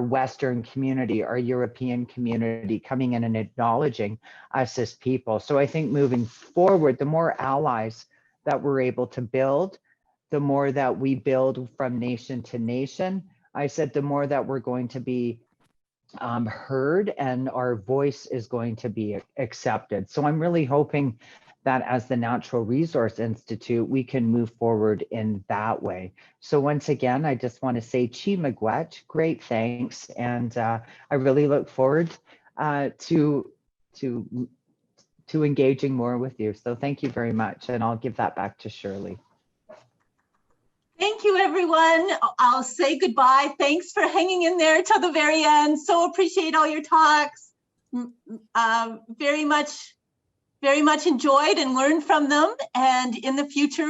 Western community, our European community coming in and acknowledging us as people. So I think moving forward, the more allies that we're able to build, the more that we build from nation to nation, I said the more that we're going to be heard and our voice is going to be accepted. So I'm really hoping that as the Natural Resource Institute, we can move forward in that way. So once again, I just want to say Chi Miigwech, great thanks. And I really look forward to engaging more with you. So thank you very much. And I'll give that back to Shirley. Thank you, everyone. I'll say goodbye. Thanks for hanging in there till the very end. So appreciate all your talks. Very much enjoyed and learned from them. And in the future,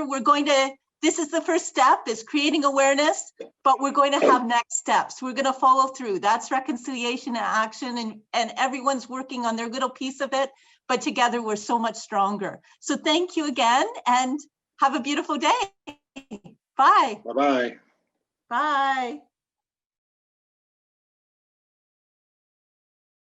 this is the first step, is creating awareness, but we're going to have next steps. We're going to follow through. That's reconciliation and action, and everyone's working on their little piece of it, but together we're so much stronger. So thank you again, and Have a beautiful day. Bye. Bye-bye. Bye.